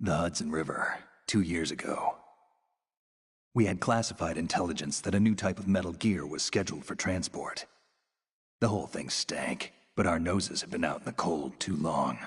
The Hudson River, 2 years ago. We had classified intelligence that a new type of metal gear was scheduled for transport. The whole thing stank, but our noses had been out in the cold too long.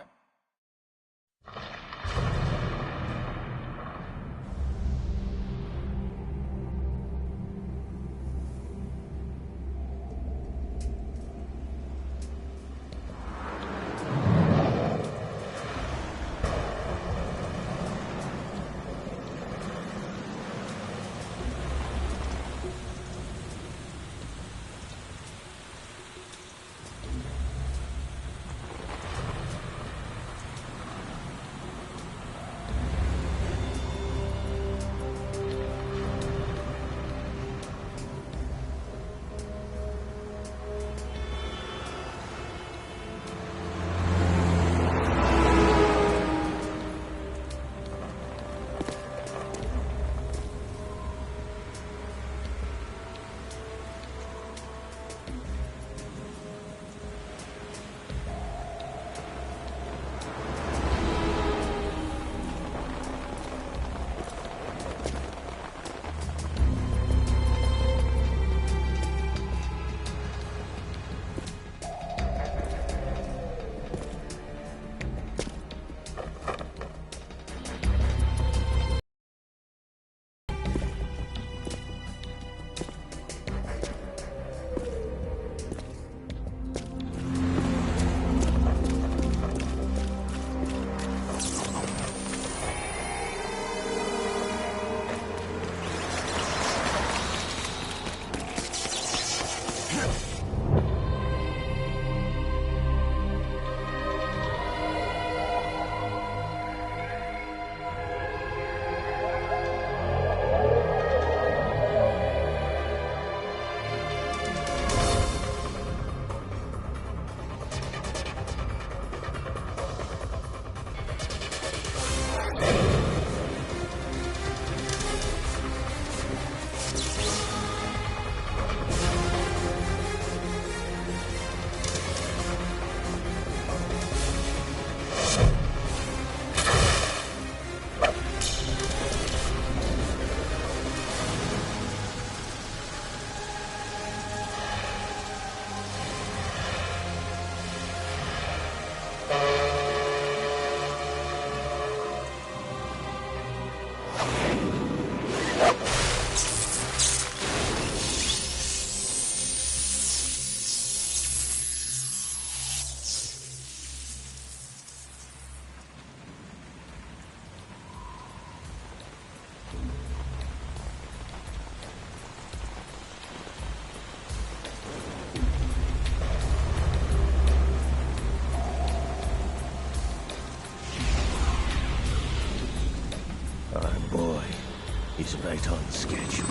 He's right on schedule.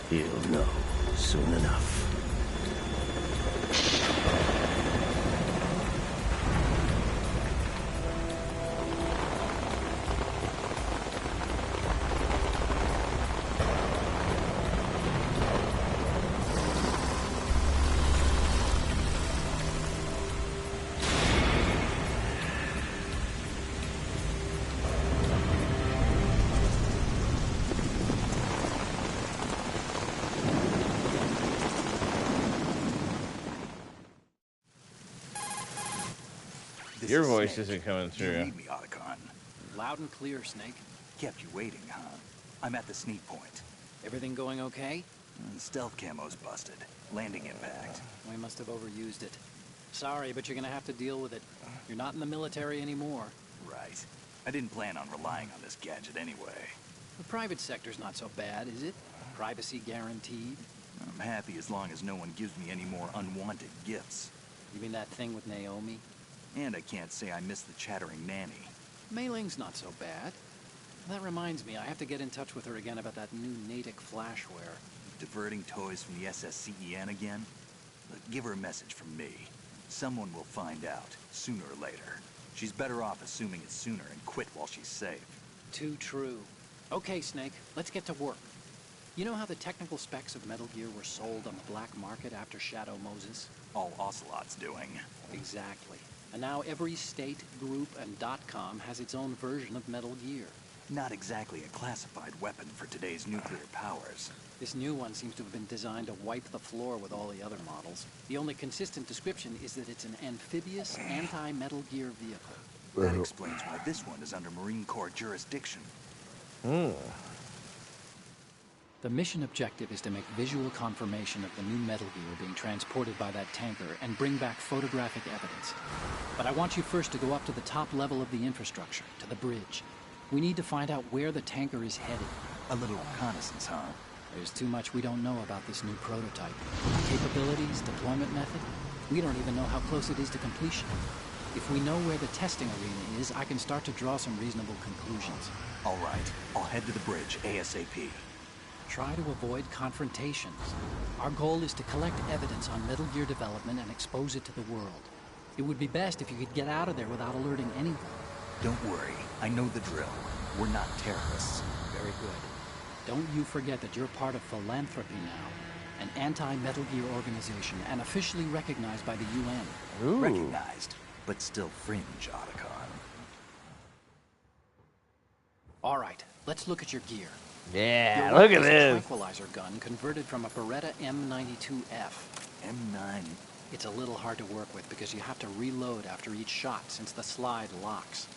He'll know soon enough. Your voice isn't coming through. You need me, Otacon. Loud and clear, Snake. Kept you waiting, huh? I'm at the sneak point. Everything going okay? Stealth camo's busted. Landing impact. We must have overused it. Sorry, but you're gonna have to deal with it. You're not in the military anymore. Right. I didn't plan on relying on this gadget anyway. The private sector's not so bad, is it? Privacy guaranteed? I'm happy as long as no one gives me any more unwanted gifts. You mean that thing with Naomi? And I can't say I miss the chattering nanny. Mei Ling's not so bad. That reminds me, I have to get in touch with her again about that new Natick flashware. Diverting toys from the SSCEN again? Look, give her a message from me. Someone will find out, sooner or later. She's better off assuming it sooner and quit while she's safe. Too true. Okay, Snake, let's get to work. You know how the technical specs of Metal Gear were sold on the black market after Shadow Moses? All Ocelot's doing. Exactly. And now every state, group, and .com has its own version of Metal Gear. Not exactly a classified weapon for today's nuclear powers. This new one seems to have been designed to wipe the floor with all the other models. The only consistent description is that it's an amphibious, anti-Metal Gear vehicle. That explains why this one is under Marine Corps jurisdiction. The mission objective is to make visual confirmation of the new Metal Gear being transported by that tanker and bring back photographic evidence. But I want you first to go up to the top level of the infrastructure, to the bridge. We need to find out where the tanker is headed. A little reconnaissance, huh? There's too much we don't know about this new prototype. Capabilities, deployment method. We don't even know how close it is to completion. If we know where the testing arena is, I can start to draw some reasonable conclusions. All right, I'll head to the bridge ASAP. Try to avoid confrontations. Our goal is to collect evidence on Metal Gear development and expose it to the world. It would be best if you could get out of there without alerting anyone. Don't worry, I know the drill. We're not terrorists. Very good. Don't you forget that you're part of Philanthropy now, an anti-Metal Gear organization and officially recognized by the UN. Ooh. Recognized, but still fringe, Otacon. All right, let's look at your gear. Yeah, Your look at weapon is a this. tranquilizer gun converted from a Beretta M92F. M9. It's a little hard to work with because you have to reload after each shot since the slide locks.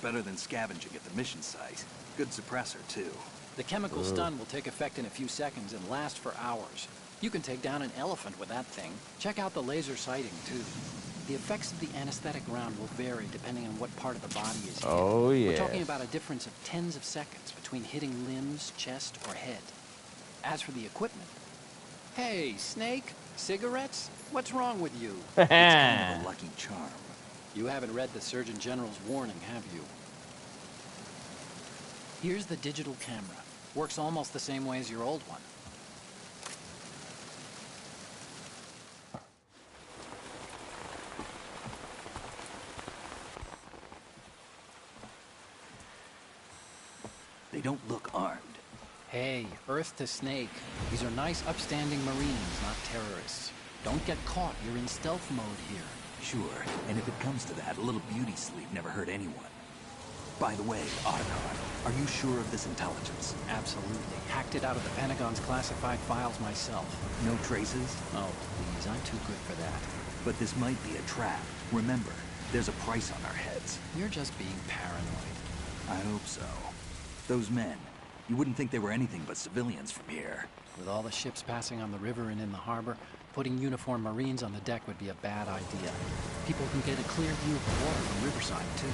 Better than scavenging at the mission site. Good suppressor, too. The chemical stun will take effect in a few seconds and last for hours. You can take down an elephant with that thing. Check out the laser sighting, too. The effects of the anesthetic round will vary depending on what part of the body is hit. Oh, yeah. We're talking about a difference of tens of seconds between hitting limbs, chest, or head. As for the equipment... Hey, Snake, cigarettes? What's wrong with you? It's kind of a lucky charm. You haven't read the Surgeon General's warning, have you? Here's the digital camera. Works almost the same way as your old one. They don't look armed. Hey, Earth to Snake. These are nice, upstanding Marines, not terrorists. Don't get caught. You're in stealth mode here. Sure, and if it comes to that, a little beauty sleep never hurt anyone. By the way, Otacon, are you sure of this intelligence? Absolutely. Hacked it out of the Pentagon's classified files myself. No traces? Oh, please, I'm too good for that. But this might be a trap. Remember, there's a price on our heads. You're just being paranoid. I hope so. Those men, you wouldn't think they were anything but civilians from here. With all the ships passing on the river and in the harbor, putting uniformed Marines on the deck would be a bad idea. People can get a clear view of the water from Riverside, too.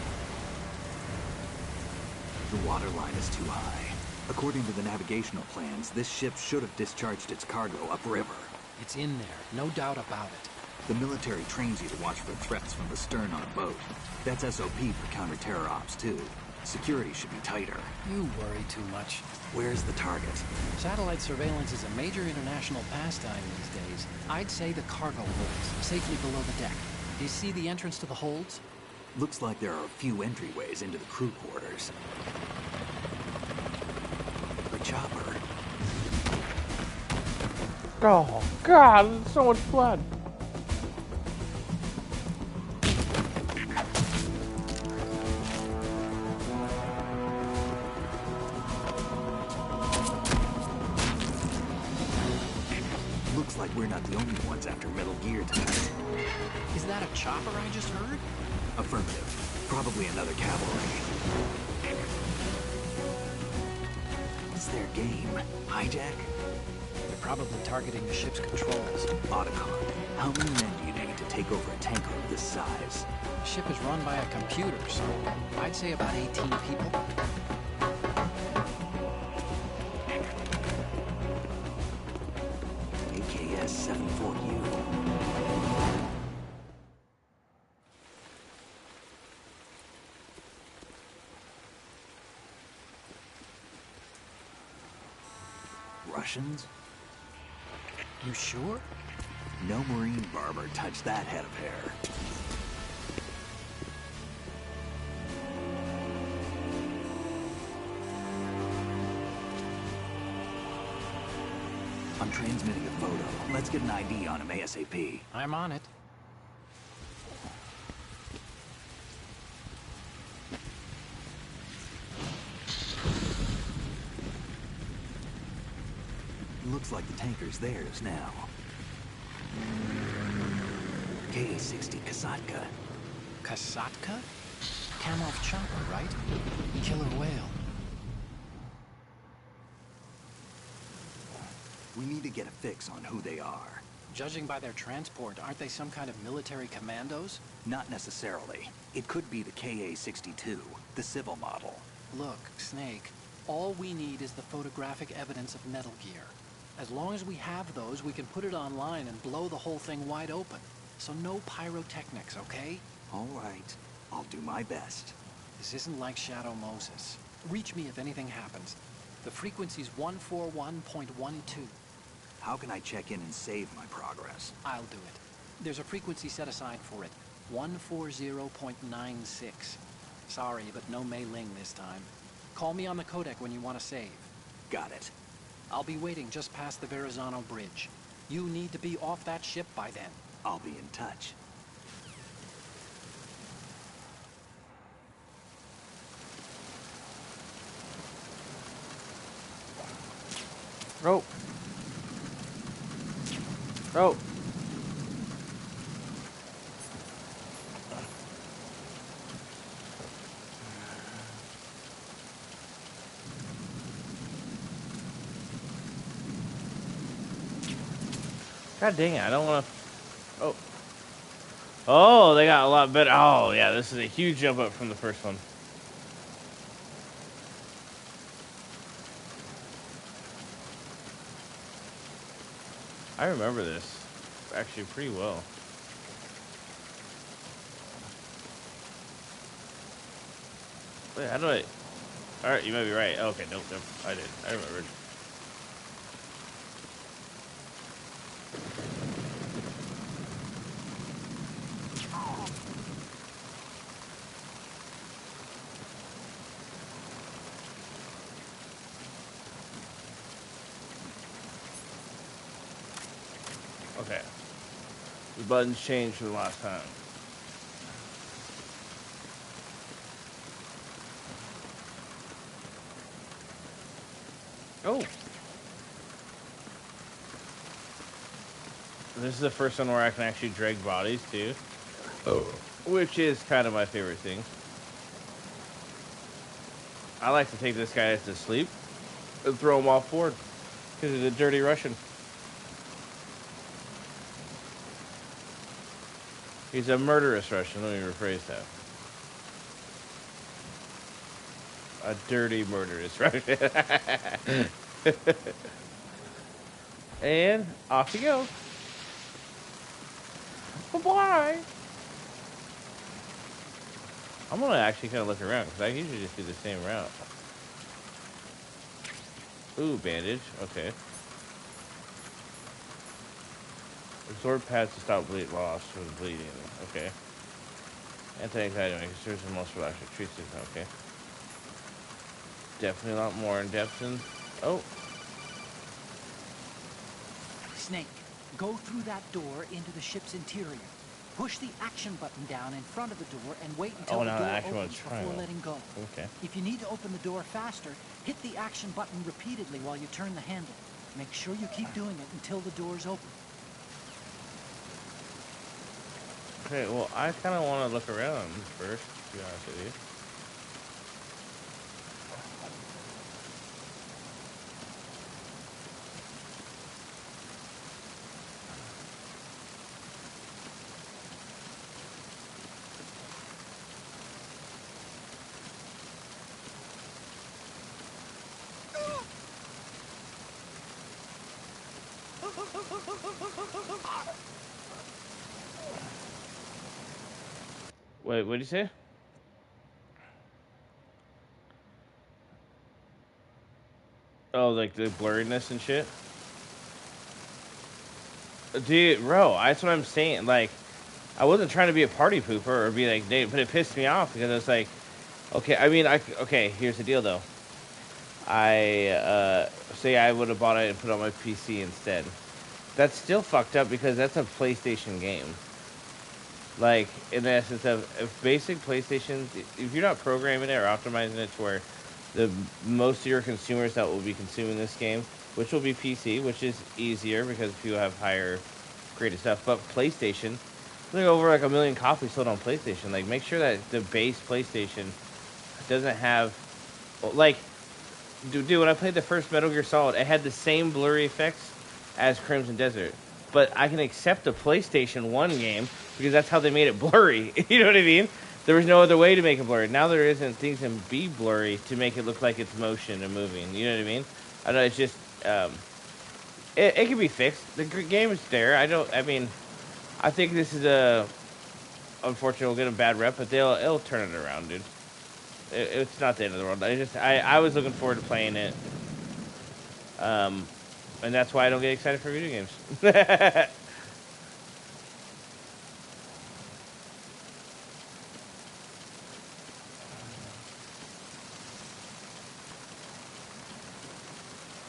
The water line is too high. According to the navigational plans, this ship should have discharged its cargo upriver. It's in there, no doubt about it. The military trains you to watch for threats from the stern on a boat. That's SOP for counter-terror ops, too. Security should be tighter. You worry too much. Where's the target? Satellite surveillance is a major international pastime these days. I'd say the cargo holds, safely below the deck. Do you see the entrance to the holds? Looks like there are a few entryways into the crew quarters. A chopper. Oh, God, there's so much blood. Looks like we're not the only ones after Metal Gear tonight. Is that a chopper I just heard? Affirmative. Probably another cavalry. What's their game? Hijack? They're probably targeting the ship's controls. Otacon, how many men do you need to take over a tanker of this size? The ship is run by a computer, so I'd say about 18 people. AKS-74U. Russians? You sure? No Marine barber touched that head of hair. I'm transmitting a photo. Let's get an ID on him ASAP. I'm on it. Looks like the tanker's theirs now. KA-60 Kasatka. Kasatka? Kamov chopper, right? Killer whale. We need to get a fix on who they are. Judging by their transport, aren't they some kind of military commandos? Not necessarily. It could be the KA-62, the civil model. Look, Snake, all we need is the photographic evidence of Metal Gear. As long as we have those, we can put it online and blow the whole thing wide open. So no pyrotechnics, okay? All right. I'll do my best. This isn't like Shadow Moses. Reach me if anything happens. The frequency's 141.12. How can I check in and save my progress? I'll do it. There's a frequency set aside for it. 140.96. Sorry, but no Mei Ling this time. Call me on the codec when you want to save. Got it. I'll be waiting just past the Verrazano Bridge. You need to be off that ship by then. I'll be in touch. Oh. Oh. God dang it, I don't want to... Oh. Oh, they got a lot better. Oh, yeah, this is a huge jump up from the first one. I remember this actually pretty well. Wait, how do I... Alright, you might be right. Okay, nope, I did. I remembered. Okay. The buttons changed from the last time. Oh. This is the first one where I can actually drag bodies too. Oh. Which is kind of my favorite thing. I like to take this guy to sleep and throw him off board because he's a dirty Russian. He's a murderous Russian. Let me rephrase that. A dirty, murderous Russian. And off you go. Bye-bye. I'm going to actually kind of look around because I usually just do the same route. Ooh, bandage. Okay. Absorb pads to stop bleed loss from bleeding. Okay. Anti-anxiety makes serves the most relaxing treatment. Okay. Definitely a lot more in depth than. Oh. Snake, go through that door into the ship's interior. Push the action button down in front of the door and wait until the door opens before letting go. Okay. If you need to open the door faster, hit the action button repeatedly while you turn the handle. Make sure you keep doing it until the door's open. Okay, well, I kind of want to look around first, to be honest with you. Wait, what did you say? Oh, like the blurriness and shit? Dude, bro, that's what I'm saying. Like, I wasn't trying to be a party pooper or be like, but it pissed me off because I was like, okay, I mean, okay, here's the deal though. I say I would have bought it and put it on my PC instead. That's still fucked up because that's a PlayStation game. Like, in the essence of basic PlayStations, if you're not programming it or optimizing it to where the most of your consumers that will be consuming this game, which will be PC, which is easier because people have higher creative stuff, but PlayStation, there's over like 1 million copies sold on PlayStation. Like, make sure that the base PlayStation doesn't have, like, dude, when I played the first Metal Gear Solid, it had the same blurry effects as Crimson Desert. But I can accept a PlayStation 1 game because that's how they made it blurry. You know what I mean? There was no other way to make it blurry. Now there isn't things can be blurry to make it look like it's motion and moving. You know what I mean? I know it's just, it can be fixed. The game is there. I think this is unfortunately we'll get a bad rep, but it'll turn it around, dude. It's not the end of the world. I was looking forward to playing it. And that's why I don't get excited for video games.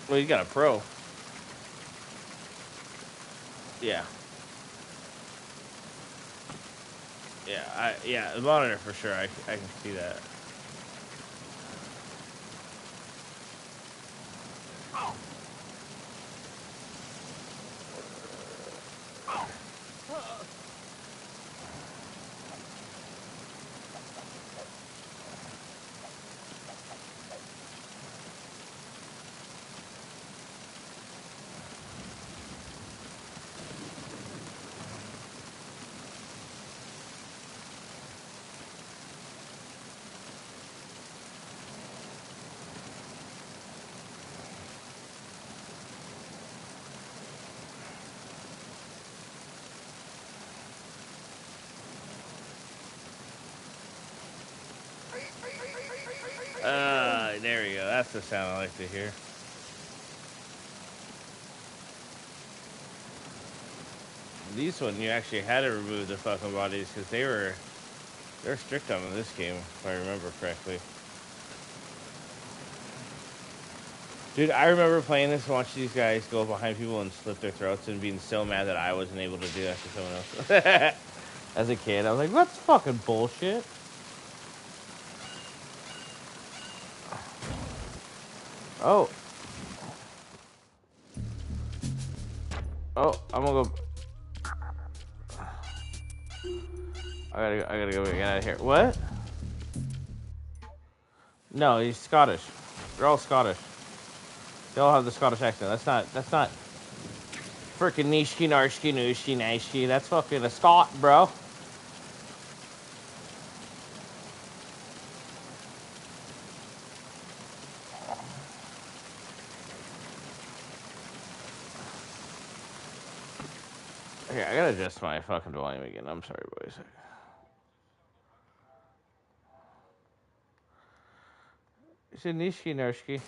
Well, you got a Pro. Yeah. Yeah, the monitor for sure. I can see that. There we go. That's the sound I like to hear. These one you actually had to remove the fucking bodies because they're strict on this game if I remember correctly. Dude, I remember playing this and watching these guys go behind people and slit their throats and being so mad that I wasn't able to do that to someone else. As a kid, I was like, "That's fucking bullshit." Oh. Oh, I'm gonna go. I gotta go get out of here. What? No, he's Scottish. They're all Scottish. They all have the Scottish accent. That's not freaking Nishki, Narshki, Nooshki, Nashki. That's fucking a Scot, bro. Okay, I gotta adjust my fucking volume again. I'm sorry, boys. Is it Nishki, Narshki?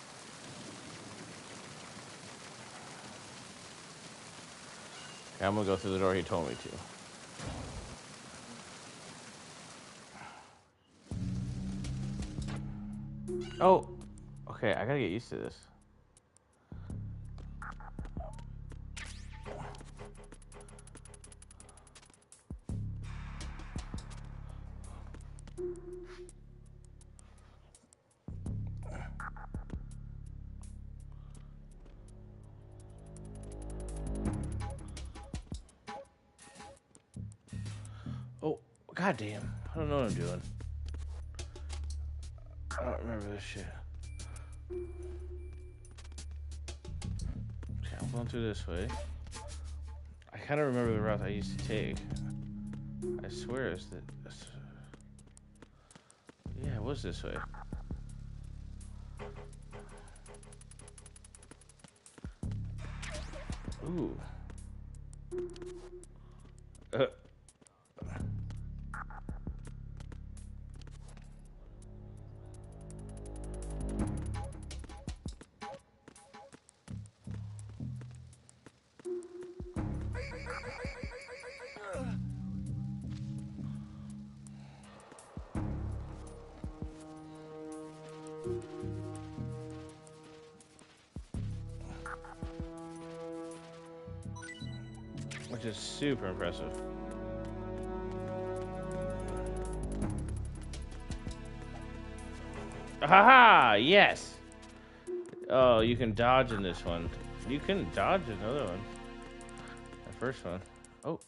Okay, I'm gonna go through the door he told me to. Oh, okay, I gotta get used to this. Oh, goddamn. I don't know what I'm doing. I don't remember this shit. Okay, I'm going through this way. I kind of remember the route I used to take. I swear it's that. Yeah, it was this way. Ooh. which is super impressive. Haha! Yes! Oh, you can dodge in this one. You couldn't dodge another one. The first one. Oh.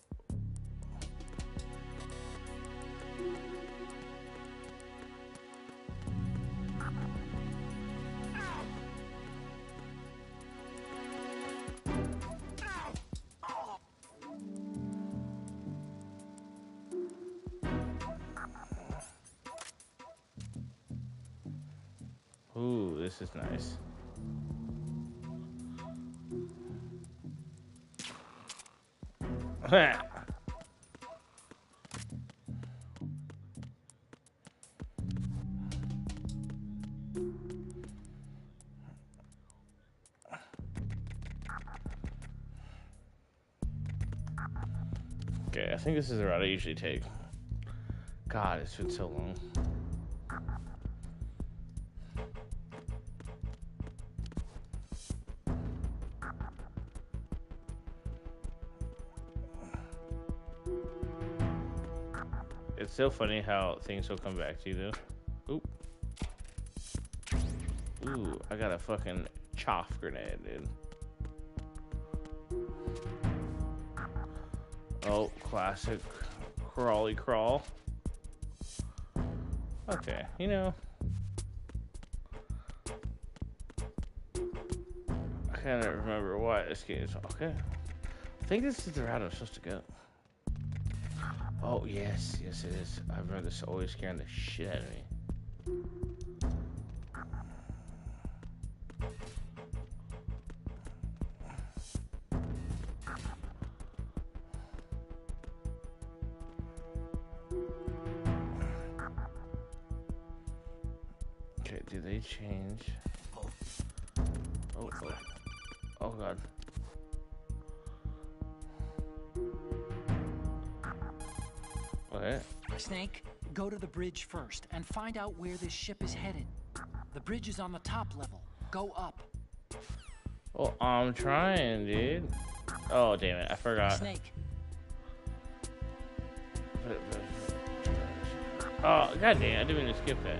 Ooh, this is nice. Okay, I think this is the route I usually take. God, it's been so long. It's so funny how things will come back to you, though. Oop. Ooh, I got a fucking chaff grenade, dude. Oh, classic crawly crawl. Okay, you know. I can't remember why this game is. Okay. I think this is the route I'm supposed to go. Oh, yes, yes it is. I remember this always scaring the shit out of me. Okay, do they change? Oh, oh. Oh god. Okay. Snake, go to the bridge first and find out where this ship is headed. The bridge is on the top level. Go up. Oh, I'm trying, dude. Oh, damn it. I forgot. Snake. Oh, god damn. I didn't mean to skip that.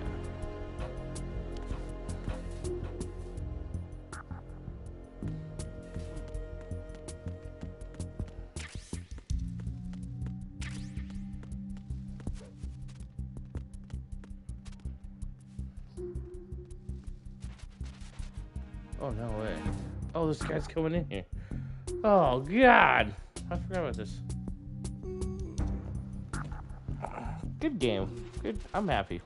Oh, no way. Oh, this guy's coming in here. Oh, God. I forgot about this. Good game. Good. I'm happy.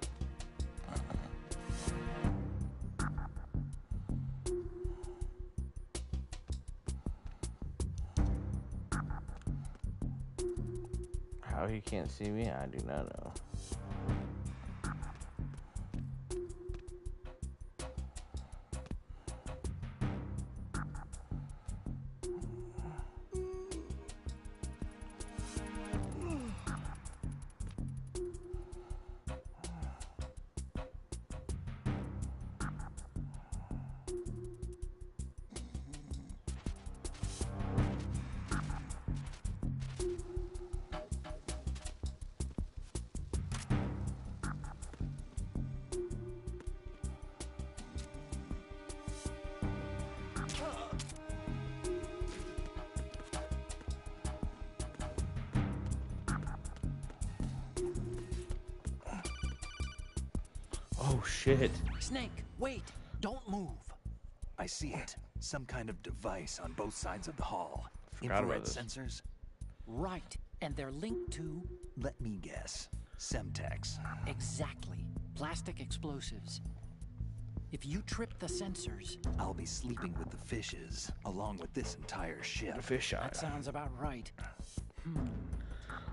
How he can't see me, I do not know. Oh, shit. Snake, wait. Don't move. I see it. Some kind of device on both sides of the hall. Forgot about Infrared this. sensors? Right. And they're linked to... Let me guess. Semtex. Exactly. Plastic explosives. If you trip the sensors... I'll be sleeping with the fishes, along with this entire ship. The fish eye. That sounds about right.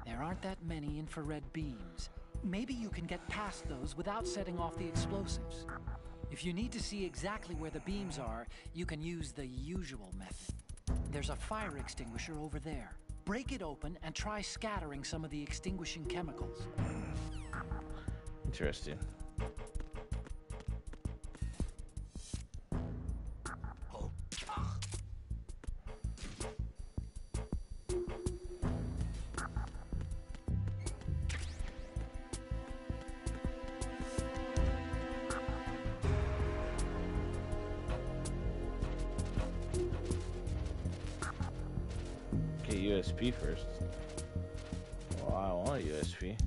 There aren't that many infrared beams. Maybe you can get past those without setting off the explosives. If you need to see exactly where the beams are, you can use the usual method. There's a fire extinguisher over there. Break it open and try scattering some of the extinguishing chemicals. Interesting. USP first. Well, I want a USP.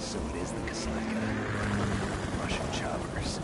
So it is the Kasaika. Russian choppers.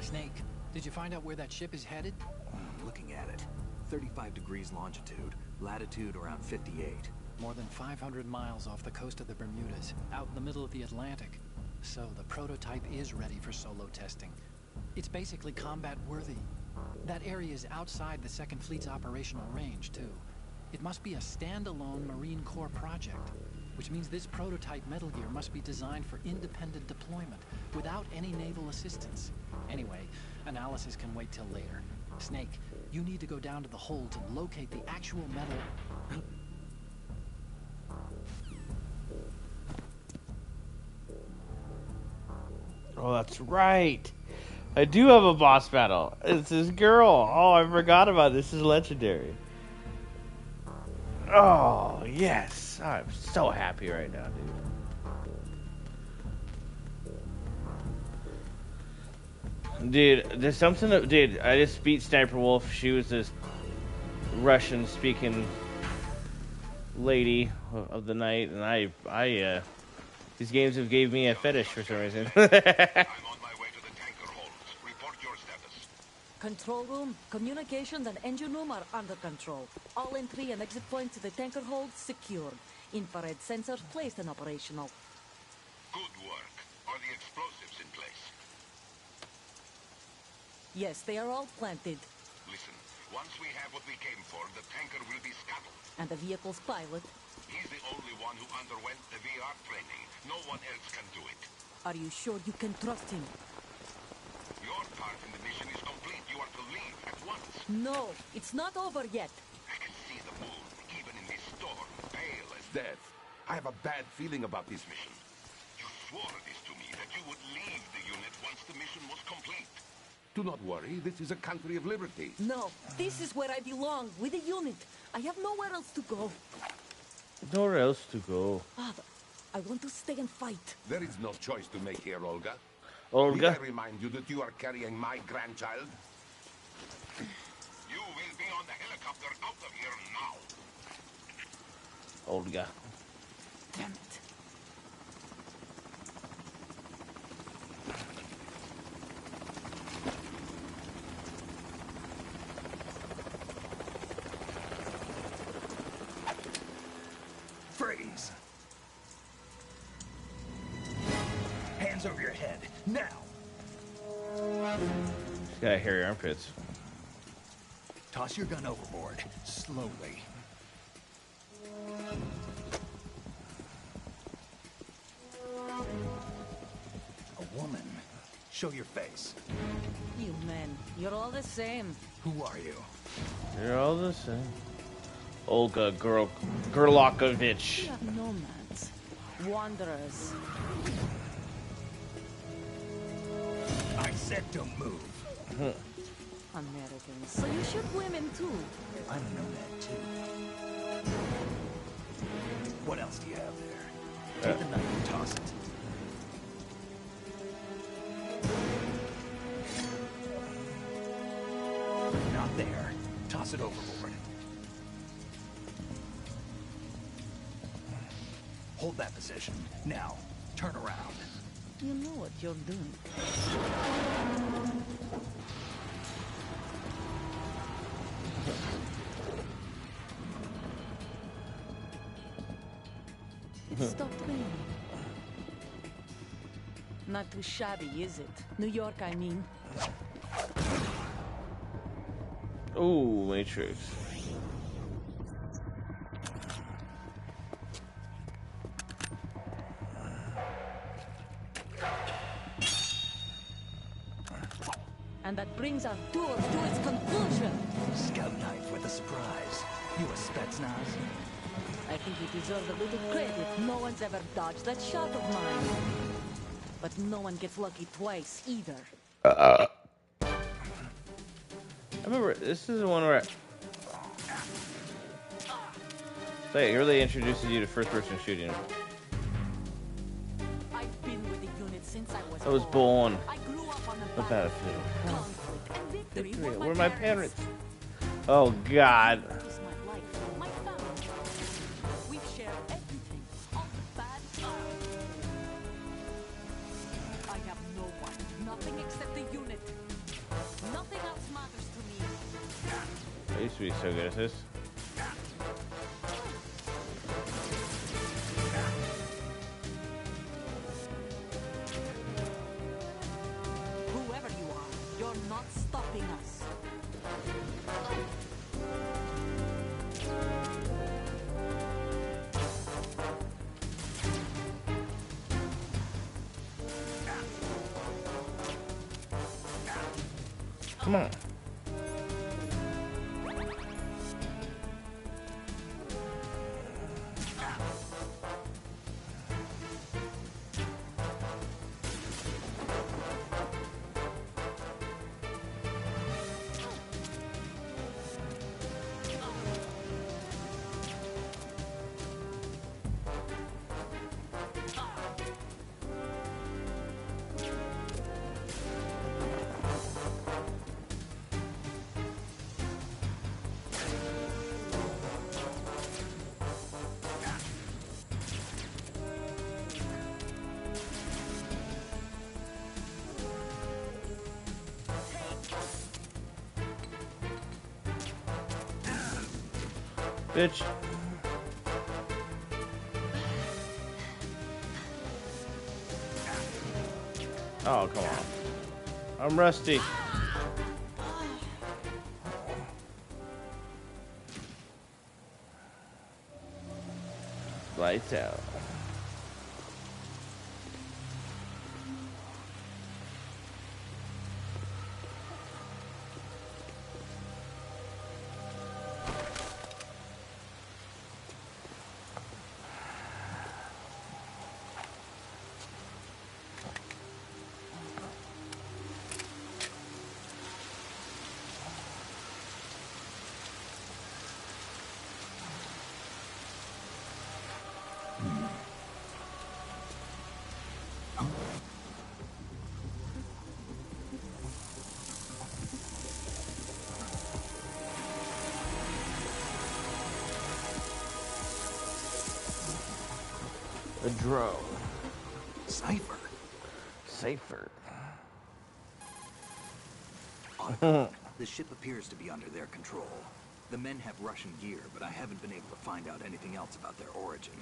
Snake, did you find out where that ship is headed? Looking at it. 35 degrees longitude, latitude around 58. More than 500 miles off the coast of the Bermudas, out in the middle of the Atlantic. So the prototype is ready for solo testing. It's basically combat worthy. That area is outside the Second Fleet's operational range, too. It must be a standalone Marine Corps project, which means this prototype Metal Gear must be designed for independent deployment, without any naval assistance. Anyway, analysis can wait till later. Snake, you need to go down to the hold to locate the actual metal... Oh, that's right. I do have a boss battle. It's this girl. Oh, I forgot about this. This is legendary. Oh, yes. I'm so happy right now, dude. Dude, there's something that... Dude, I just beat Sniper Wolf. She was this Russian-speaking lady of the night, and I these games have gave me a fetish for some reason. I'm on my way to the tanker holds. Report your status. Control room, communications and engine room are under control. All entry and exit points to the tanker hold secured. Infrared sensors placed and operational. Good work. Are the explosives in place? Yes, they are all planted. Listen, once we have what we came for, the tanker will be scuttled. And the vehicle's pilot. He's the only one who underwent the VR training. No one else can do it. Are you sure you can trust him? Your part in the mission is complete. You are to leave at once. No, it's not over yet. I can see the moon, even in this storm, pale as death. I have a bad feeling about this mission. You swore this to me, that you would leave the unit once the mission was complete. Do not worry, this is a country of liberty. No, this is where I belong, with the unit. I have nowhere else to go. Nowhere else to go. Father, I want to stay and fight. There is no choice to make here, Olga. Olga? May I remind you that you are carrying my grandchild? You will be on the helicopter out of here now. Olga. Damn it. He's got hairy armpits. Toss your gun overboard, slowly. A woman. Show your face. You men, you're all the same. Who are you? They're all the same. Olga Gerlakovich. We are nomads, wanderers. I said don't move. Americans, so you shoot women too. I'm a nomad too. What else do you have there? Take the knife and toss it. Not there. Toss it overboard. Hold that position. Now, turn around. You know what you're doing. It stopped raining. Not too shabby, is it? New York, I mean. Ooh, Matrix. And that brings our tour to its conclusion. Scout knife with a surprise. You a Spetsnaz? I think you deserve a little credit. No one's ever dodged that shot of mine. But no one gets lucky twice, either. I remember, this is the one where... It really introduces you to first-person shooting. I've been with the unit since I was born. I grew up on The the battlefield. conflict and victory with Where are my parents? Oh, God. It was my life, my family. We've shared everything, all the bad times. I have no one, nothing except the unit. Nothing else matters to me. I used to be so good at this. Whoever you are, you're not stopping us. Come on. Bitch. Oh, come on. I'm rusty. Lights out. A drone. Cypher. Safer. The ship appears to be under their control. The men have Russian gear, but I haven't been able to find out anything else about their origin.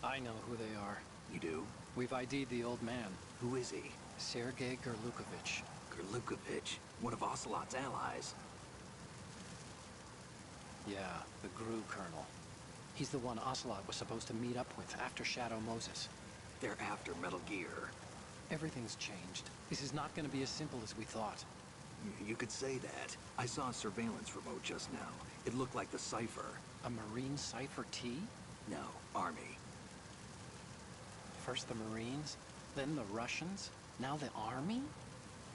I know who they are. You do? We've ID'd the old man, Who is he? Sergei Gerlukovich. Dr. Lukovich, one of Ocelot's allies. Yeah, the GRU colonel. He's the one Ocelot was supposed to meet up with after Shadow Moses. They're after Metal Gear. Everything's changed. This is not going to be as simple as we thought. You could say that. I saw a surveillance remote just now. It looked like the Cypher. A Marine Cypher T? No, Army. First the Marines, then the Russians, now the Army?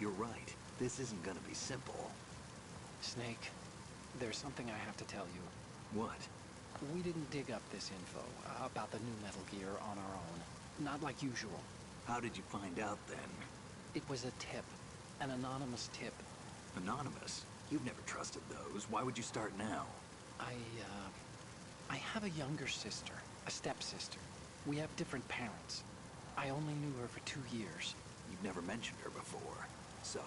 You're right. This isn't gonna be simple. Snake, there's something I have to tell you. What? We didn't dig up this info about the new Metal Gear on our own. Not like usual. How did you find out then? It was a tip. An anonymous tip. Anonymous? You've never trusted those. Why would you start now? I have a younger sister, a stepsister. We have different parents. I only knew her for 2 years. You've never mentioned her before. So?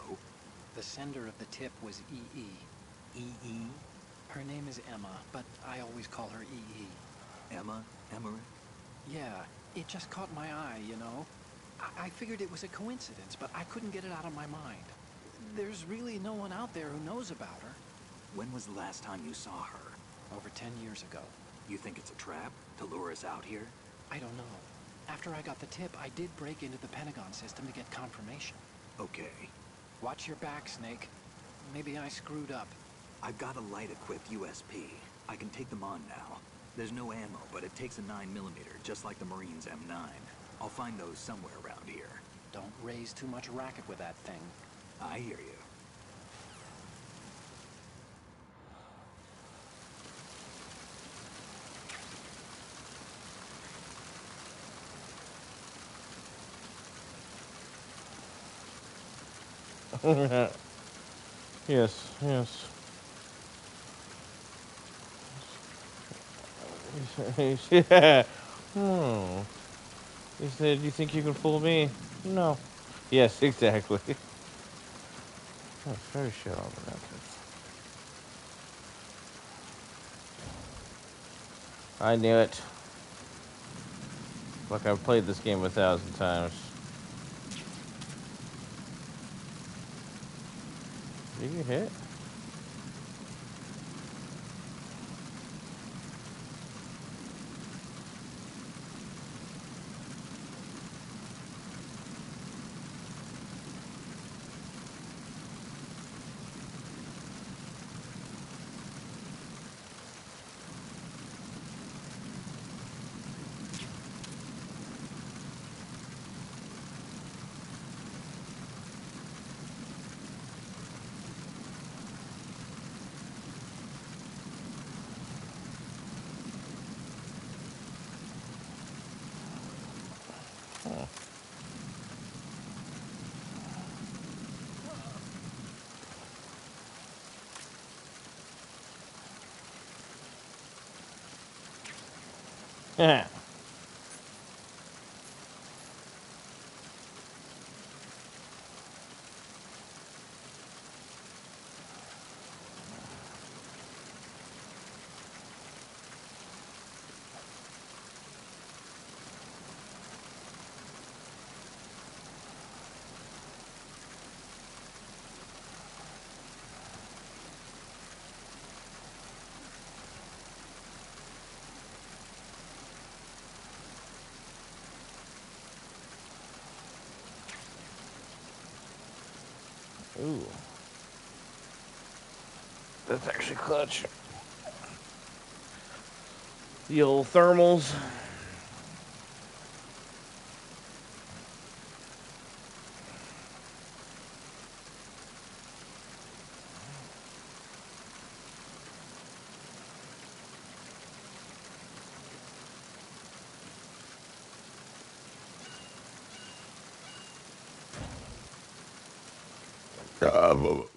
The sender of the tip was EE. EE? Her name is Emma, but I always call her EE. Emma? Emmerich? Yeah, it just caught my eye, you know? I figured it was a coincidence, but I couldn't get it out of my mind. There's really no one out there who knows about her. When was the last time you saw her? Over 10 years ago. You think it's a trap? To lure us out here? I don't know. After I got the tip, I did break into the Pentagon system to get confirmation. Okay. Watch your back, Snake. Maybe I screwed up. I've got a light-equipped USP. I can take them on now. There's no ammo, but it takes a 9mm, just like the Marines' M9. I'll find those somewhere around here. Don't raise too much racket with that thing. I hear you. Yes, yes. Yeah. Hmm. He said, "You think you can fool me?" No. Yes, exactly. Oh, very shit on the methods. I knew it. Look, I've played this game 1,000 times. Did you get hit? Yeah. Ooh. That's actually clutch. The old thermals.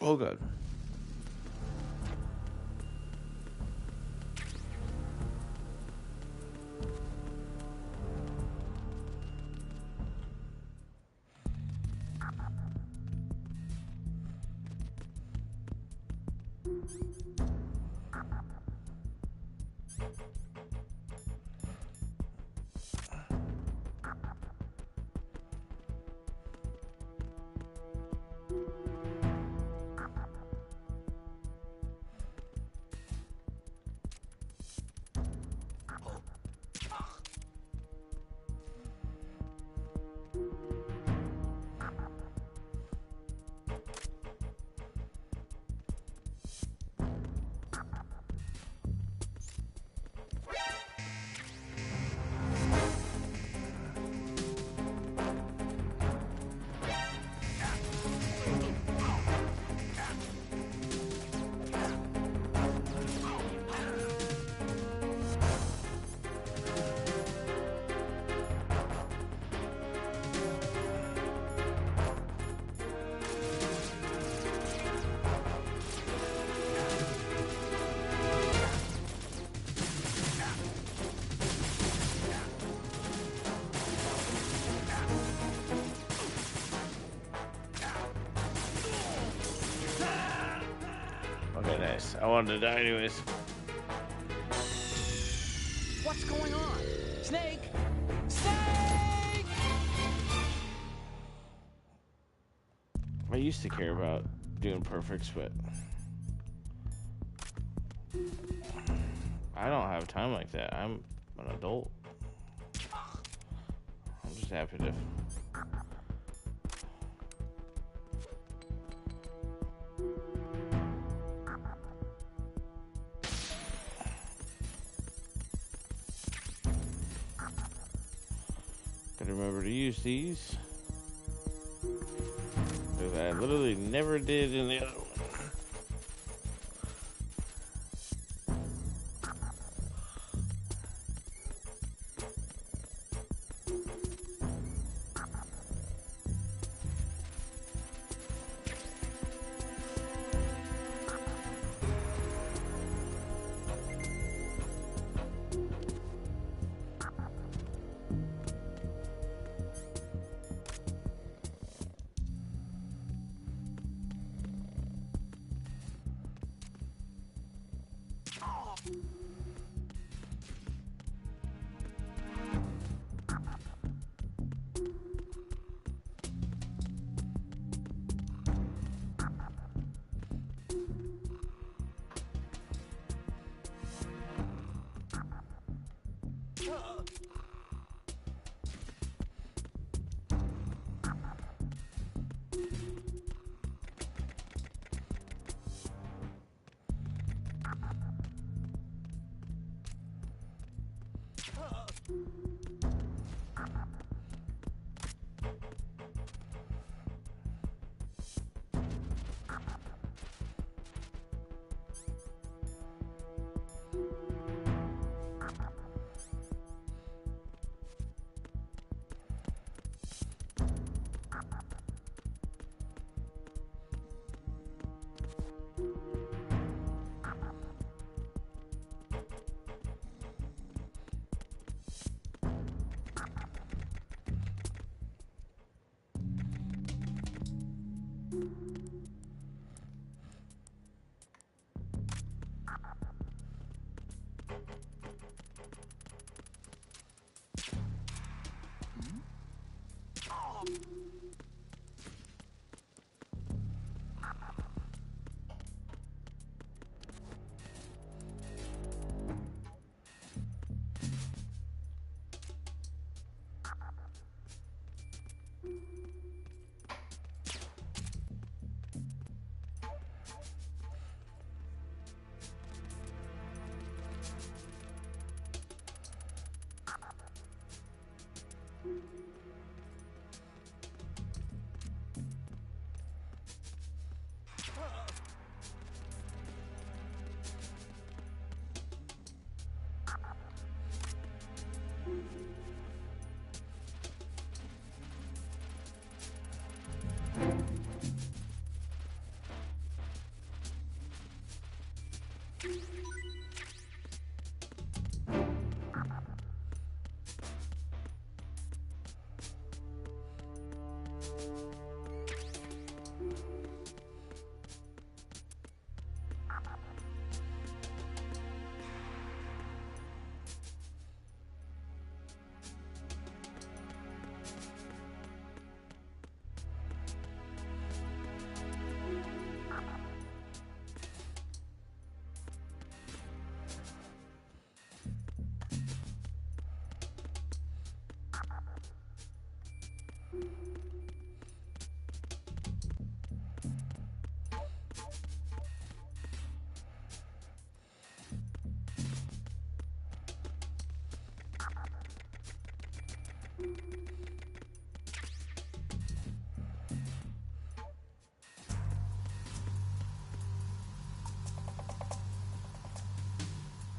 Oh, God. anyways. I wanted to die anyways. What's going on? Snake! Snake! I used to care about doing perfects, but I don't have time like that. I'm an adult. I'm just happy to. Gotta remember to use these. Because I literally never did in the other one.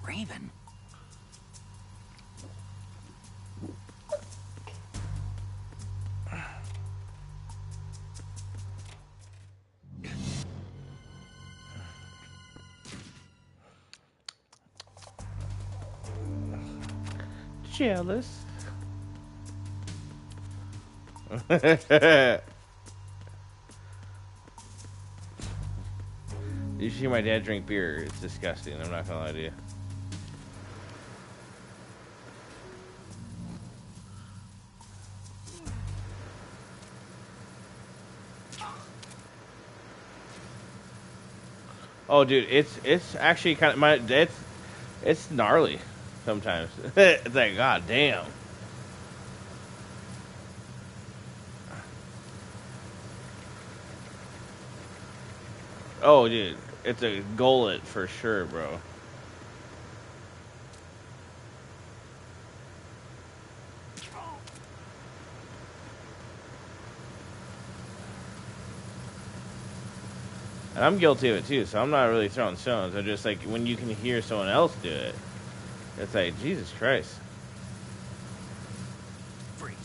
Raven. Jealous. You should see my dad drink beer. It's disgusting. I'm not gonna lie to you. Oh, dude, it's actually kind of it's gnarly sometimes. It's like, god damn. Oh, dude, it's a gullet for sure, bro. And I'm guilty of it too, so I'm not really throwing stones. I'm just like, when you can hear someone else do it, it's like, Jesus Christ. Freeze.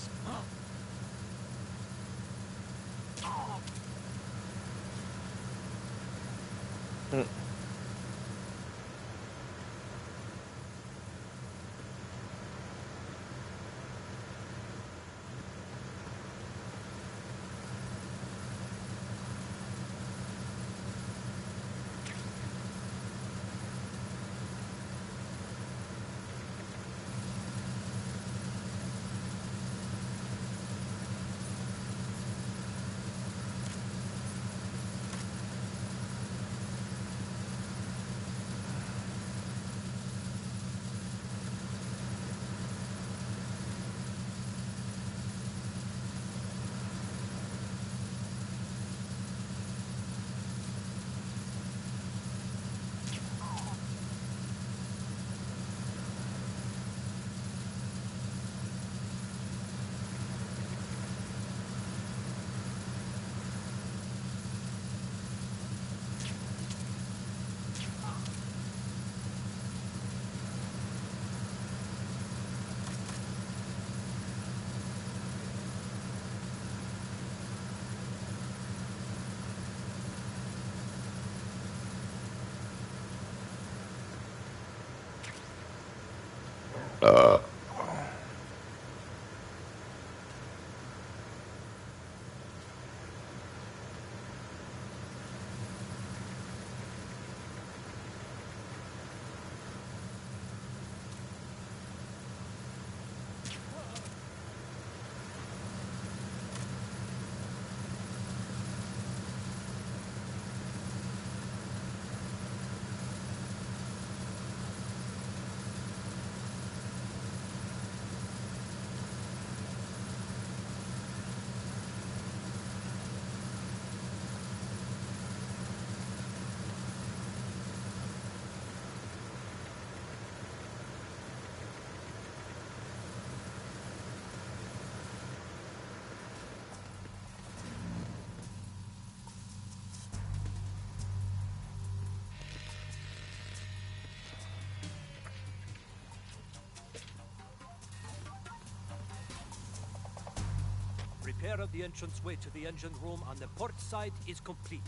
Repair of the entranceway to the engine room on the port side is complete.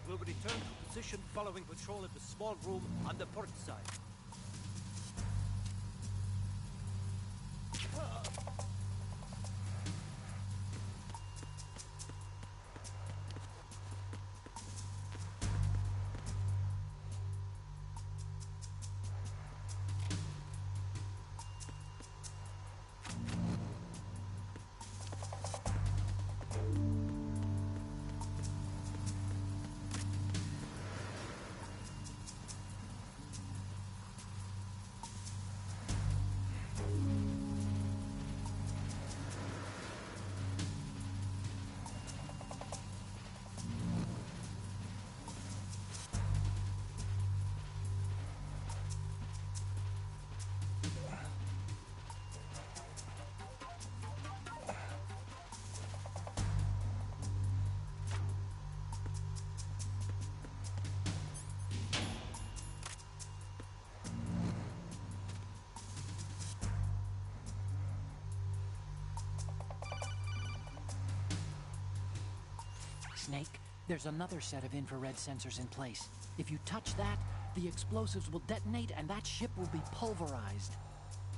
We'll return to position following patrol of the small room on the port side. Snake, there's another set of infrared sensors in place. If you touch that, the explosives will detonate and that ship will be pulverized.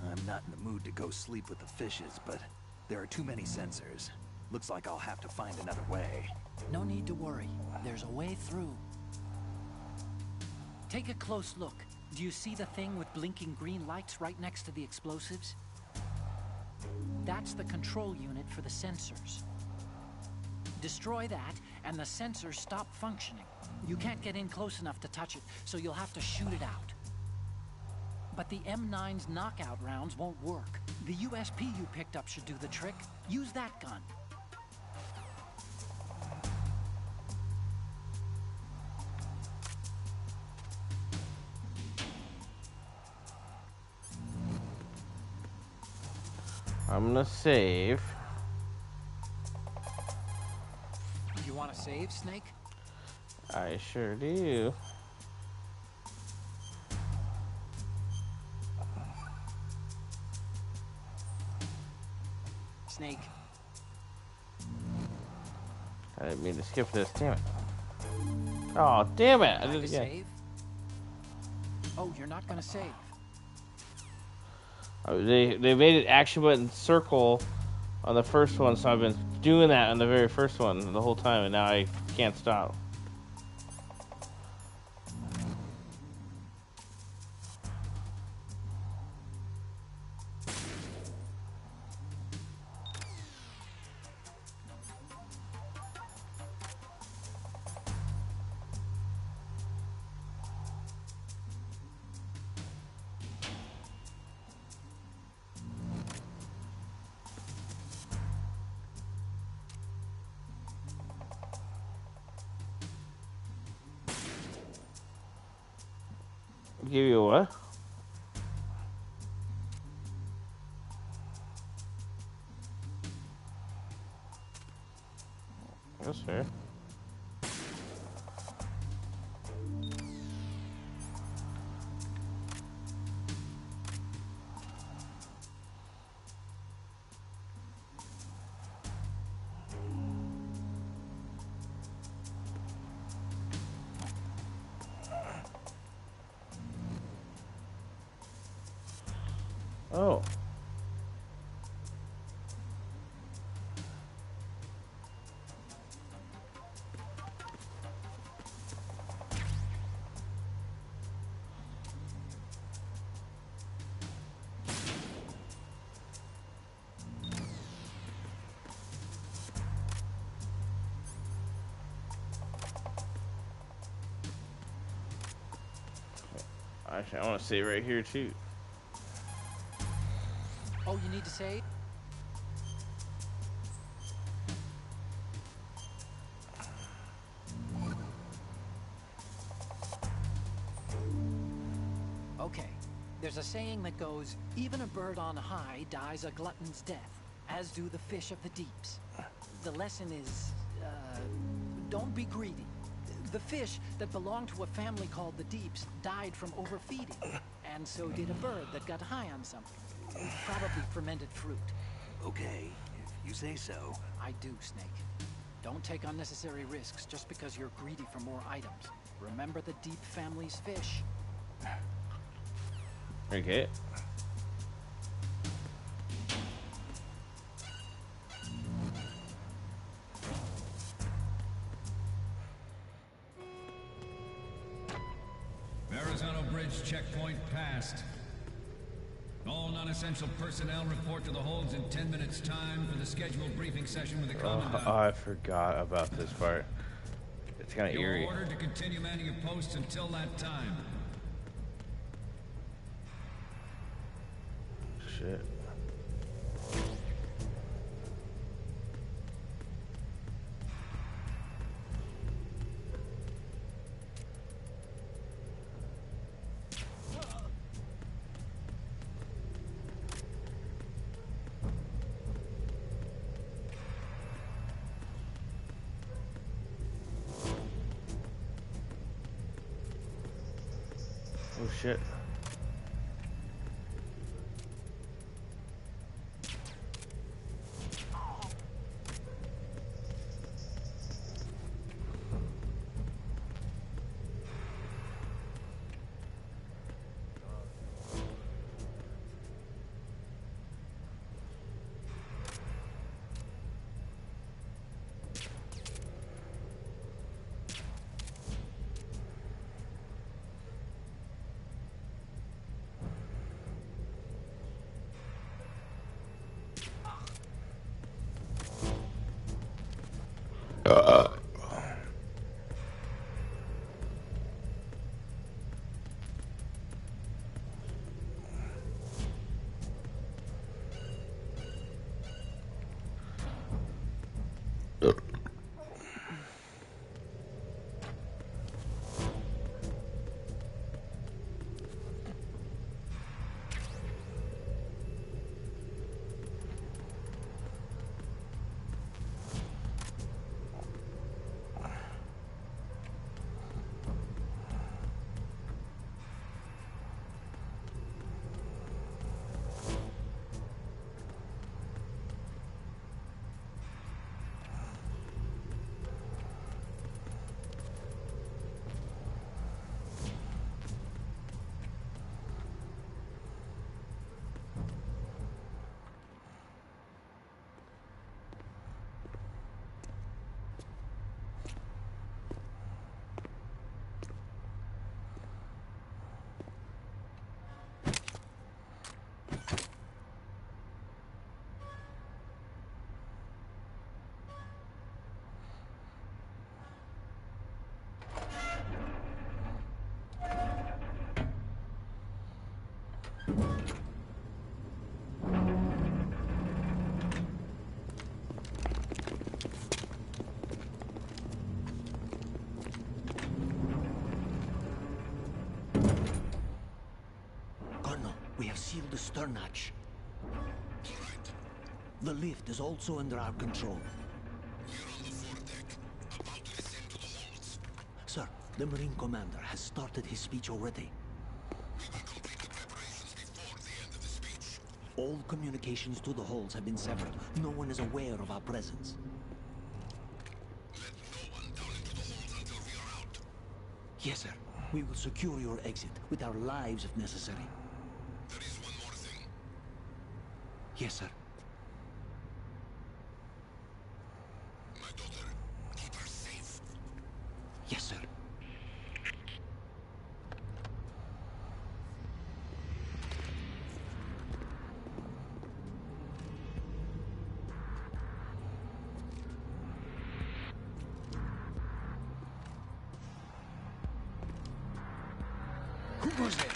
I'm not in the mood to go sleep with the fishes, but there are too many sensors. Looks like I'll have to find another way. No need to worry. There's a way through. Take a close look. Do you see the thing with blinking green lights right next to the explosives? That's the control unit for the sensors. Destroy that, and the sensors stop functioning. You can't get in close enough to touch it, so you'll have to shoot it out. But the M9's knockout rounds won't work. The USP you picked up should do the trick. Use that gun. I'm gonna save. You want to save, Snake? I sure do. Snake. I didn't mean to skip this, damn it. Oh, damn it! I did it again. Save? Oh, you're not gonna save. Oh, they made it action button circle on the first one, so I've been doing that on the very first one the whole time, and now I can't stop. Give you a what? That's fair. Oh. Actually, I want to save right here too. Oh, you need to save? Okay. There's a saying that goes, even a bird on high dies a glutton's death, as do the fish of the deeps. The lesson is, don't be greedy. The fish that belonged to a family called the Deeps died from overfeeding, and so did a bird that got high on something. Probably fermented fruit. Okay, if you say so. I do, Snake. Don't take unnecessary risks just because you're greedy for more items. Remember the Deep family's fish. Okay. Verrazano Bridge checkpoint passed. All non-essential personnel report to the holds in 10 minutes' time for the scheduled briefing session with the Commandant. Oh, I forgot about this part. It's kind of eerie. You're ordered to continue manning your posts until that time. Shit. Oh shit. Colonel, we have sealed the stern hatch. The lift is also under our control. Sir, the Marine Commander has started his speech already. All communications to the holds have been severed. No one is aware of our presence. Yes, sir. We will secure your exit with our lives if necessary. There is one more thing. Yes, sir. My daughter, keep her safe. Yes, sir. Who goes there?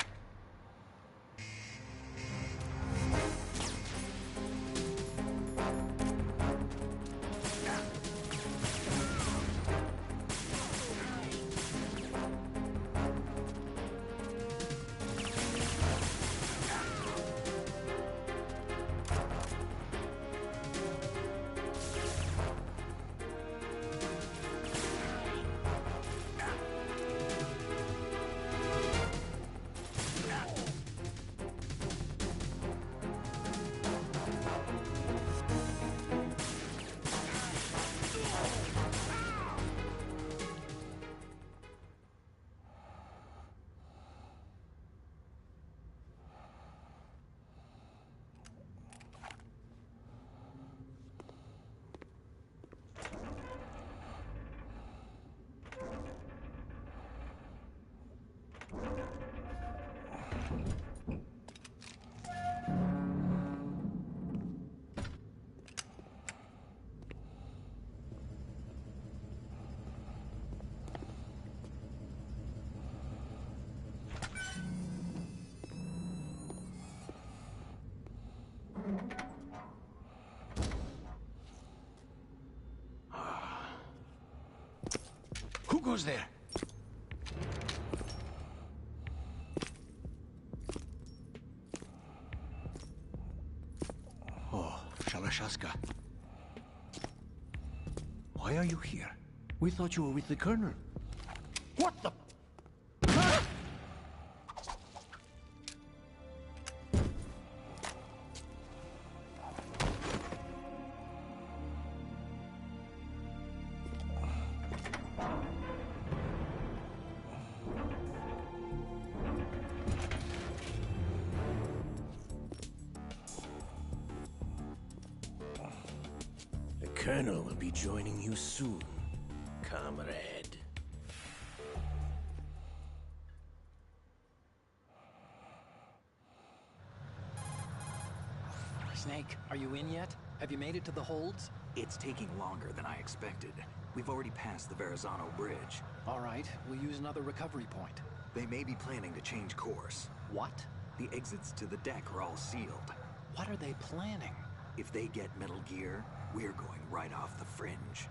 Who goes there? Oh, Shalashaska. Why are you here? We thought you were with the Colonel. What the? The Colonel will be joining you soon, comrade. Snake, are you in yet? Have you made it to the holds? It's taking longer than I expected. We've already passed the Verrazano Bridge. All right, we'll use another recovery point. They may be planning to change course. What? The exits to the deck are all sealed. What are they planning? If they get Metal Gear, we're going right off the fringe.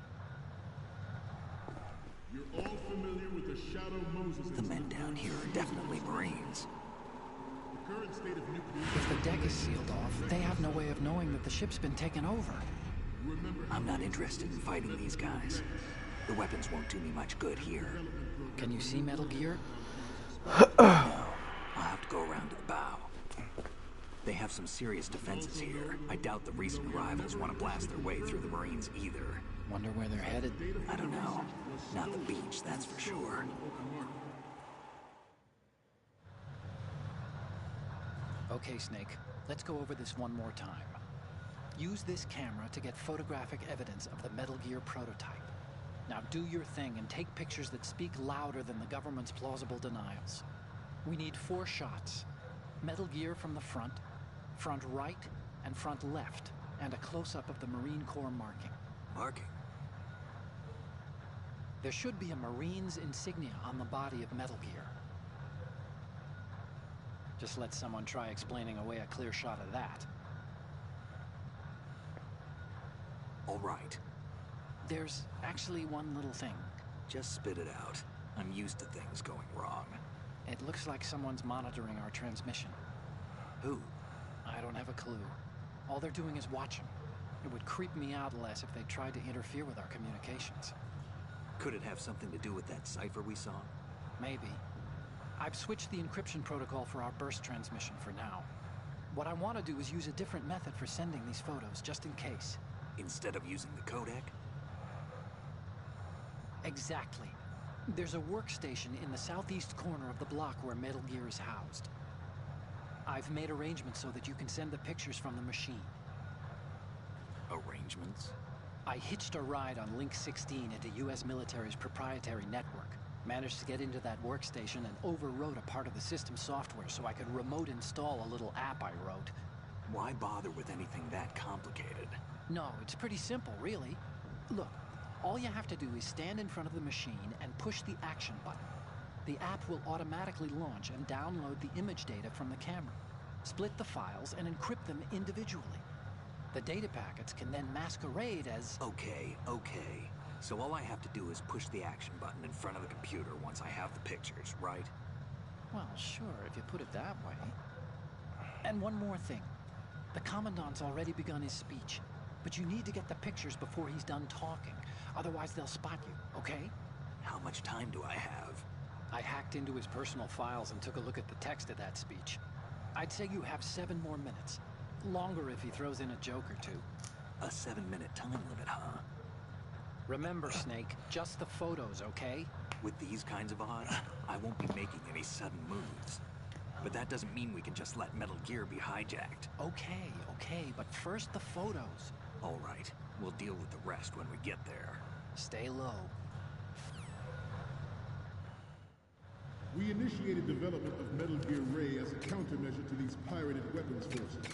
You're all familiar with the Shadow Moses. The men down here are definitely Marines. The current state of nuclear... If the deck is sealed off, they have no way of knowing that the ship's been taken over. I'm not interested in fighting these guys. The weapons won't do me much good here. Can you see Metal Gear? No. I'll have to go around to the bow. They have some serious defenses here. I doubt the recent arrivals want to blast their way through the Marines either. Wonder where they're headed? I don't know. Not the beach, that's for sure. Okay, Snake. Let's go over this one more time. Use this camera to get photographic evidence of the Metal Gear prototype. Now do your thing and take pictures that speak louder than the government's plausible denials. We need 4 shots. Metal Gear from the front right, and front left, and a close-up of the Marine Corps marking. Marking? There should be a Marine's insignia on the body of Metal Gear. Just let someone try explaining away a clear shot of that. All right. There's actually one little thing. Just spit it out. I'm used to things going wrong. It looks like someone's monitoring our transmission. Who? I don't have a clue. All they're doing is watching. It would creep me out less if they tried to interfere with our communications. Could it have something to do with that cipher we saw? Maybe. I've switched the encryption protocol for our burst transmission for now. What I want to do is use a different method for sending these photos, just in case. Instead of using the codec? Exactly. There's a workstation in the southeast corner of the block where Metal Gear is housed. I've made arrangements so that you can send the pictures from the machine. Arrangements? I hitched a ride on Link 16 into US military's proprietary network. Managed to get into that workstation and overwrote a part of the system software so I could remote install a little app I wrote. Why bother with anything that complicated? No, it's pretty simple, really. Look, all you have to do is stand in front of the machine and push the action button. The app will automatically launch and download the image data from the camera, split the files, and encrypt them individually. The data packets can then masquerade as... Okay. So all I have to do is push the action button in front of the computer once I have the pictures, right? Well, sure, if you put it that way. And one more thing. The Commandant's already begun his speech, but you need to get the pictures before he's done talking. Otherwise, they'll spot you, okay? How much time do I have? I hacked into his personal files and took a look at the text of that speech. I'd say you have 7 more minutes. Longer if he throws in a joke or two. A 7-minute time limit, huh? Remember, Snake, just the photos, okay? With these kinds of odds, I won't be making any sudden moves. But that doesn't mean we can just let Metal Gear be hijacked. Okay, but first the photos. All right, we'll deal with the rest when we get there. Stay low. We initiated development of Metal Gear Ray as a countermeasure to these pirated weapons forces.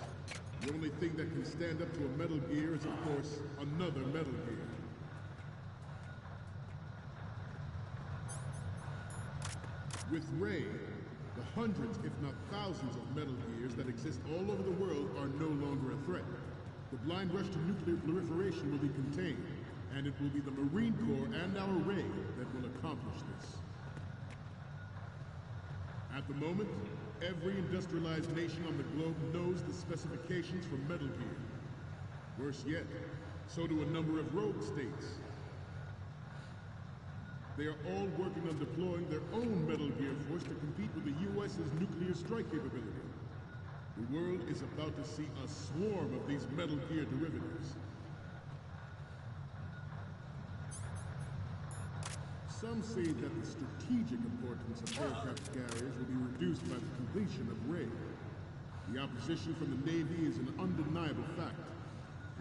The only thing that can stand up to a Metal Gear is, of course, another Metal Gear. With Ray, the hundreds, if not thousands, of Metal Gears that exist all over the world are no longer a threat. The blind rush to nuclear proliferation will be contained, and it will be the Marine Corps and our Ray that will accomplish this. At the moment, every industrialized nation on the globe knows the specifications for Metal Gear. Worse yet, so do a number of rogue states. They are all working on deploying their own Metal Gear force to compete with the US's nuclear strike capability. The world is about to see a swarm of these Metal Gear derivatives. Some say that the strategic importance of aircraft carriers will be reduced by the completion of Ray. The opposition from the Navy is an undeniable fact.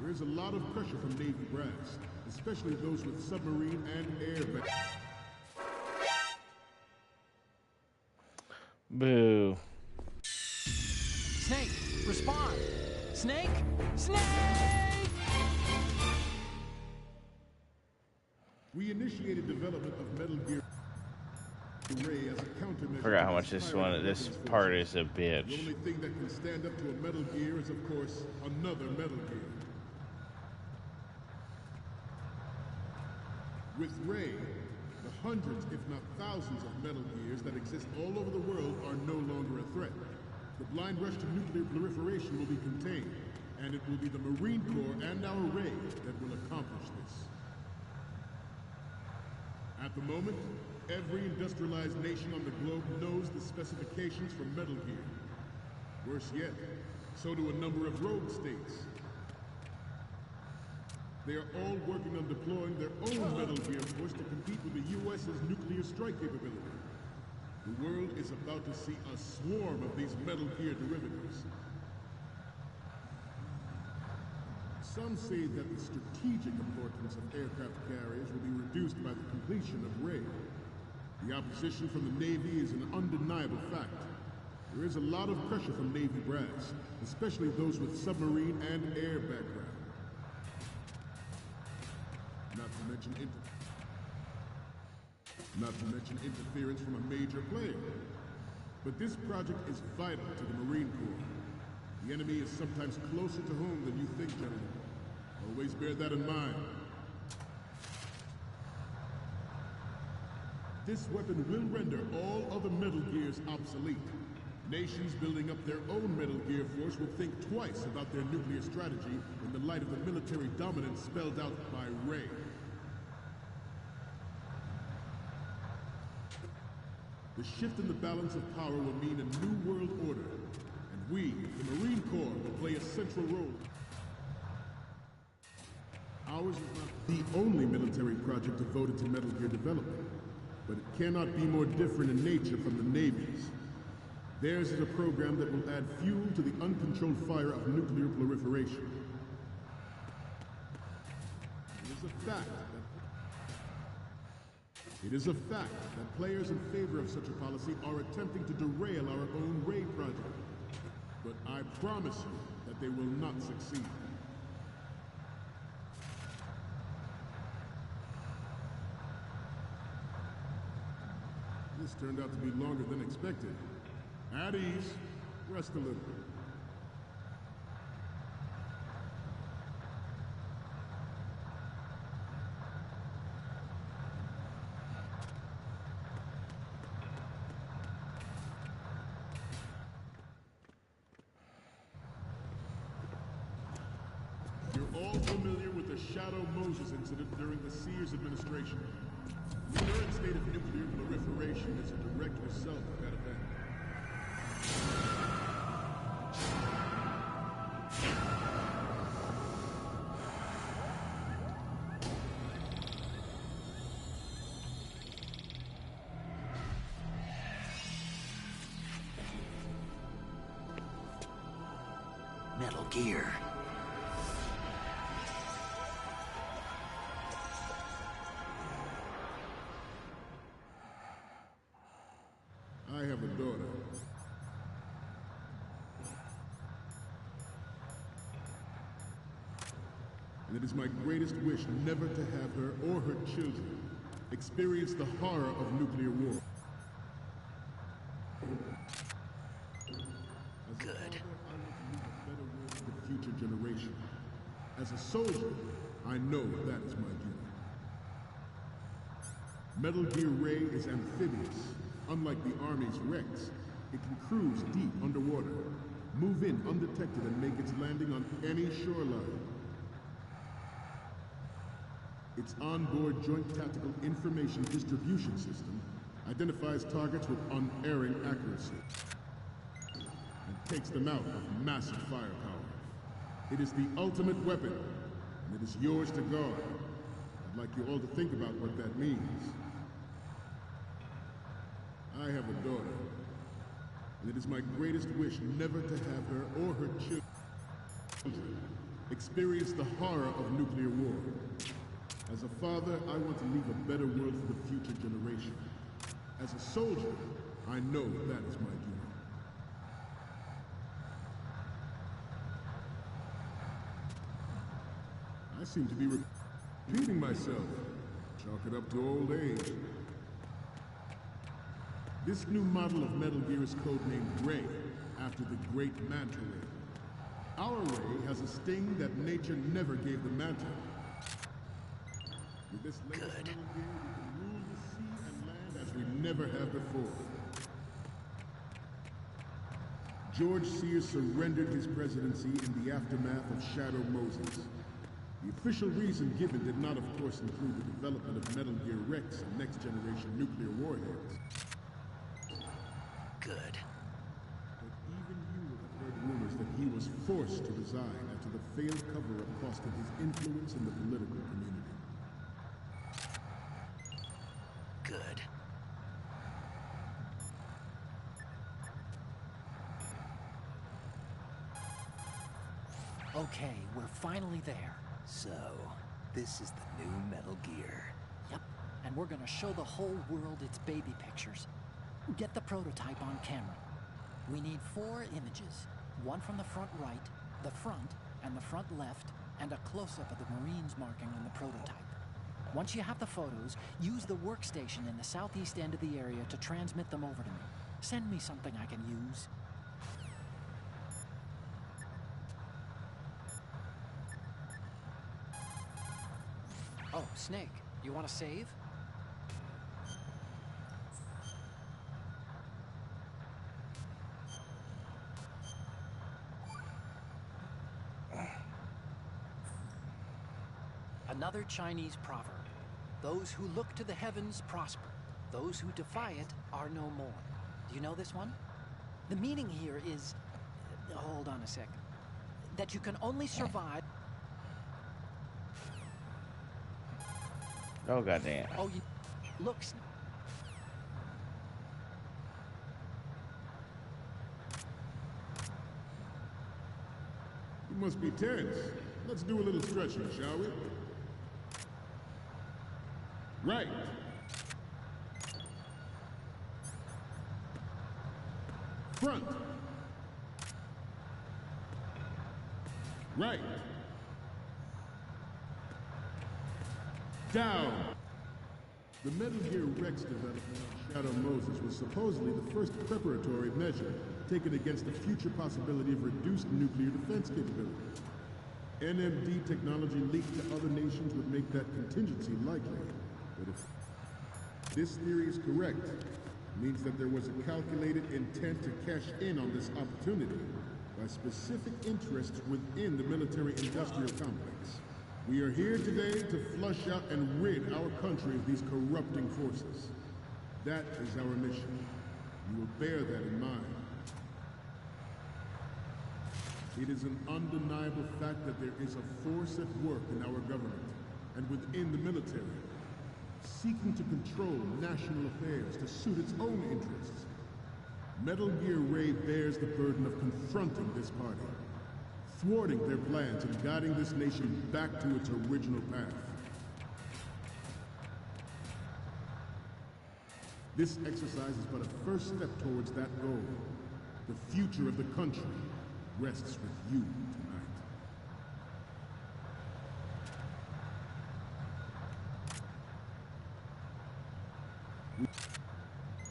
There is a lot of pressure from Navy brass, especially those with submarine and air bases. Boo. Snake, respond! Snake! Snake! We initiated development of Metal Gear Ray as a countermeasure. Forgot how much this part is a bitch. The only thing that can stand up to a Metal Gear is, of course, another Metal Gear. With Ray, the hundreds, if not thousands, of Metal Gears that exist all over the world are no longer a threat. The blind rush to nuclear proliferation will be contained, and it will be the Marine Corps and our Ray that will accomplish this. At the moment, every industrialized nation on the globe knows the specifications for Metal Gear. Worse yet, so do a number of rogue states. They are all working on deploying their own Metal Gear force to compete with the US's nuclear strike capability. The world is about to see a swarm of these Metal Gear derivatives. Some say that the strategic importance of aircraft carriers will be reduced by the completion of Ray. The opposition from the Navy is an undeniable fact. There is a lot of pressure from Navy brass, especially those with submarine and air background. Not to mention interference from a major player. But this project is vital to the Marine Corps. The enemy is sometimes closer to home than you think, gentlemen. Always bear that in mind. This weapon will render all other Metal Gears obsolete. Nations building up their own Metal Gear force will think twice about their nuclear strategy in the light of the military dominance spelled out by Ray. The shift in the balance of power will mean a new world order, and we, the Marine Corps, will play a central role. Ours is not the only military project devoted to Metal Gear development, but it cannot be more different in nature from the Navy's. Theirs is a program that will add fuel to the uncontrolled fire of nuclear proliferation. It is a fact that players in favor of such a policy are attempting to derail our own Ray project. But I promise you that they will not succeed. This turned out to be longer than expected. At ease. Rest a little. You're all familiar with the Shadow Moses incident during the Sears administration. The current state of nuclear proliferation is a direct result of that event. Metal Gear. I have a daughter. And it is my greatest wish never to have her or her children experience the horror of nuclear war. Good. The future generation. As a soldier, I know that is my duty. Metal Gear Ray is amphibious. Unlike the Army's Rex, it can cruise deep underwater, move in undetected and make its landing on any shoreline. Its onboard Joint Tactical Information Distribution System identifies targets with unerring accuracy and takes them out of massive firepower. It is the ultimate weapon, and it is yours to guard. I'd like you all to think about what that means. I have a daughter, and it is my greatest wish never to have her or her children experience the horror of nuclear war. As a father, I want to leave a better world for the future generation. As a soldier, I know that is my duty. I seem to be repeating myself. Chalk it up to old age. This new model of Metal Gear is codenamed Ray, after the great Manta Ray. Our Ray has a sting that nature never gave the Manta. With this latest Metal Gear, we can rule the sea and land as we never have before. George Sears surrendered his presidency in the aftermath of Shadow Moses. The official reason given did not, of course, include the development of Metal Gear Rex and next-generation nuclear warheads. Good. But even you have heard rumors that he was forced to resign after the failed cover-up costed his influence in the political community. Good. Okay, we're finally there. So, this is the new Metal Gear. Yep, and we're gonna show the whole world its baby pictures. Get the prototype on camera. We need 4 images. One from the front right, the front, and the front left, and a close-up of the Marines marking on the prototype. Once you have the photos, use the workstation in the southeast end of the area to transmit them over to me. Send me something I can use. Oh, Snake, you want to save? Another Chinese proverb. Those who look to the heavens prosper. Those who defy it are no more. Do you know this one? The meaning here is... hold on a sec. That you can only survive... Oh, goddamn. Oh, you... Look... You must be tense. Let's do a little stretching, shall we? Right. Front. Right. Down. The Metal Gear Rex developed by Shadow Moses was supposedly the first preparatory measure taken against the future possibility of reduced nuclear defense capability. NMD technology leaked to other nations would make that contingency likely. But if this theory is correct, it means that there was a calculated intent to cash in on this opportunity by specific interests within the military-industrial complex. We are here today to flush out and rid our country of these corrupting forces. That is our mission. You will bear that in mind. It is an undeniable fact that there is a force at work in our government and within the military, seeking to control national affairs to suit its own interests. Metal Gear Ray bears the burden of confronting this party, thwarting their plans and guiding this nation back to its original path. This exercise is but a first step towards that goal. The future of the country rests with you tonight.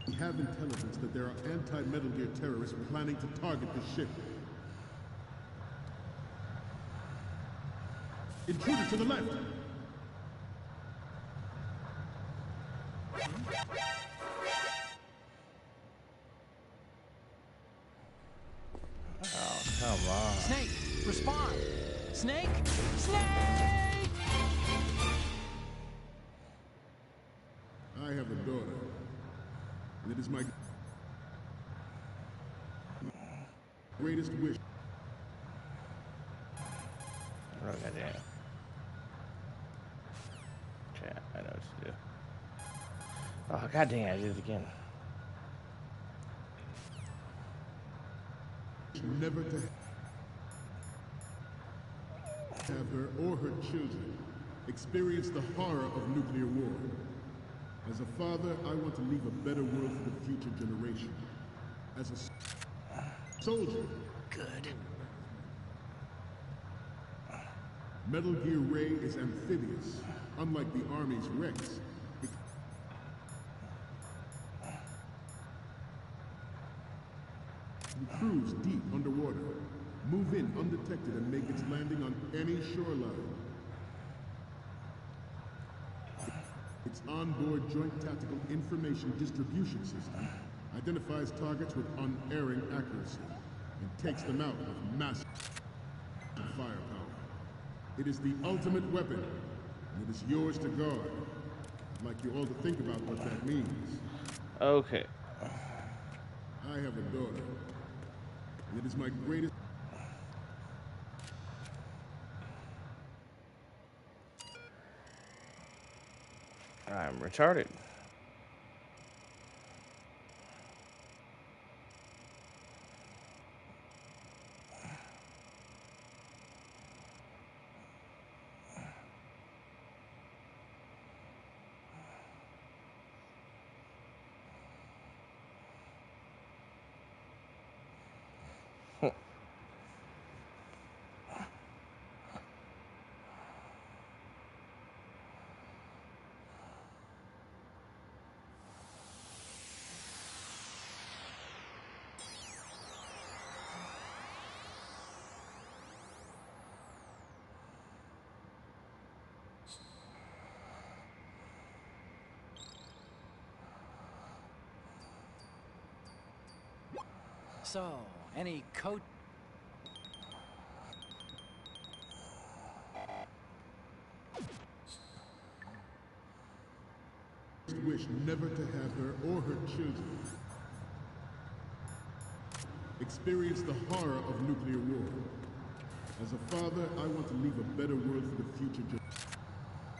We have intelligence that there are anti-Metal Gear terrorists planning to target the ship. Intruder to the left! Oh, come on. Snake, respond! Snake! Snake! I have a daughter, and it is my greatest wish. Oh, goddamn. Chat, I know what to do. Oh, goddamn, I did it again. Never to have her or her children experience the horror of nuclear war. As a father, I want to leave a better world for the future generation. As a soldier, Good. Metal Gear Ray is amphibious, unlike the Army's Rex. It cruise deep underwater, move in undetected, and make its landing on any shoreline. Its onboard Joint Tactical Information Distribution System identifies targets with unerring accuracy and takes them out with massive firepower. It is the ultimate weapon, and it is yours to guard. I'd like you all to think about what that means. Okay. I have a daughter, and it is my greatest... I'm retarded. So, any coat... Wish never to have her or her children experience the horror of nuclear war. As a father, I want to leave a better world for the future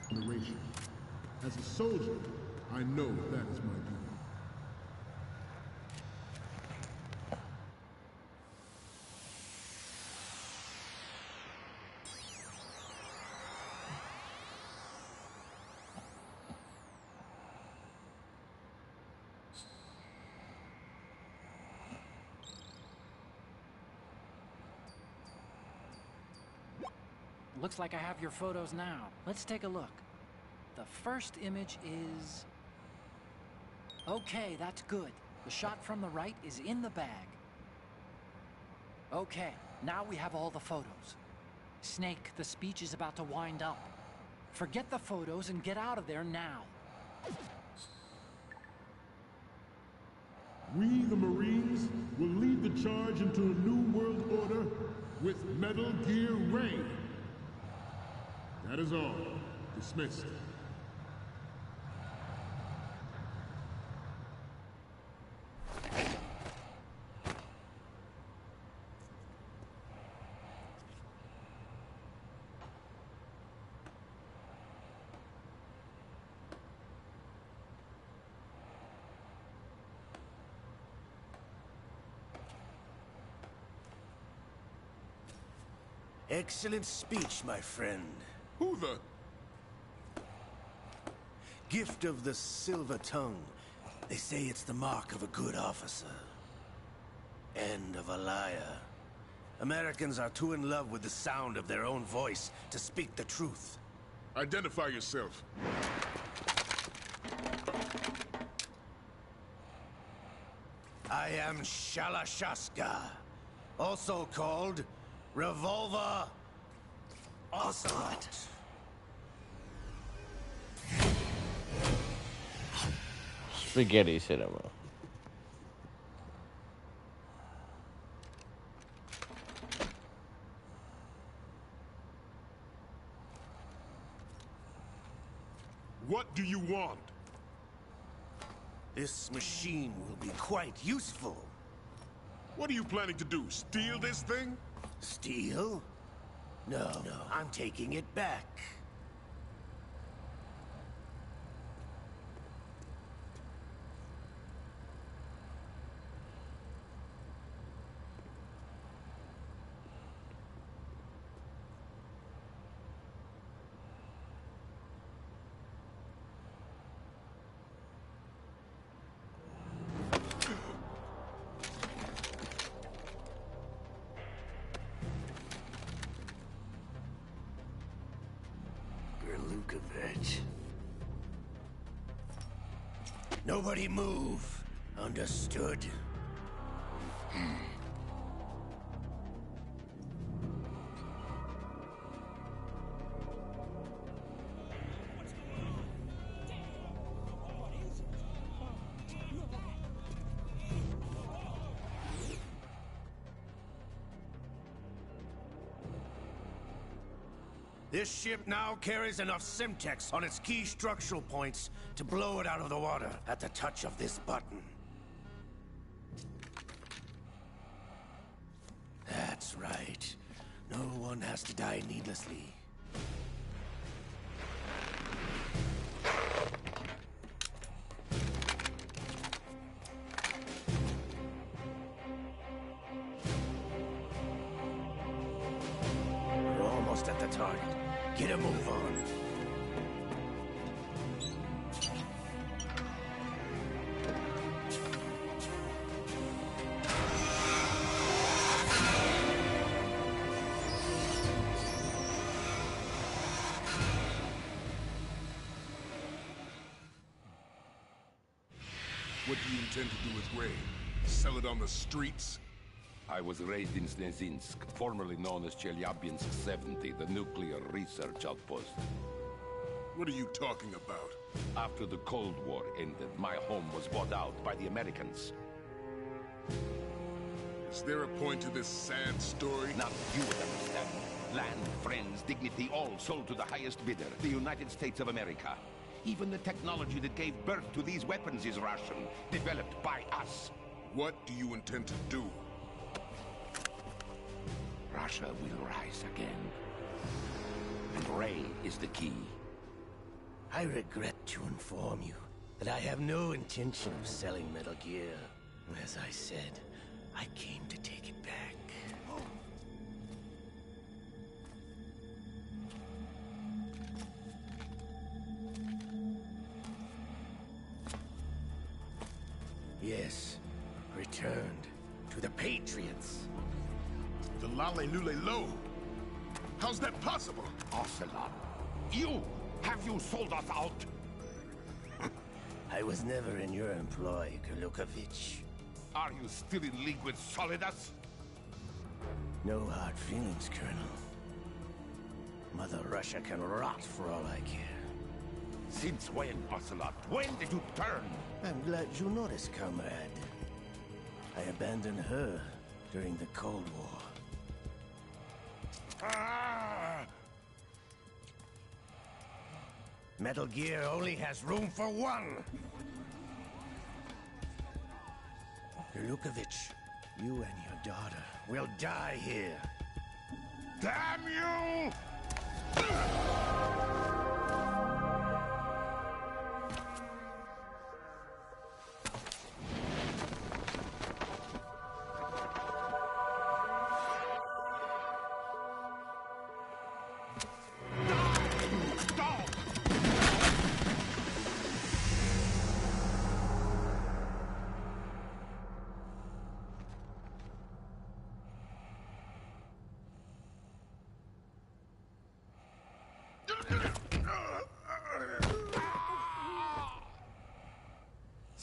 generation. As a soldier, I know that is my duty. Looks like I have your photos now. Let's take a look. The first image is... Okay, that's good. The shot from the right is in the bag. Okay, now we have all the photos. Snake, the speech is about to wind up. Forget the photos and get out of there now. We, the Marines, will lead the charge into a new world order with Metal Gear Ray. That is all. Dismissed. Excellent speech, my friend. Who the? Gift of the silver tongue. They say it's the mark of a good officer. And of a liar. Americans are too in love with the sound of their own voice to speak the truth. Identify yourself. I am Shalashaska, also called Revolver Ocelot. Spaghetti cinema. What do you want? This machine will be quite useful. What are you planning to do? Steal this thing? Steal? No, I'm taking it back. Nobody move. Understood? This ship now carries enough Simtex on its key structural points to blow it out of the water at the touch of this button. That's right. No one has to die needlessly. We're almost at the target. Get a move on. What do you intend to do with Ray? Sell it on the streets? I was raised in Snezinsk, formerly known as Chelyabinsk 70, the nuclear research outpost. What are you talking about? After the Cold War ended, my home was bought out by the Americans. Is there a point to this sad story? Now you would understand. Land, friends, dignity, all sold to the highest bidder, the United States of America. Even the technology that gave birth to these weapons is Russian, developed by us. What do you intend to do? Russia will rise again. And Ray is the key. I regret to inform you that I have no intention of selling Metal Gear. As I said, I came to take it back. Yes, returned to the Patriots. The Lale Lule Lo? How's that possible? Ocelot, have you sold us out? I was never in your employ, Gurlukovich. Are you still in league with Solidus? No hard feelings, Colonel. Mother Russia can rot for all I care. Since when, Ocelot? When did you turn? I'm glad you noticed, comrade. I abandoned her during the Cold War. Ah! Metal Gear only has room for one! Gurlukovich, you and your daughter will die here. Damn you!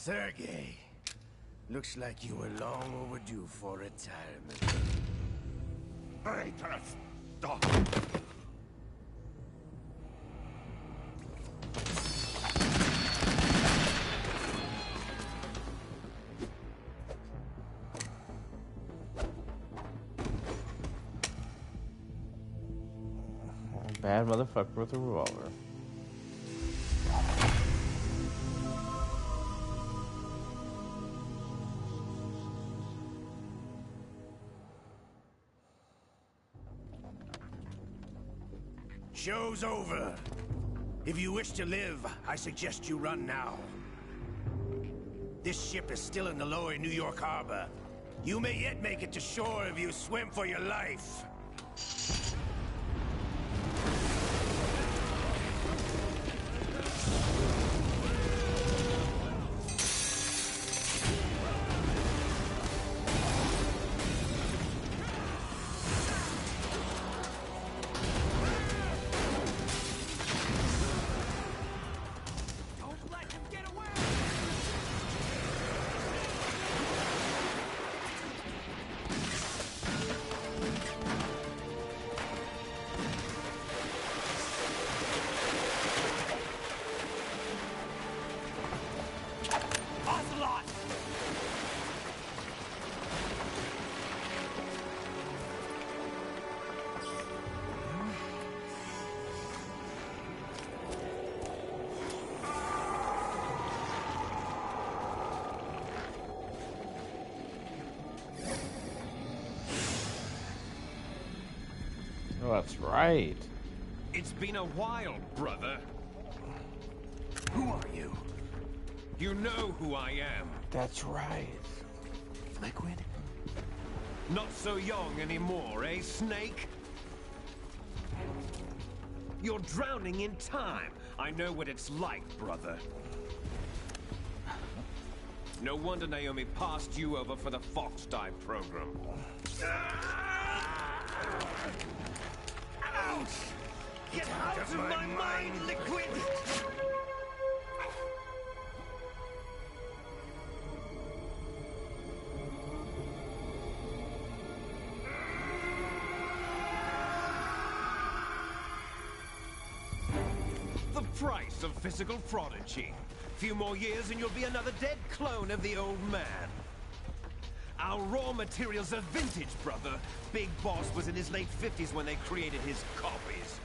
Sergei, looks like you were long overdue for retirement. Traitorous dog! Bad motherfucker with a revolver. Show's over. If you wish to live, I suggest you run now. This ship is still in the lower New York harbor. You may yet make it to shore if you swim for your life. Oh, that's right. It's been a while, brother. Who are you? You know who I am. That's right. Liquid? Not so young anymore, eh, Snake? You're drowning in time. I know what it's like, brother. No wonder Naomi passed you over for the Fox Dive program. Ouch! Get out of my mind, Liquid! The price of physical prodigy. Few more years and you'll be another dead clone of the old man. Our raw materials are vintage, brother. Big Boss was in his late 50s when they created his copies.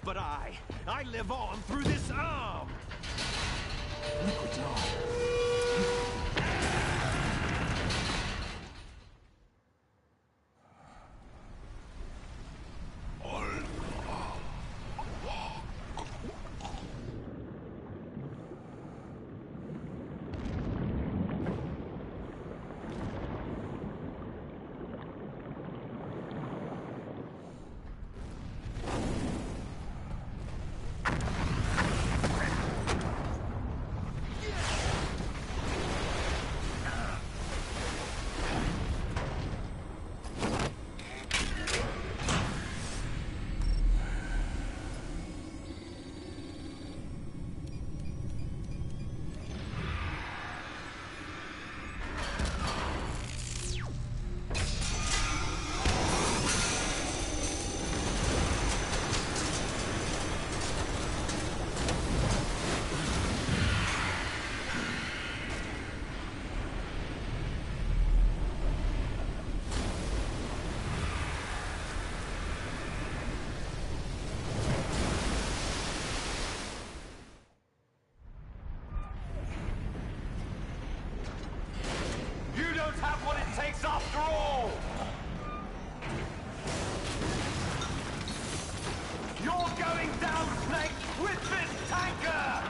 But I live on through this arm! Liquid Dawn. After all! You're going down, Snake, with this tanker!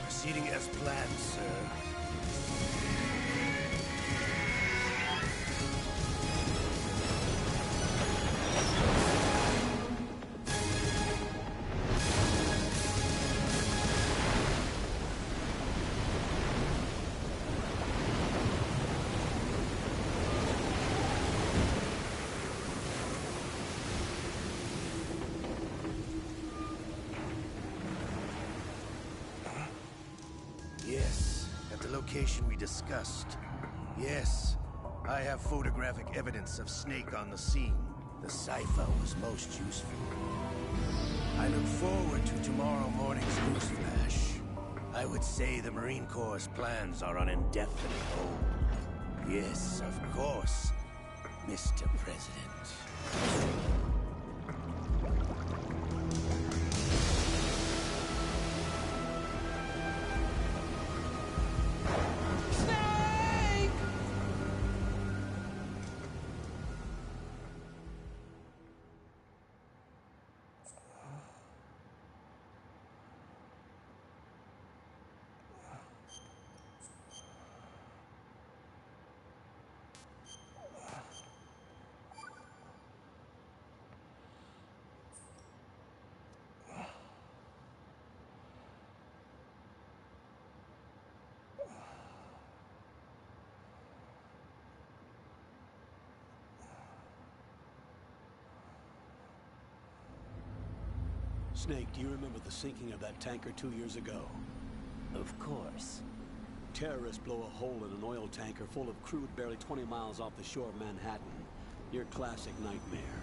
Proceeding as planned, sir. the location we discussed. Yes, I have photographic evidence of Snake on the scene. The cipher was most useful. I look forward to tomorrow morning's newsflash. I would say the Marine Corps' plans are on indefinite hold. Yes, of course, Mr. President. Snake, do you remember the sinking of that tanker 2 years ago? Of course. Terrorists blow a hole in an oil tanker full of crude barely 20 miles off the shore of Manhattan. Your classic nightmare.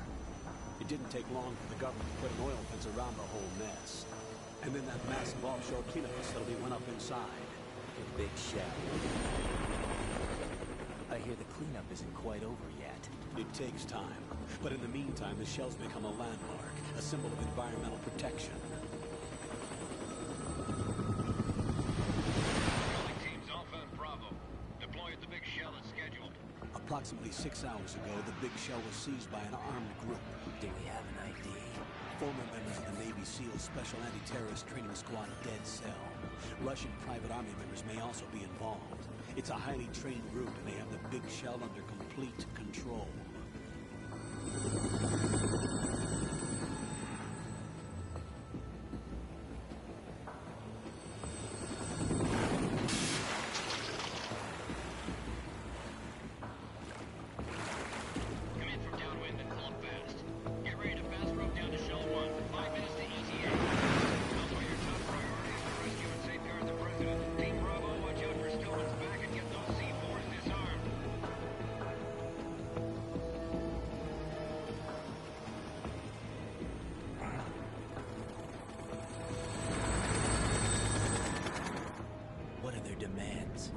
It didn't take long for the government to put an oil fence around the whole mess. And then that massive offshore cleanup facility went up inside. The Big Shell. I hear the cleanup isn't quite over yet. It takes time. But in the meantime, the shell's become a landmark, a symbol of environmental protection. Teams Alpha and Bravo. Deploy at the Big Shell as scheduled. Approximately 6 hours ago, the Big Shell was seized by an armed group. Do we have an ID? Former members of the Navy SEAL Special Anti-Terrorist Training Squad Dead Cell. Russian private army members may also be involved. It's a highly trained group, and they have the Big Shell under complete control.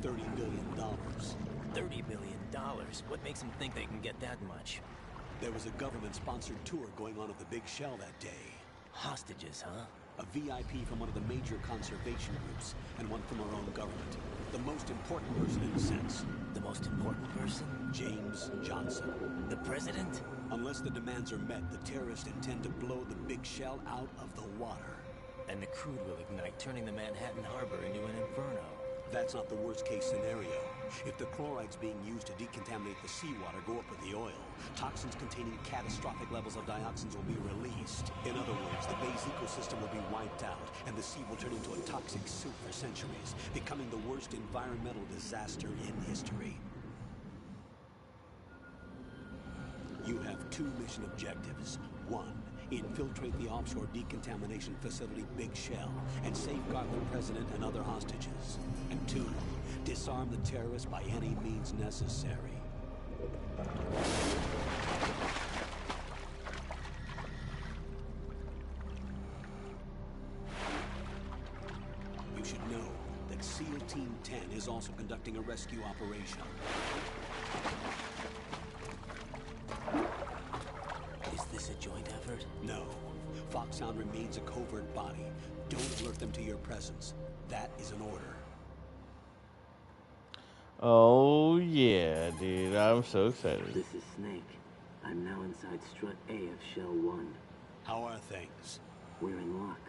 $30 billion. $30 billion? What makes them think they can get that much? There was a government-sponsored tour going on at the Big Shell that day. Hostages, huh? A VIP from one of the major conservation groups, and one from our own government. The most important person in a sense. The most important person? James Johnson. The president? Unless the demands are met, the terrorists intend to blow the Big Shell out of the water. And the crude will ignite, turning the Manhattan Harbor into an inferno. That's not the worst-case scenario. If the chlorides being used to decontaminate the seawater go up with the oil, toxins containing catastrophic levels of dioxins will be released. In other words, the bay's ecosystem will be wiped out, and the sea will turn into a toxic soup for centuries, becoming the worst environmental disaster in history. You have 2 mission objectives. 1, infiltrate the offshore decontamination facility Big Shell and safeguard the president and other hostages. And 2, disarm the terrorists by any means necessary. You should know that SEAL Team 10 is also conducting a rescue operation. Is this a joint effort? No. Foxhound remains a covert body. Don't alert them to your presence. That is an order. Oh yeah, dude. I'm so excited. This is Snake. I'm now inside Strut A of Shell 1. How are things? We're in luck.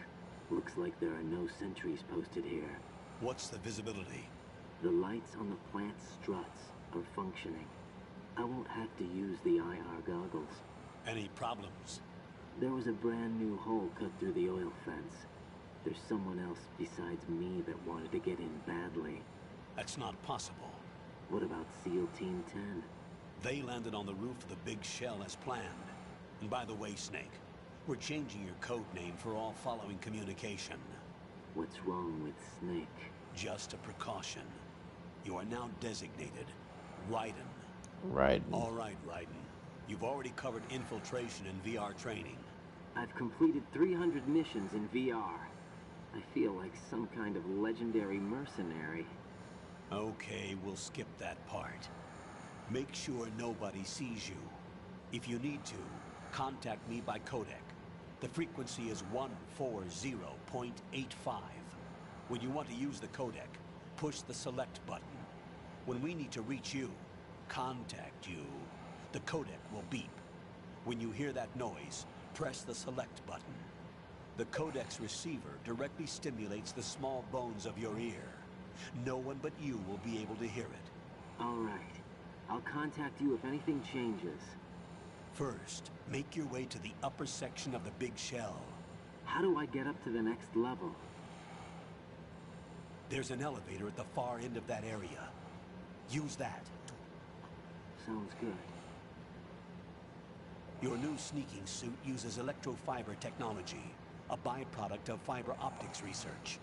Looks like there are no sentries posted here. What's the visibility? The lights on the plant's struts are functioning. I won't have to use the IR goggles. Any problems? There was a brand new hole cut through the oil fence. There's someone else besides me that wanted to get in badly. That's not possible. What about SEAL Team 10? They landed on the roof of the Big Shell as planned. And by the way, Snake, we're changing your code name for all following communication. What's wrong with Snake? Just a precaution. You are now designated Raiden. Raiden. All right, Raiden. You've already covered infiltration and VR training. I've completed 300 missions in VR. I feel like some kind of legendary mercenary. Okay, we'll skip that part. Make sure nobody sees you. If you need to, contact me by codec. The frequency is 140.85. When you want to use the codec, push the select button. When we need to reach you, contact you, the codec will beep. When you hear that noise, press the select button. The codec's receiver directly stimulates the small bones of your ear. No one but you will be able to hear it. All right. I'll contact you if anything changes. First, make your way to the upper section of the big shell. How do I get up to the next level? There's an elevator at the far end of that area. Use that. Sounds good. Your new sneaking suit uses electrofiber technology, a byproduct of fiber optics research.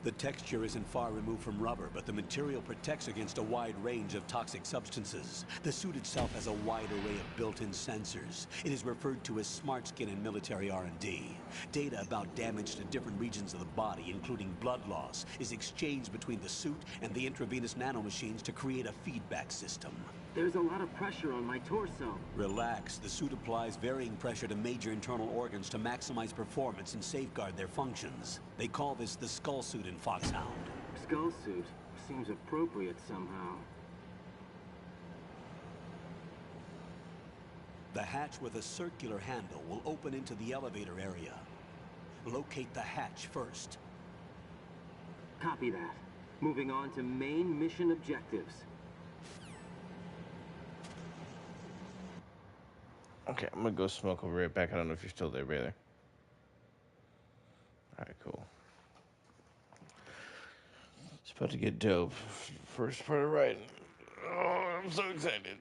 The texture isn't far removed from rubber, but the material protects against a wide range of toxic substances. The suit itself has a wide array of built-in sensors. It is referred to as smart skin in military R&D. Data about damage to different regions of the body, including blood loss, is exchanged between the suit and the intravenous nanomachines to create a feedback system. There's a lot of pressure on my torso. Relax. The suit applies varying pressure to major internal organs to maximize performance and safeguard their functions. They call this the skull suit in Foxhound. Skull suit seems appropriate somehow. The hatch with a circular handle will open into the elevator area. Locate the hatch first. Copy that. Moving on to main mission objectives. Okay, I'm gonna go smoke. I'll be right back. I don't know if you're still there, Baylor. Alright, cool. It's about to get dope. First part of writing. Oh, I'm so excited.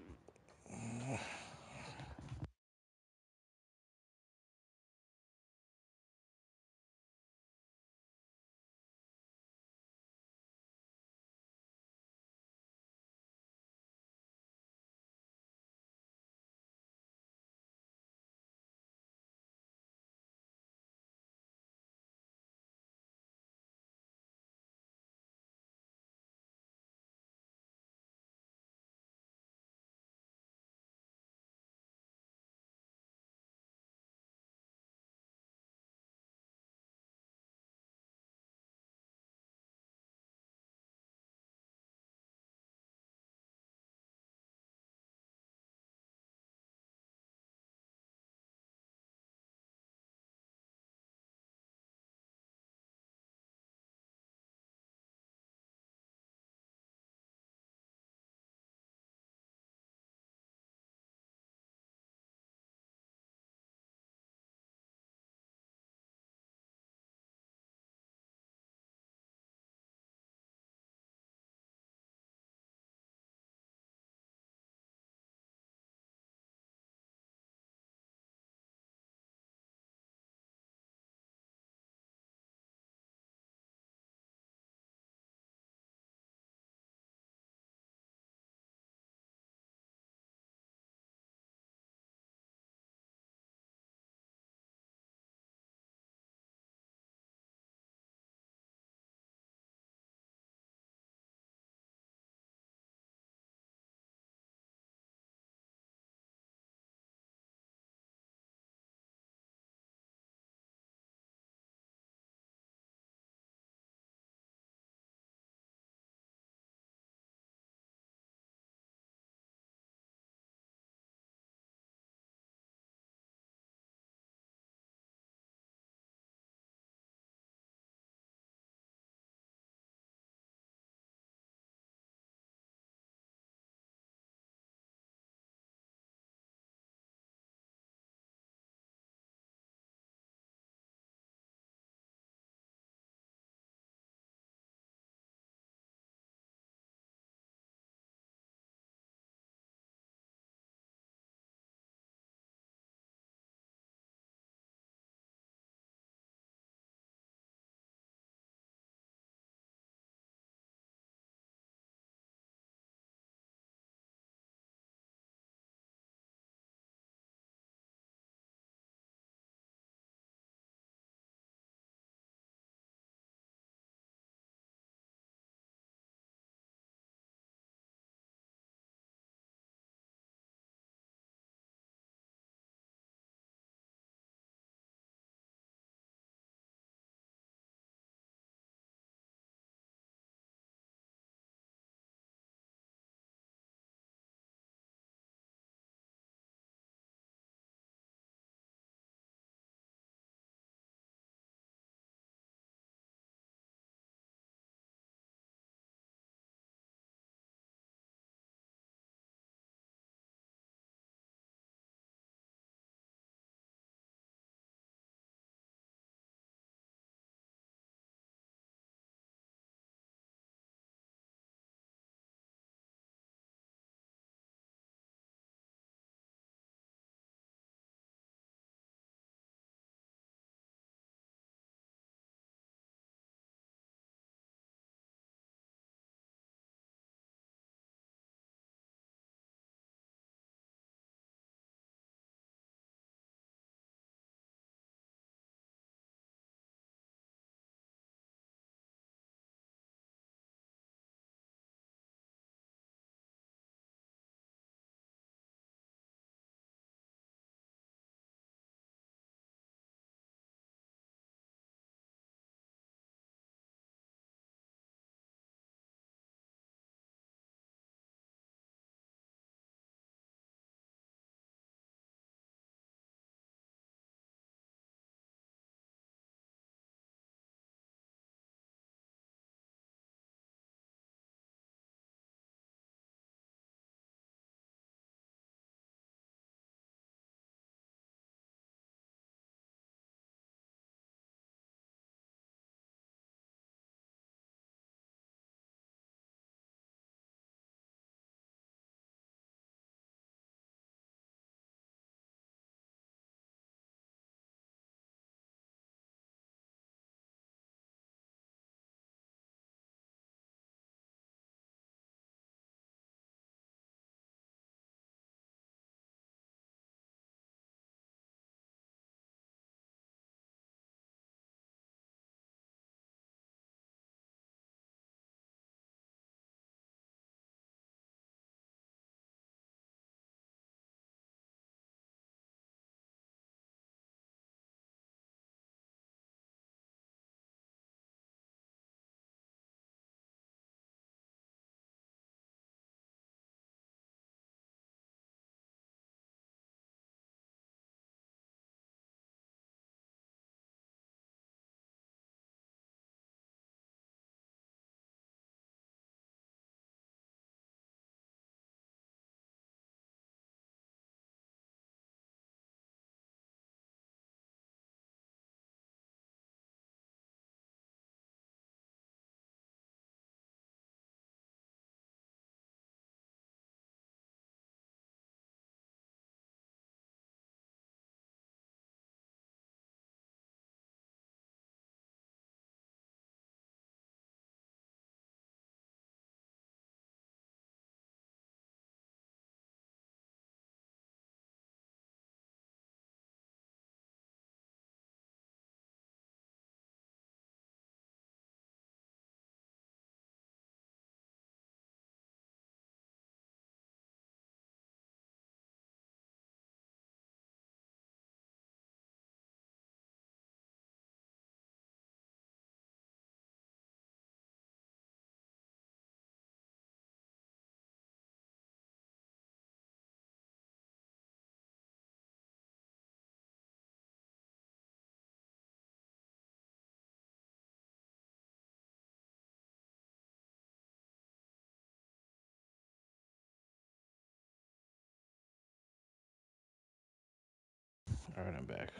Alright, I'm back.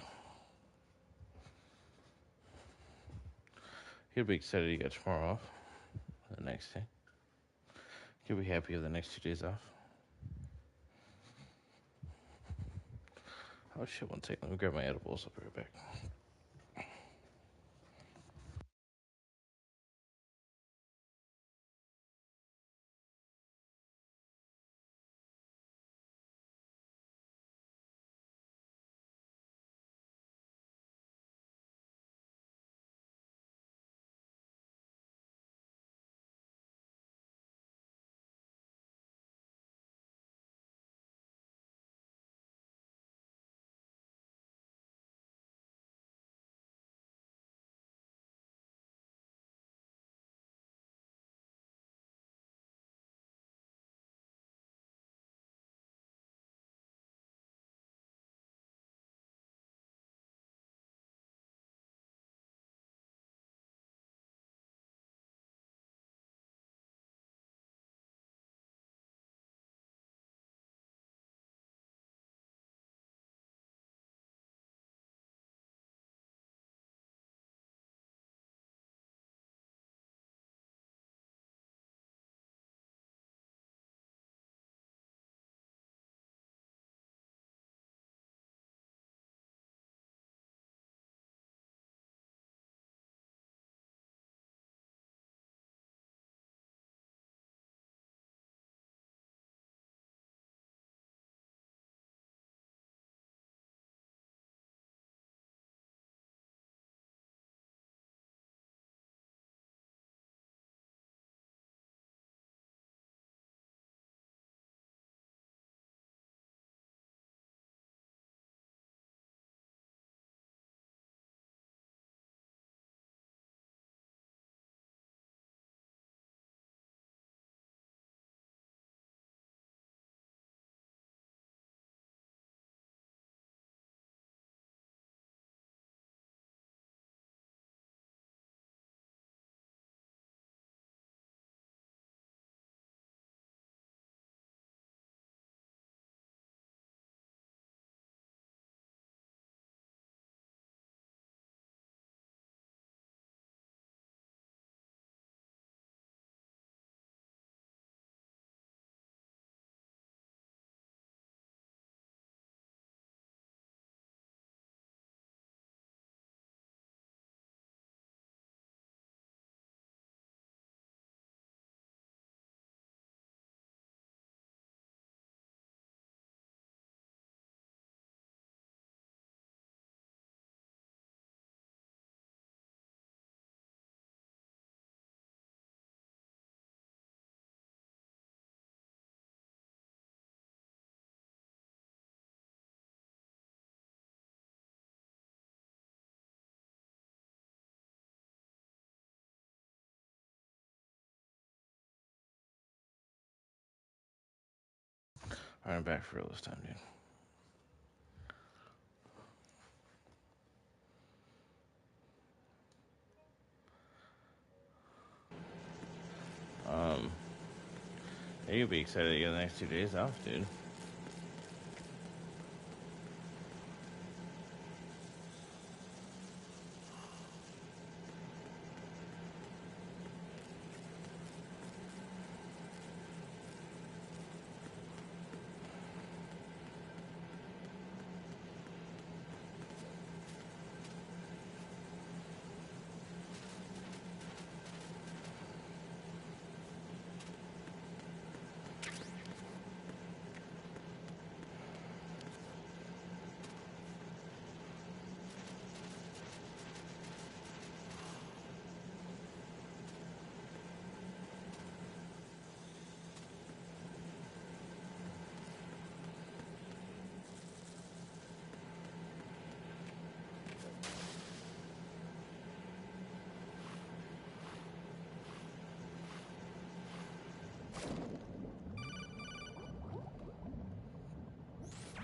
He'll be excited he got tomorrow off. The next day. He'll be happy with the next 2 days off. Oh shit, one second. Let me grab my edibles. I'll be right back. Alright, I'm back for real this time, dude. You'll be excited to get the next 2 days off, dude.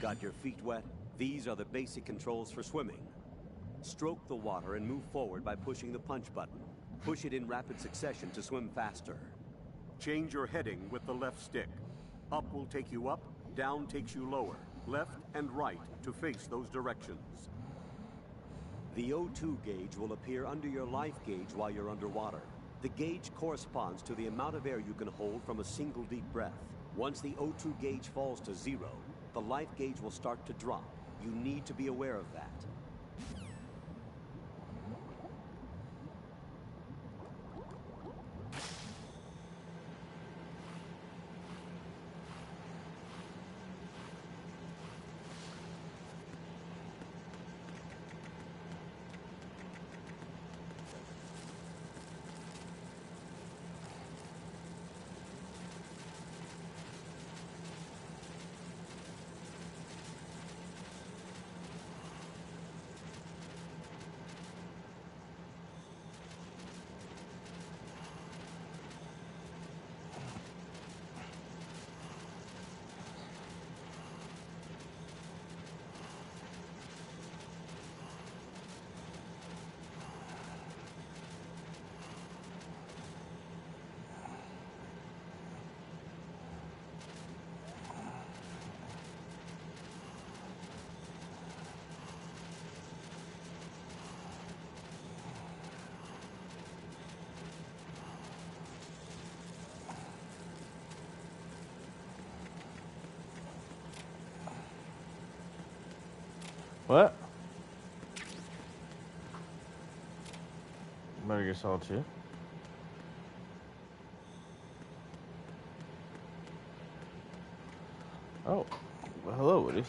Got your feet wet? These are the basic controls for swimming. Stroke the water and move forward by pushing the punch button. Push it in rapid succession to swim faster. Change your heading with the left stick. Up will take you up, down takes you lower. left and right to face those directions. The O2 gauge will appear under your life gauge while you're underwater. The gauge corresponds to the amount of air you can hold from a single deep breath. Once the O2 gauge falls to 0, the life gauge will start to drop. You need to be aware of that. What? Metal Gear Solid 2. Oh, well, hello, Woody.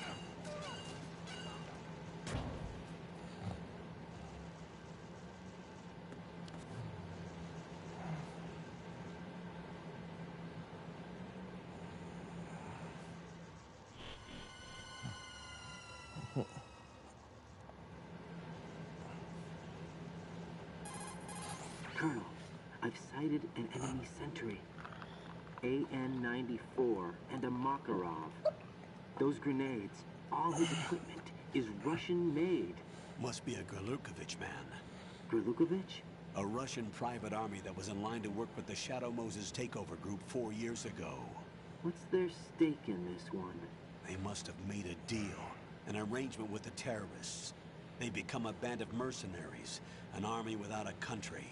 Colonel, I've sighted an enemy sentry. AN-94 and a Makarov. Those grenades, all his equipment, is Russian-made. Must be a Gerlukovich man. Gerlukovich? A Russian private army that was in line to work with the Shadow Moses takeover group 4 years ago. What's their stake in this one? They must have made a deal, an arrangement with the terrorists. They become a band of mercenaries, an army without a country.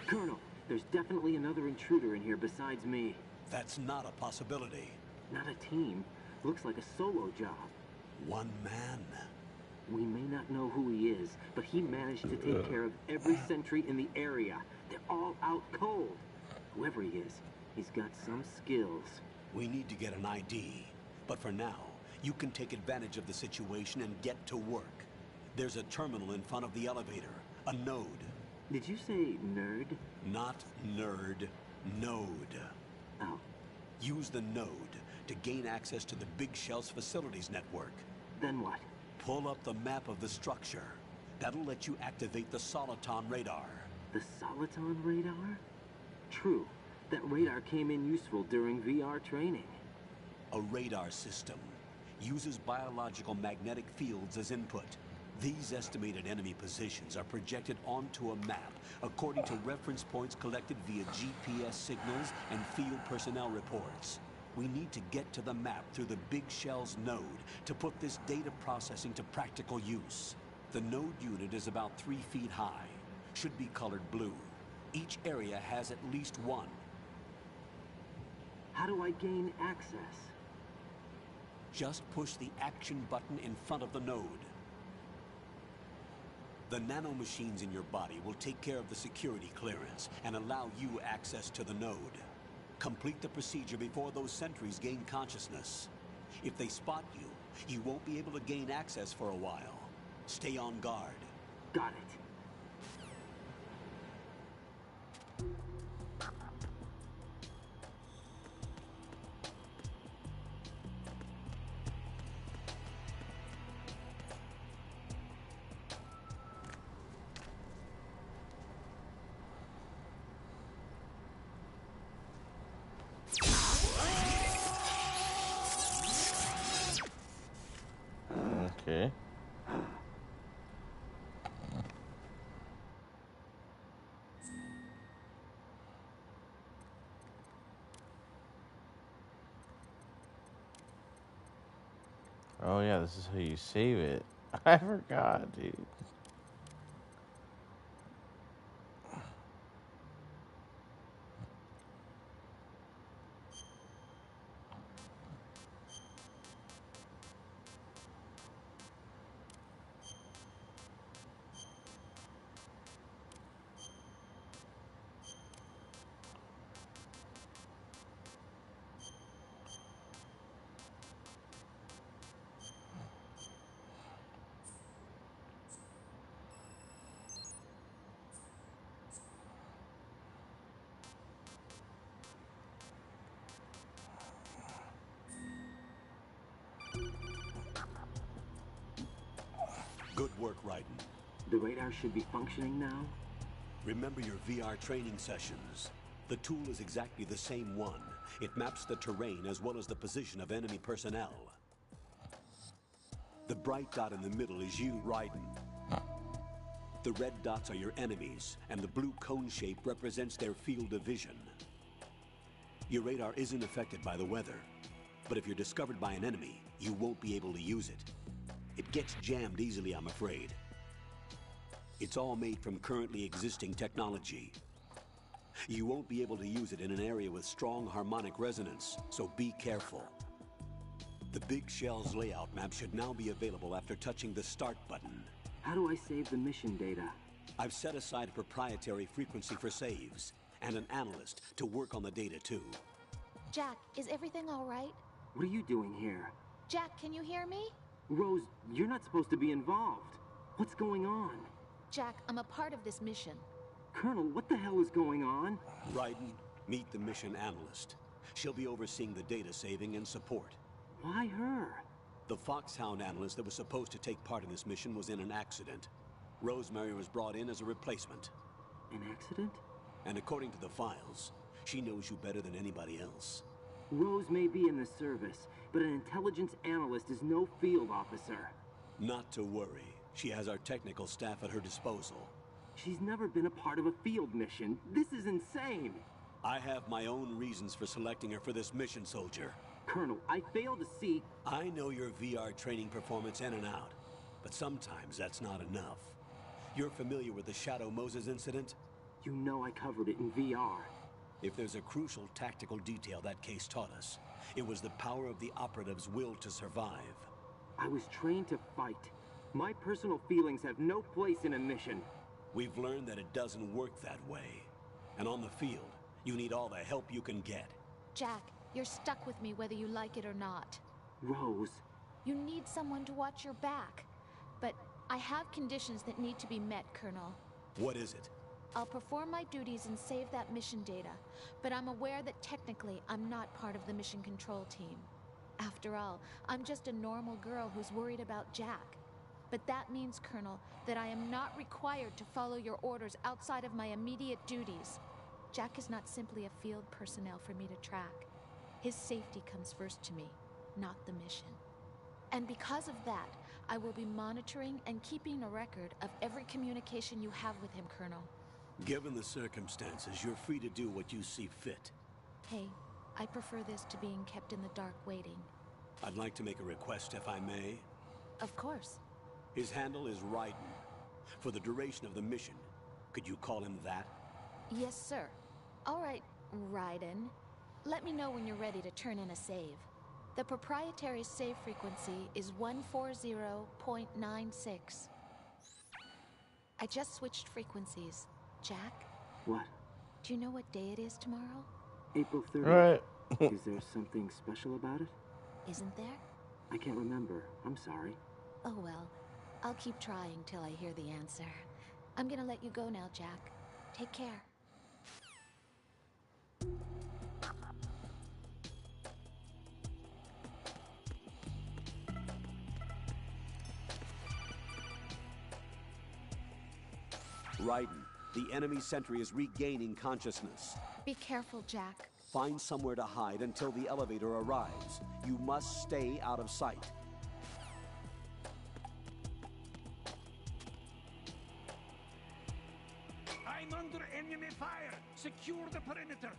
Colonel, there's definitely another intruder in here besides me. That's not a possibility. Not a team. Looks like a solo job. One man. We may not know who he is, but he managed to take care of every sentry in the area. They're all out cold. Whoever he is, he's got some skills. We need to get an ID. But for now, you can take advantage of the situation and get to work. There's a terminal in front of the elevator. A node. Did you say nerd? Not nerd. Node. Oh. Use the node to gain access to the Big Shell's facilities network. Then what? Pull up the map of the structure. That'll let you activate the Soliton radar. The Soliton radar? True. That radar came in useful during VR training. A radar system uses biological magnetic fields as input. These estimated enemy positions are projected onto a map according to reference points collected via GPS signals and field personnel reports. We need to get to the map through the Big Shell's node to put this data processing to practical use. The node unit is about 3 feet high, should be colored blue. Each area has at least one. How do I gain access? Just push the action button in front of the node. The nanomachines in your body will take care of the security clearance and allow you access to the node. Complete the procedure before those sentries gain consciousness. If they spot you, you won't be able to gain access for a while. Stay on guard. Got it. Okay. Oh yeah, this is how you save it. I forgot, dude. Good work, Raiden. The radar should be functioning now? Remember your VR training sessions. The tool is exactly the same one. It maps the terrain as well as the position of enemy personnel. The bright dot in the middle is you, Raiden. The red dots are your enemies, and the blue cone shape represents their field of vision. Your radar isn't affected by the weather, but if you're discovered by an enemy, you won't be able to use it. It gets jammed easily, I'm afraid. It's all made from currently existing technology. You won't be able to use it in an area with strong harmonic resonance, so be careful. The Big Shell's layout map should now be available after touching the Start button. How do I save the mission data? I've set aside a proprietary frequency for saves, and an analyst to work on the data too. Jack, is everything all right? What are you doing here? Jack, can you hear me? Rose, you're not supposed to be involved. What's going on? Jack, I'm a part of this mission. Colonel, what the hell is going on? Raiden, meet the mission analyst. She'll be overseeing the data saving and support. Why her? The Foxhound analyst that was supposed to take part in this mission was in an accident. Rosemary was brought in as a replacement. An accident? And according to the files, she knows you better than anybody else. Rose may be in the service, but an intelligence analyst is no field officer. Not to worry. She has our technical staff at her disposal. She's never been a part of a field mission. This is insane. I have my own reasons for selecting her for this mission, soldier. Colonel, I fail to see... I know your VR training performance in and out, but sometimes that's not enough. You're familiar with the Shadow Moses incident? You know I covered it in VR. If there's a crucial tactical detail that case taught us, it was the power of the operative's will to survive. I was trained to fight. My personal feelings have no place in a mission. We've learned that it doesn't work that way. And on the field, you need all the help you can get. Jack, you're stuck with me whether you like it or not. Rose. You need someone to watch your back. But I have conditions that need to be met, Colonel. What is it? I'll perform my duties and save that mission data, but I'm aware that technically I'm not part of the mission control team. After all, I'm just a normal girl who's worried about Jack. But that means, Colonel, that I am not required to follow your orders outside of my immediate duties. Jack is not simply a field personnel for me to track. His safety comes first to me, not the mission. And because of that, I will be monitoring and keeping a record of every communication you have with him, Colonel. Given the circumstances, you're free to do what you see fit. Hey, I prefer this to being kept in the dark waiting. I'd like to make a request, if I may. Of course. His handle is Raiden. For the duration of the mission, could you call him that? Yes, sir. All right, Raiden. Let me know when you're ready to turn in a save. The proprietary save frequency is 140.96. I just switched frequencies. Jack? What? Do you know what day it is tomorrow? April 30th. Right. Is there something special about it? Isn't there? I can't remember. I'm sorry. Oh well. I'll keep trying till I hear the answer. I'm gonna let you go now, Jack. Take care. Raiden, the enemy sentry is regaining consciousness. Be careful, Jack. Find somewhere to hide until the elevator arrives. You must stay out of sight. I'm under enemy fire! Secure the perimeter!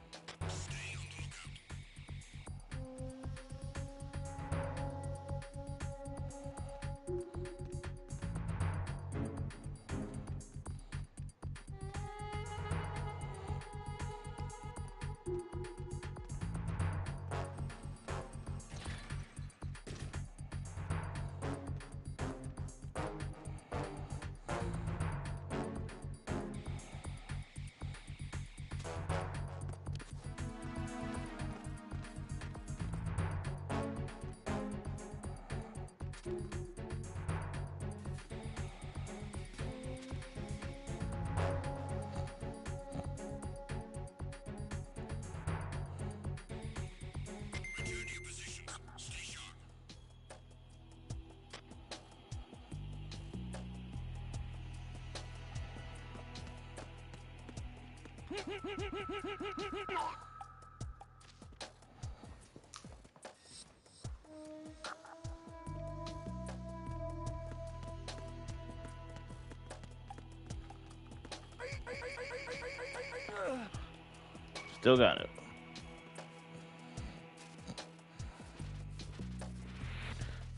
Still got it.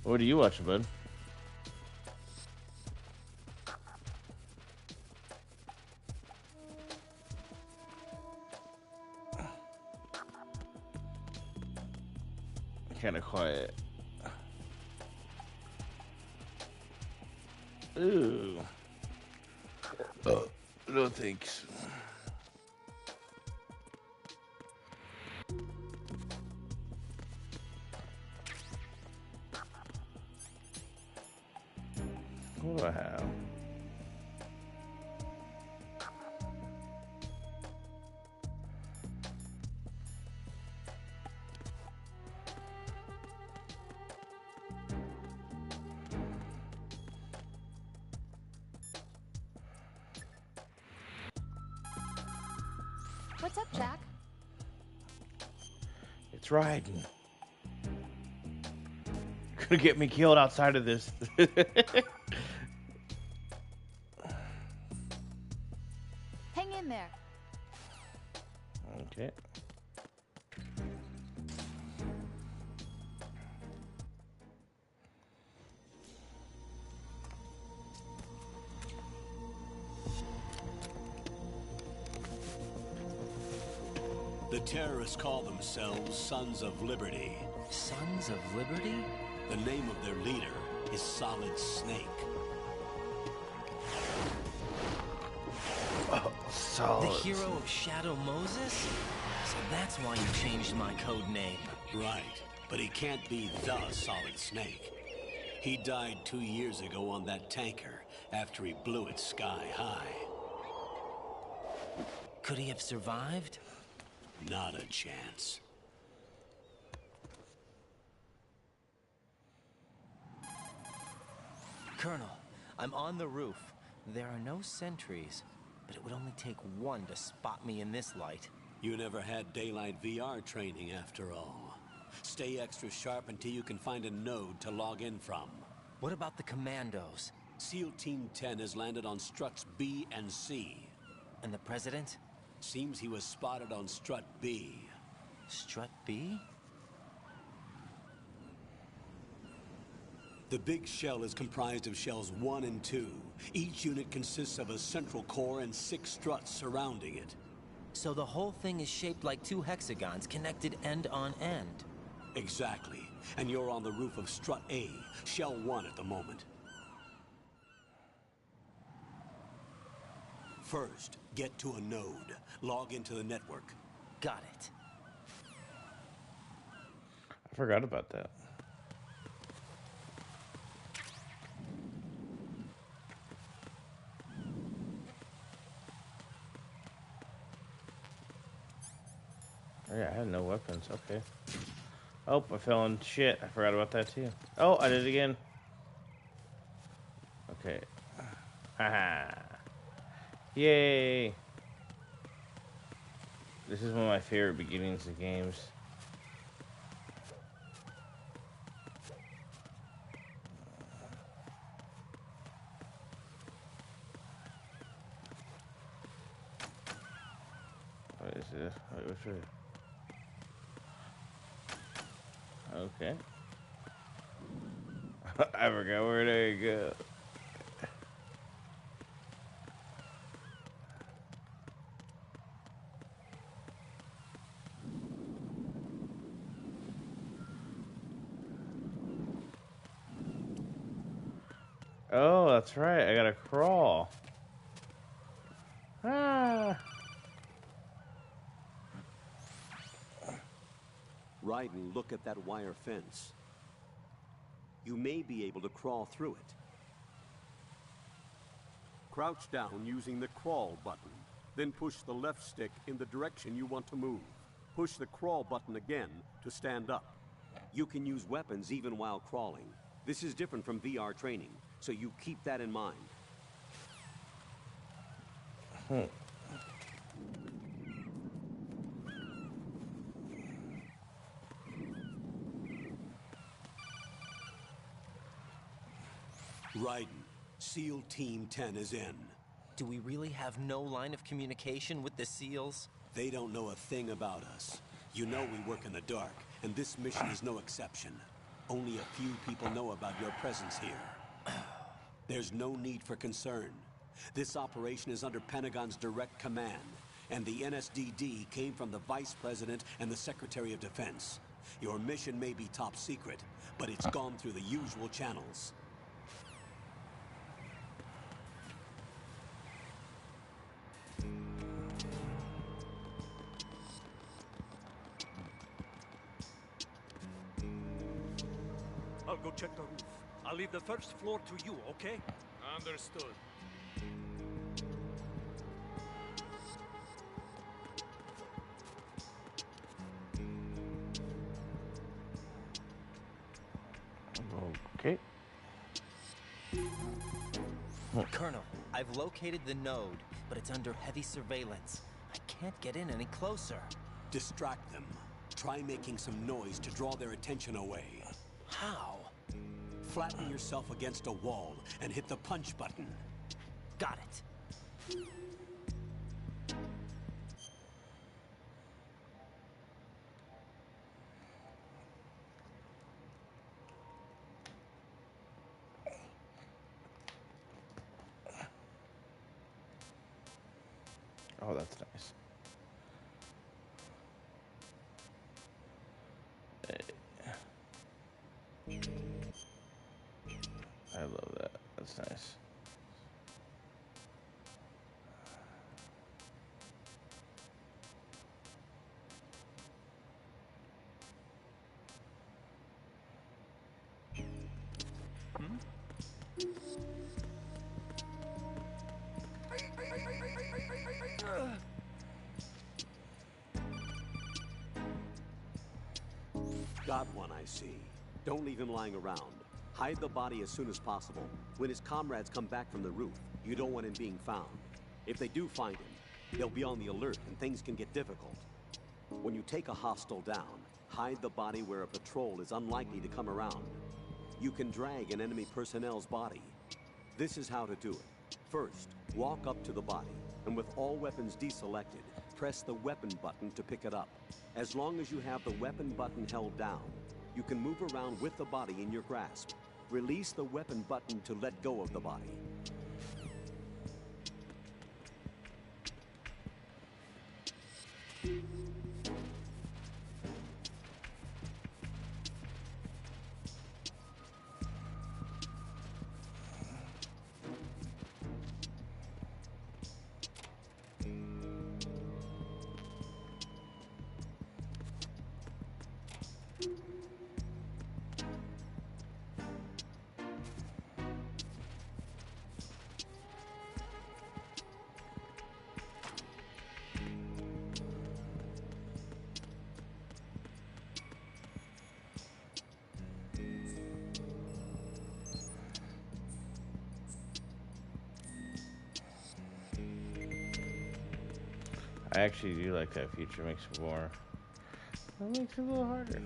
What are you watching, bud? Kind of quiet. Ooh. Oh, no thanks. What do I have? What's up, Jack? It's Raiden. You're gonna get me killed outside of this. Hang in there. Okay. The terrorists call themselves Sons of Liberty. Sons of Liberty? The name of their leader is Solid Snake. Oh, Solid. The hero of Shadow Moses? So that's why you changed my code name. Right, but he can't be the Solid Snake. He died 2 years ago on that tanker after he blew it sky high. Could he have survived? Not a chance. Colonel, I'm on the roof. There are no sentries, but it would only take one to spot me in this light. You never had daylight VR training after all. Stay extra sharp until you can find a node to log in from. What about the commandos? SEAL Team 10 has landed on struts B and C. And the President? Seems he was spotted on strut B. Strut B? The big shell is comprised of shells 1 and 2. Each unit consists of a central core and 6 struts surrounding it. So the whole thing is shaped like 2 hexagons connected end on end. Exactly. And you're on the roof of strut A, shell 1 at the moment. First, get to a node. Log into the network. Got it. I forgot about that. Oh, yeah, I had no weapons. Okay. Oh, I fell in shit. I forgot about that too. Oh, I did it again. Okay. Haha. Yay! This is one of my favorite beginnings of games. What is this? Wait, what's it? Okay. I forgot where to go. Oh, that's right. I gotta crawl. Ah. Raiden, look at that wire fence. You may be able to crawl through it. Crouch down using the crawl button. Then push the left stick in the direction you want to move. Push the crawl button again to stand up. You can use weapons even while crawling. This is different from VR training, so you keep that in mind. Raiden, SEAL Team 10 is in. Do we really have no line of communication with the SEALs? They don't know a thing about us. You know we work in the dark, and this mission is no exception. Only a few people know about your presence here. There's no need for concern. This operation is under Pentagon's direct command, and the NSDD came from the Vice President and the Secretary of Defense. Your mission may be top secret, but it's gone through the usual channels. I'll go check the roof. I'll leave the first floor to you, okay? Understood. Okay. Colonel, I've located the node, but it's under heavy surveillance. I can't get in any closer. Distract them. Try making some noise to draw their attention away. How? Flatten yourself against a wall and hit the punch button. Got it. Oh, that's nice. I love that. That's nice. Got one, I see. Don't leave him lying around. Hide the body as soon as possible. When his comrades come back from the roof, you don't want him being found. If they do find him, they'll be on the alert and things can get difficult. When you take a hostile down, hide the body where a patrol is unlikely to come around. You can drag an enemy personnel's body. This is how to do it. First, walk up to the body, and with all weapons deselected, press the weapon button to pick it up. As long as you have the weapon button held down, you can move around with the body in your grasp. Release the weapon button to let go of the body. I actually do like that feature. Makes it more. That makes it a little harder.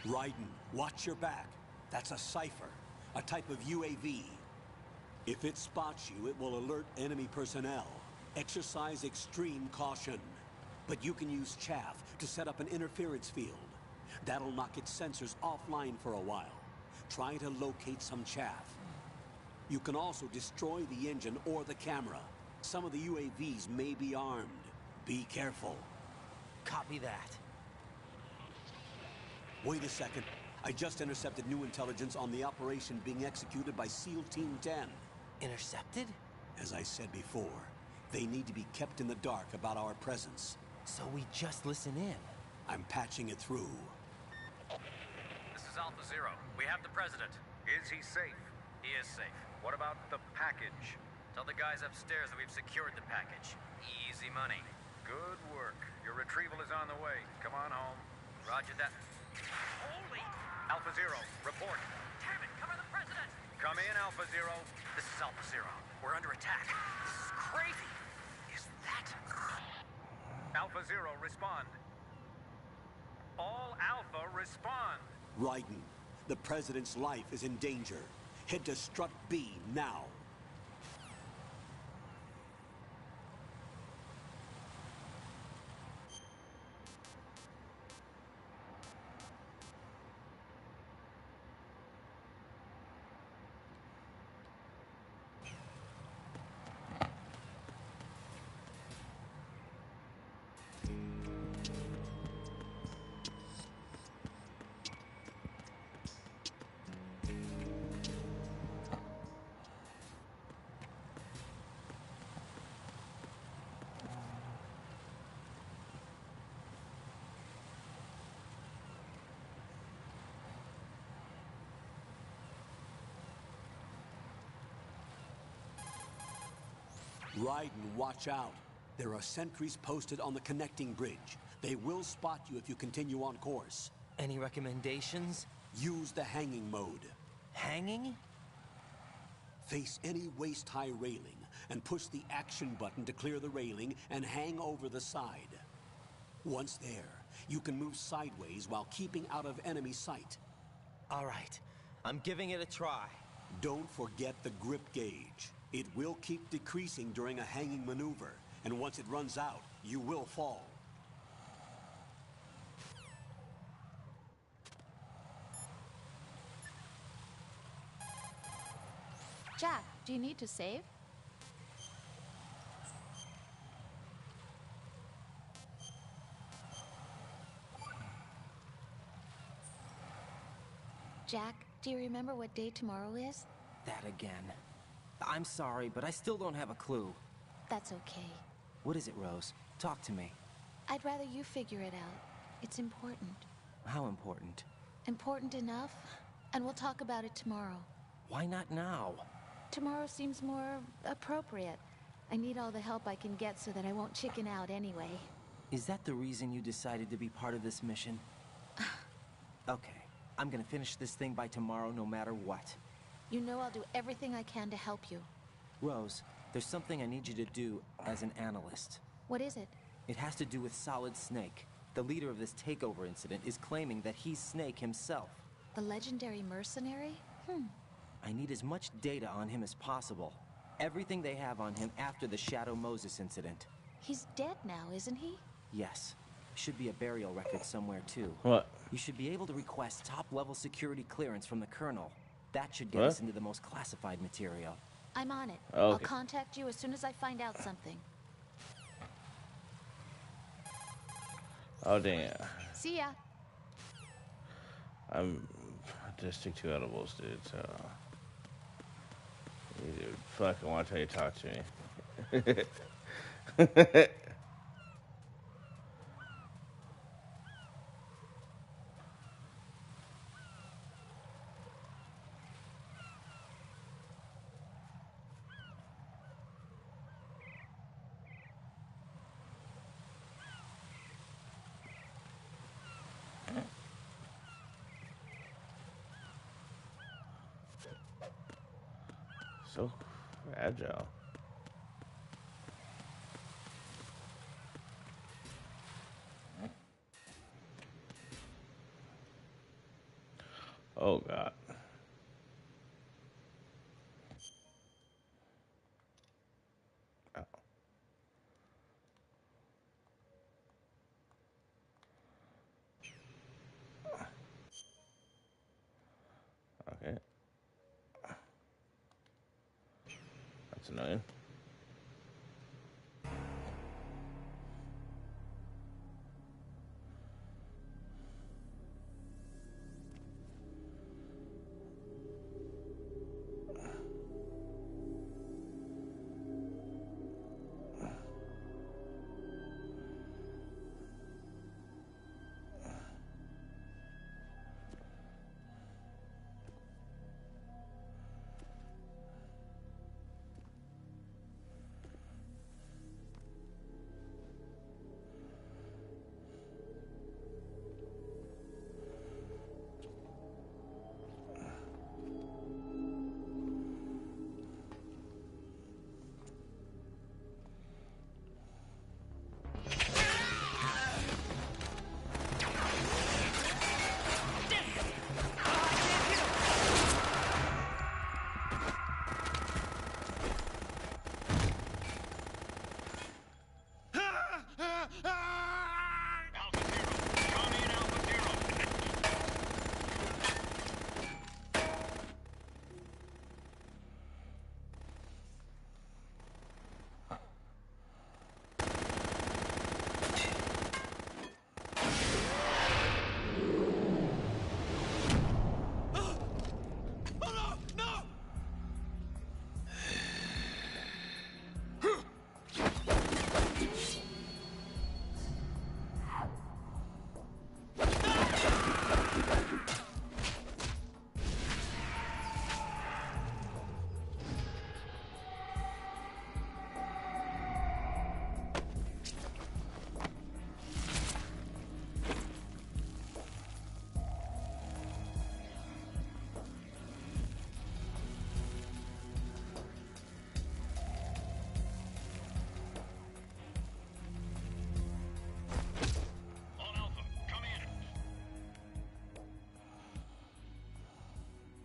Raiden, watch your back. That's a Cypher, a type of UAV. If it spots you, it will alert enemy personnel. Exercise extreme caution. But you can use chaff to set up an interference field. That'll knock its sensors offline for a while. Try to locate some chaff. You can also destroy the engine or the camera. Some of the UAVs may be armed. Be careful. Copy that. Wait a second. I just intercepted new intelligence on the operation being executed by SEAL Team 10. Intercepted? As I said before, they need to be kept in the dark about our presence. So we just listen in. I'm patching it through. This is Alpha Zero. We have the president. Is he safe? He is safe. What about the package? Tell the guys upstairs that we've secured the package. Easy money. Good work. Your retrieval is on the way. Come on home. Roger that. Holy! Alpha Zero, report. Damn it, cover the president! Come in, Alpha Zero. This is Alpha Zero. We're under attack. This is crazy. Is that... Alpha Zero, respond. All Alpha, respond. Raiden, the president's life is in danger. Head to Strut B now. Raiden, watch out. There are sentries posted on the connecting bridge. They will spot you if you continue on course. Any recommendations? Use the hanging mode. Hanging? Face any waist-high railing and push the action button to clear the railing and hang over the side. Once there, you can move sideways while keeping out of enemy sight. All right, I'm giving it a try. Don't forget the grip gauge. It will keep decreasing during a hanging maneuver, and once it runs out, you will fall. Jack, do you need to save? Jack, do you remember what day tomorrow is? That again. I'm sorry, but I still don't have a clue. That's okay. What is it, Rose? Talk to me. I'd rather you figure it out. It's important. How important? Important enough, and we'll talk about it tomorrow. Why not now? Tomorrow seems more appropriate. I need all the help I can get so that I won't chicken out anyway. Is that the reason you decided to be part of this mission? Okay, I'm gonna finish this thing by tomorrow no matter what. You know I'll do everything I can to help you. Rose, there's something I need you to do as an analyst. What is it? It has to do with Solid Snake. The leader of this takeover incident is claiming that he's Snake himself. The legendary mercenary? I need as much data on him as possible. Everything they have on him after the Shadow Moses incident. He's dead now, isn't he? Yes. Should be a burial record somewhere, too. What? You should be able to request top-level security clearance from the Colonel. That should get What? us into the most classified material. I'm on it. Oh, I'll okay. contact you as soon as I find out something. Oh, damn. See ya. I'm just took 2 edibles, dude, so... Hey, dude, fuck, I want to tell you to talk to me. So fragile. Oh God. Oh. Okay. That's annoying.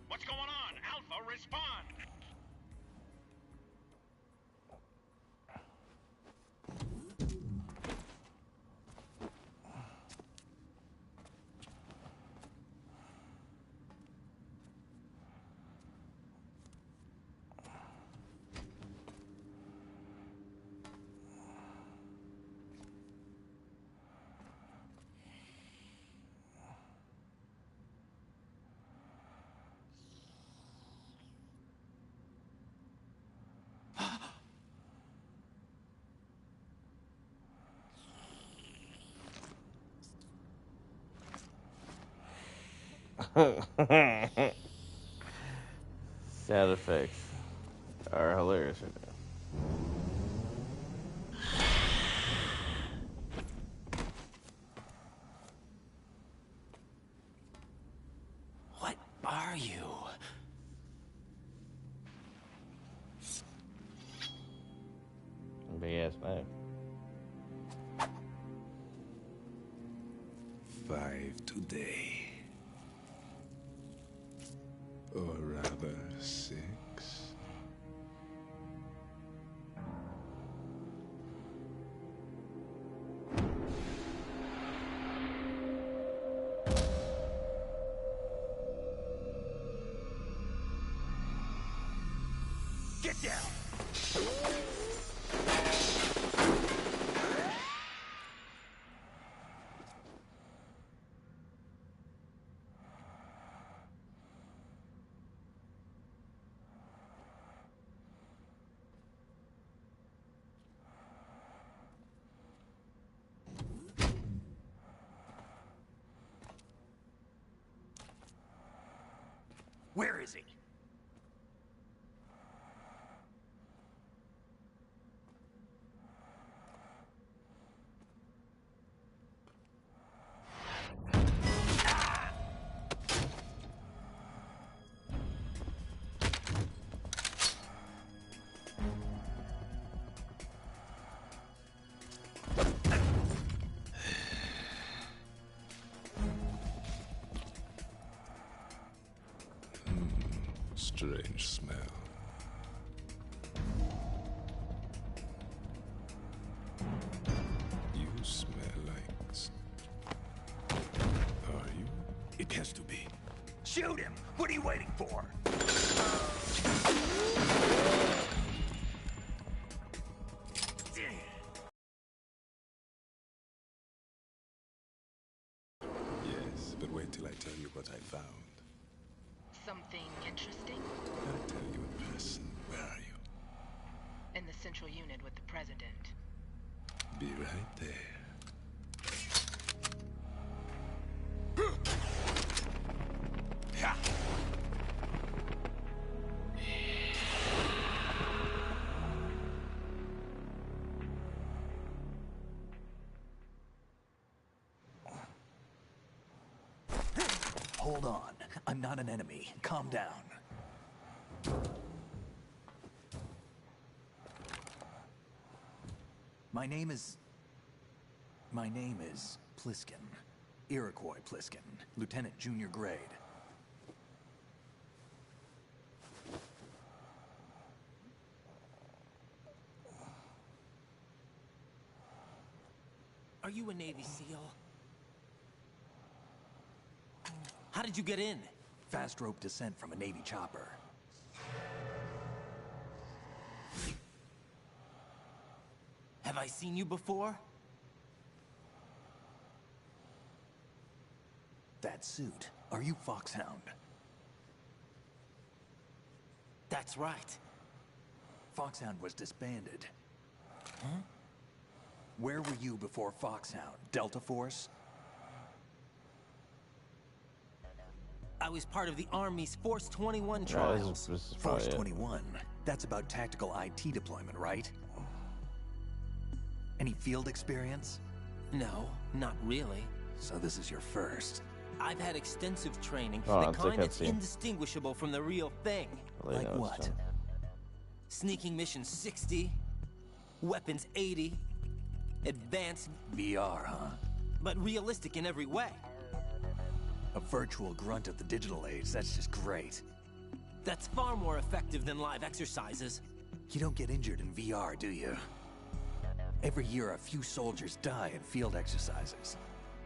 What's going on? Alpha, respond! Sound effects are hilarious right now. What are you? Big ass man. 5 today. Or rather, 6. Get down! Where is he? Strange smell. You smell like... Are you? It has to be. Shoot him! What are you waiting for? Yes, but wait till I tell you what I found. Something interesting? I'll tell you in person. Where are you? In the central unit with the president. Be right there. Hold on. I'm not an enemy. Calm down. My name is Pliskin. Iroquois Pliskin. Lieutenant Junior Grade. Are you a Navy SEAL? How did you get in? Fast rope descent from a Navy chopper. Have I seen you before? That suit. Are you Foxhound? That's right. Foxhound was disbanded. Huh? Where were you before Foxhound? Delta Force? I was part of the Army's Force 21 trials. Force 21? That's about tactical IT deployment, right? Any field experience? No, not really. So this is your first. I've had extensive training, Oh, the it's kind a that's cutscene. indistinguishable from the real thing. Like what? Sneaking mission 60, weapons 80, advanced... VR, huh? But realistic in every way. A virtual grunt of the digital age, that's just great. That's far more effective than live exercises. You don't get injured in VR, do you? Every year, a few soldiers die in field exercises.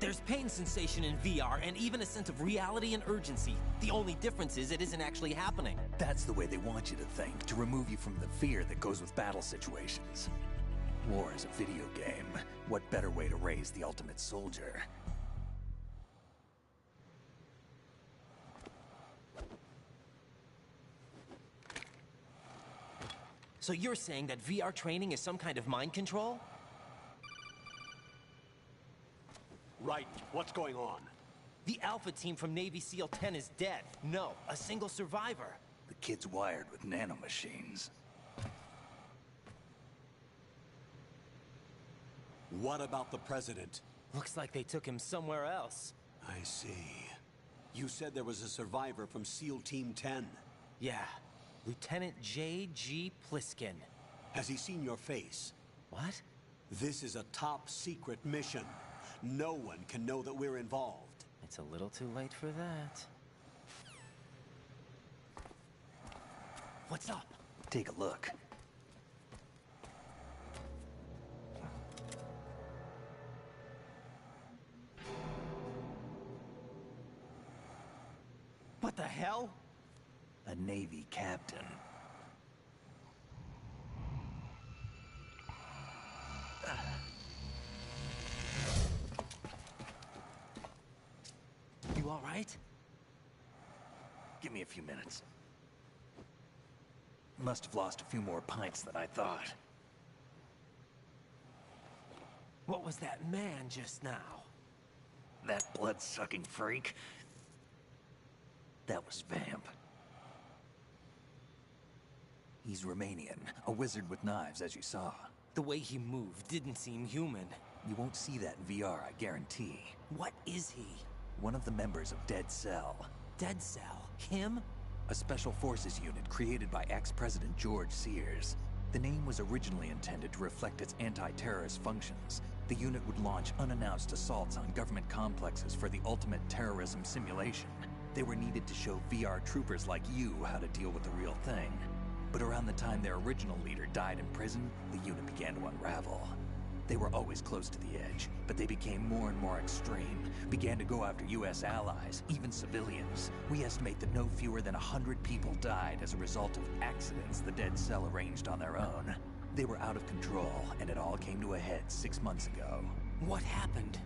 There's pain sensation in VR and even a sense of reality and urgency. The only difference is it isn't actually happening. That's the way they want you to think, to remove you from the fear that goes with battle situations. War is a video game. What better way to raise the ultimate soldier? So you're saying that VR training is some kind of mind control? Right. What's going on? The Alpha team from Navy SEAL 10 is dead. No, a single survivor. The kid's wired with nanomachines. What about the president? Looks like they took him somewhere else. I see. You said there was a survivor from SEAL Team 10. Yeah. Lieutenant J.G. Pliskin. Has he seen your face? What? This is a top secret mission. No one can know that we're involved. It's a little too late for that. What's up? Take a look. What the hell? A Navy captain. You all right? Give me a few minutes. Must have lost a few more pints than I thought. What was that man just now? That blood-sucking freak? That was Vamp. He's Romanian, a wizard with knives, as you saw. The way he moved didn't seem human. You won't see that in VR, I guarantee. What is he? One of the members of Dead Cell. Dead Cell? Him? A special forces unit created by ex-President George Sears. The name was originally intended to reflect its anti-terrorist functions. The unit would launch unannounced assaults on government complexes for the ultimate terrorism simulation. They were needed to show VR troopers like you how to deal with the real thing. But around the time their original leader died in prison, the unit began to unravel. They were always close to the edge, but they became more and more extreme, began to go after US allies, even civilians. We estimate that no fewer than 100 people died as a result of accidents the Dead Cell arranged on their own. They were out of control, and it all came to a head 6 months ago. What happened?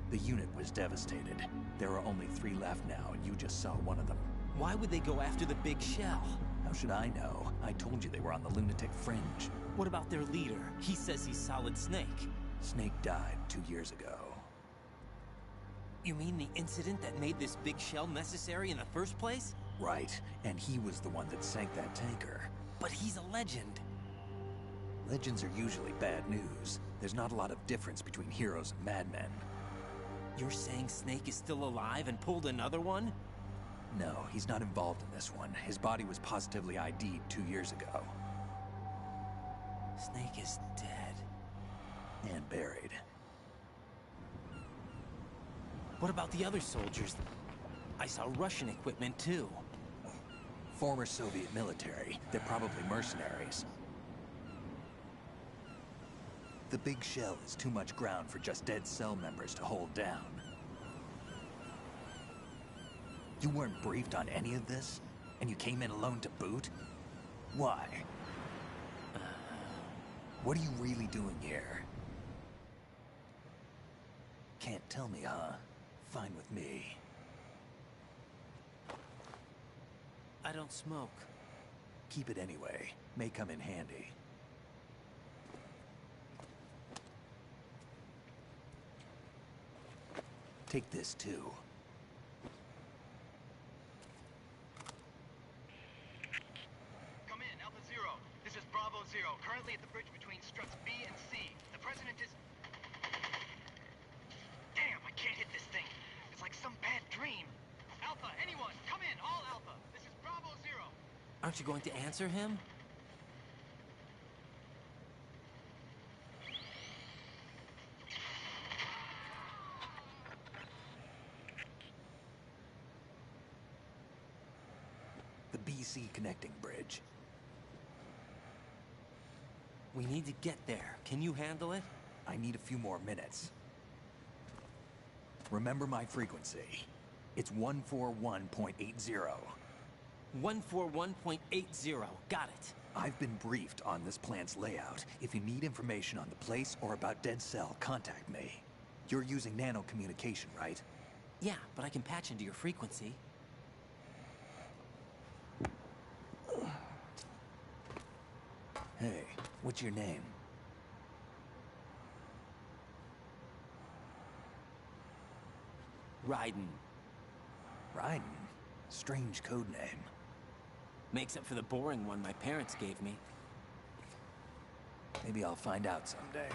The unit was devastated. There are only 3 left now, and you just saw one of them. Why would they go after the big shell? How should I know? I told you they were on the lunatic fringe. What about their leader? He says he's Solid Snake. Snake died 2 years ago. You mean the incident that made this big shell necessary in the first place? Right, and he was the one that sank that tanker. But he's a legend. Legends are usually bad news. There's not a lot of difference between heroes and madmen. You're saying Snake is still alive and pulled another one? No, he's not involved in this one. His body was positively ID'd 2 years ago. Snake is dead. And buried. What about the other soldiers? I saw Russian equipment too. Former Soviet military. They're probably mercenaries. The big shell is too much ground for just Dead Cell members to hold down. You weren't briefed on any of this? And you came in alone to boot? Why? What are you really doing here? Can't tell me, huh? Fine with me. I don't smoke. Keep it anyway. May come in handy. Take this too. Come in, Alpha Zero. This is Bravo Zero, currently at the bridge between struts B and C. The President is... Damn, I can't hit this thing. It's like some bad dream. Alpha, anyone, come in, all Alpha. This is Bravo Zero. Aren't you going to answer him? The BC connecting bridge. We need to get there. Can you handle it? I need a few more minutes. Remember my frequency. It's 141.80. 141.80. Got it. I've been briefed on this plant's layout. If you need information on the place or about Dead Cell, contact me. You're using nano communication, right? Yeah, but I can patch into your frequency. Hey, what's your name? Raiden. Raiden? Strange code name. Makes up for the boring one my parents gave me. Maybe I'll find out someday.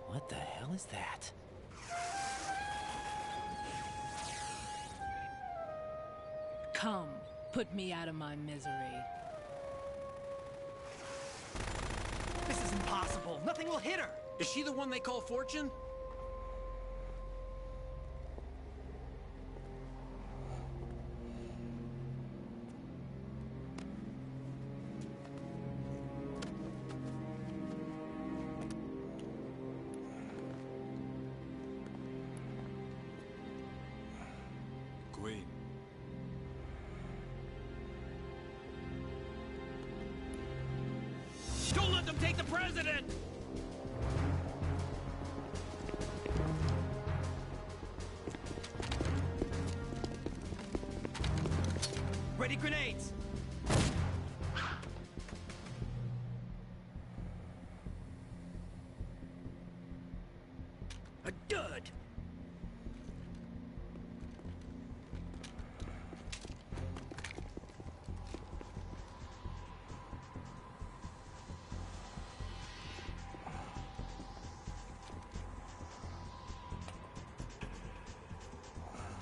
What the hell is that? Come, put me out of my misery. This is impossible. Nothing will hit her. Is she the one they call Fortune? Queen. Don't let them take the president! Ready grenades! A dud!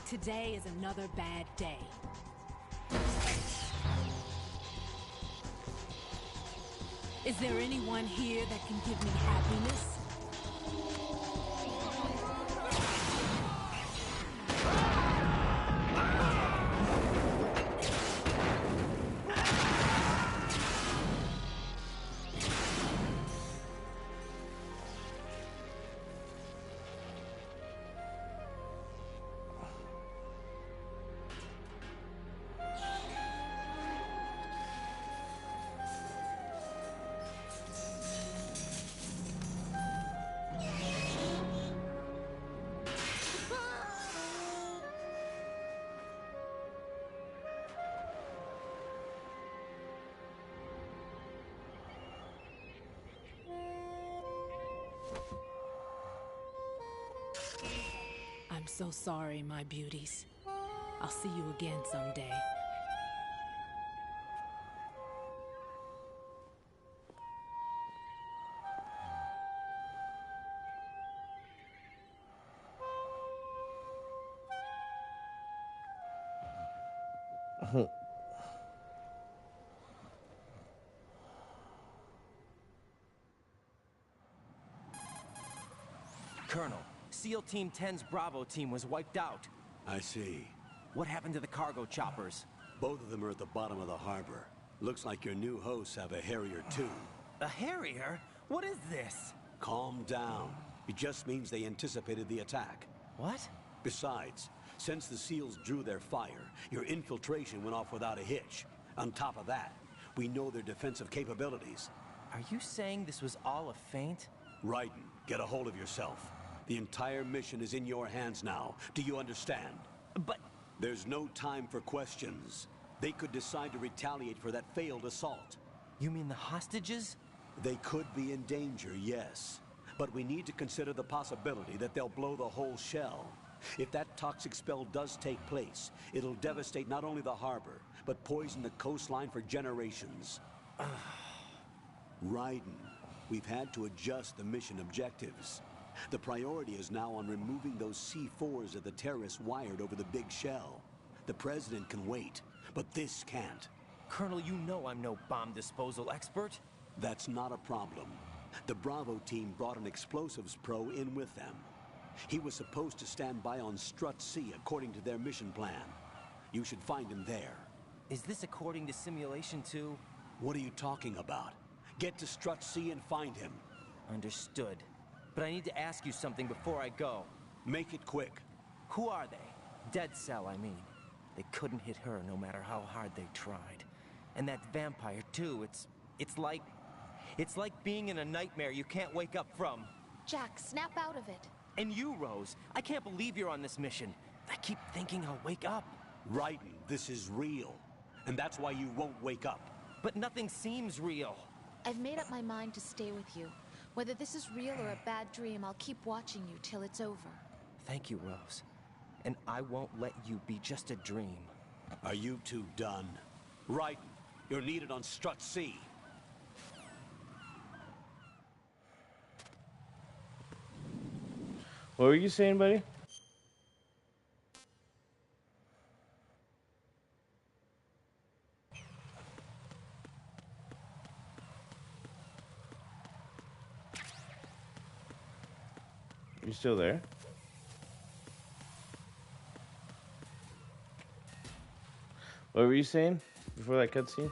Today is another bad day. Is there anyone here that can give me happiness? I'm so sorry, my beauties. I'll see you again someday. Colonel, SEAL Team 10's Bravo team was wiped out. I see. What happened to the cargo choppers? Both of them are at the bottom of the harbor. Looks like your new hosts have a Harrier too. A Harrier? What is this? Calm down. It just means they anticipated the attack. What? Besides, since the SEALs drew their fire, your infiltration went off without a hitch. On top of that, we know their defensive capabilities. Are you saying this was all a feint? Raiden, get a hold of yourself. The entire mission is in your hands now. Do you understand? But... There's no time for questions. They could decide to retaliate for that failed assault. You mean the hostages? They could be in danger, yes. But we need to consider the possibility that they'll blow the whole shell. If that toxic spell does take place, it'll devastate not only the harbor, but poison the coastline for generations. Raiden, we've had to adjust the mission objectives. The priority is now on removing those C4s that the terrorists wired over the big shell. The President can wait, but this can't. Colonel, you know I'm no bomb disposal expert. That's not a problem. The Bravo team brought an explosives pro in with them. He was supposed to stand by on Strut C according to their mission plan. You should find him there. Is this according to Simulation 2? What are you talking about? Get to Strut C and find him. Understood. But I need to ask you something before I go. Make it quick. Who are they? Dead Cell, I mean. They couldn't hit her no matter how hard they tried. And that vampire, too, it's like being in a nightmare you can't wake up from. Jack, snap out of it. And you, Rose, I can't believe you're on this mission. I keep thinking I'll wake up. Raiden, this is real. And that's why you won't wake up. But nothing seems real. I've made up my mind to stay with you. Whether this is real or a bad dream, I'll keep watching you till it's over. Thank you, Rose. And I won't let you be just a dream. Are you two done? Raiden, you're needed on Strut C. What were you saying, buddy? You still there? What were you saying before that cutscene?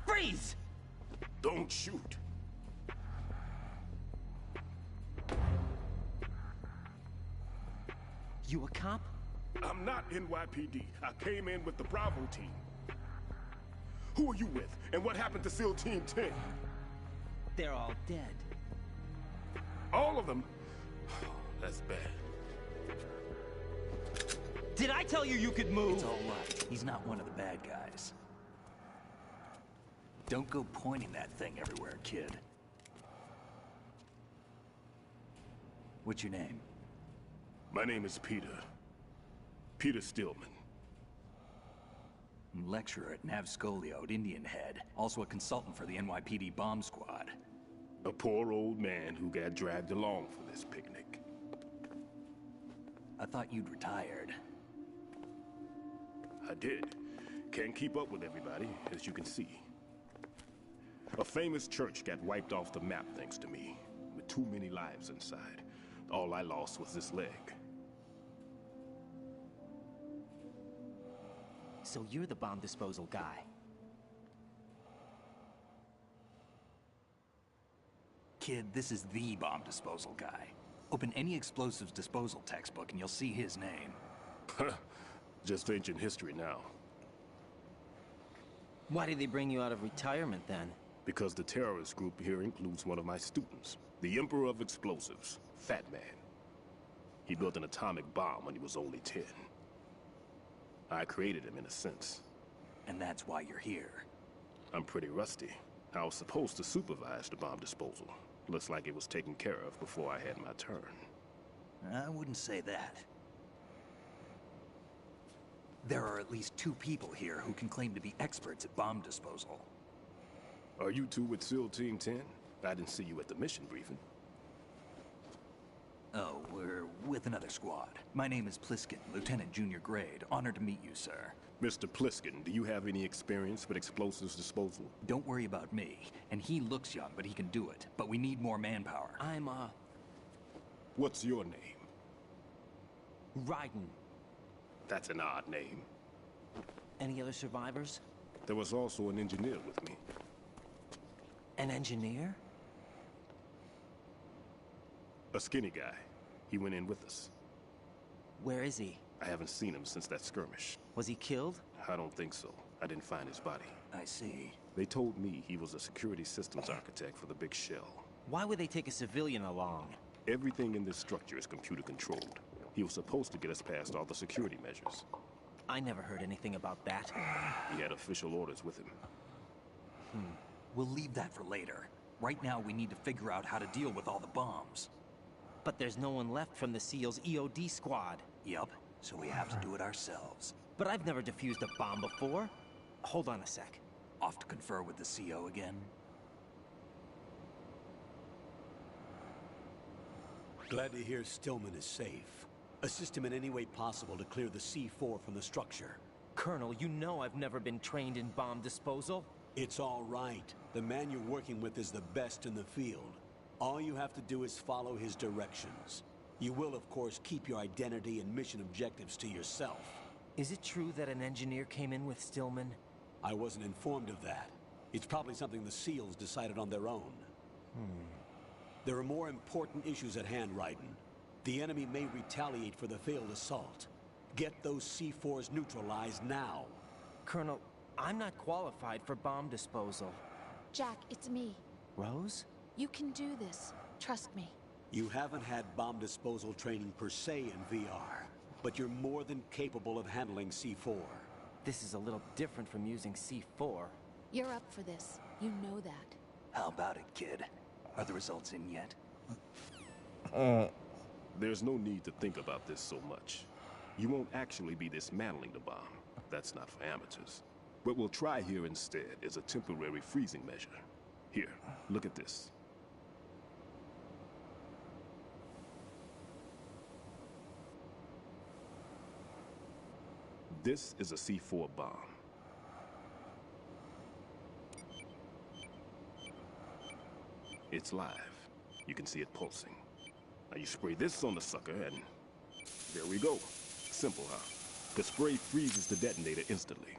Freeze! Don't shoot. You a cop? I'm not NYPD. I came in with the Bravo team. Who are you with? And what happened to SEAL Team 10? They're all dead. All of them? That's bad. Did I tell you you could move? It's all right. He's not one of the bad guys. Don't go pointing that thing everywhere, kid. What's your name? My name is Peter. Peter Stillman. Lecturer at Nav Scolio at Indian Head. Also a consultant for the NYPD bomb squad. A poor old man who got dragged along for this picnic. I thought you'd retired. I did. Can't keep up with everybody, as you can see. A famous church got wiped off the map thanks to me, with too many lives inside. All I lost was this leg. So you're the bomb disposal guy. Kid, this is the bomb disposal guy. Open any explosives disposal textbook and you'll see his name. Just ancient history now. Why did they bring you out of retirement then? Because the terrorist group here includes one of my students, the Emperor of Explosives, Fat Man. He built an atomic bomb when he was only 10. I created him in a sense. And that's why you're here. I'm pretty rusty. I was supposed to supervise the bomb disposal. Looks like it was taken care of before I had my turn. I wouldn't say that. There are at least 2 people here who can claim to be experts at bomb disposal. Are you two with SEAL Team 10? I didn't see you at the mission briefing. Oh, we're with another squad. My name is Pliskin, Lieutenant Junior Grade. Honored to meet you, sir. Mr. Pliskin, do you have any experience with explosives disposal? Don't worry about me. And he looks young, but he can do it. But we need more manpower. What's your name? Raiden. That's an odd name. Any other survivors? There was also an engineer with me. An engineer? A skinny guy. He went in with us. Where is he? I haven't seen him since that skirmish. Was he killed? I don't think so. I didn't find his body. I see. They told me he was a security systems architect for the big shell. Why would they take a civilian along? Everything in this structure is computer controlled. He was supposed to get us past all the security measures. I never heard anything about that. He had official orders with him. We'll leave that for later. Right now, we need to figure out how to deal with all the bombs. But there's no one left from the SEAL's EOD squad. Yup, so we have to do it ourselves. But I've never defused a bomb before. Hold on a sec. Off to confer with the CO again? Glad to hear Stillman is safe. Assist him in any way possible to clear the C4 from the structure. Colonel, you know I've never been trained in bomb disposal. It's all right. The man you're working with is the best in the field. All you have to do is follow his directions. You will, of course, keep your identity and mission objectives to yourself. Is it true that an engineer came in with Stillman? I wasn't informed of that. It's probably something the SEALs decided on their own. There are more important issues at hand, Raiden. The enemy may retaliate for the failed assault. Get those C4s neutralized now. Colonel, I'm not qualified for bomb disposal. Jack, it's me. Rose? You can do this. Trust me. You haven't had bomb disposal training per se in VR, but you're more than capable of handling C4. This is a little different from using C4. You're up for this. You know that. How about it, kid? Are the results in yet? There's no need to think about this so much. You won't actually be dismantling the bomb. That's not for amateurs. What we'll try here instead is a temporary freezing measure. Here, look at this. This is a C4 bomb. It's live. You can see it pulsing. Now you spray this on the sucker and there we go. Simple, huh? The spray freezes the detonator instantly.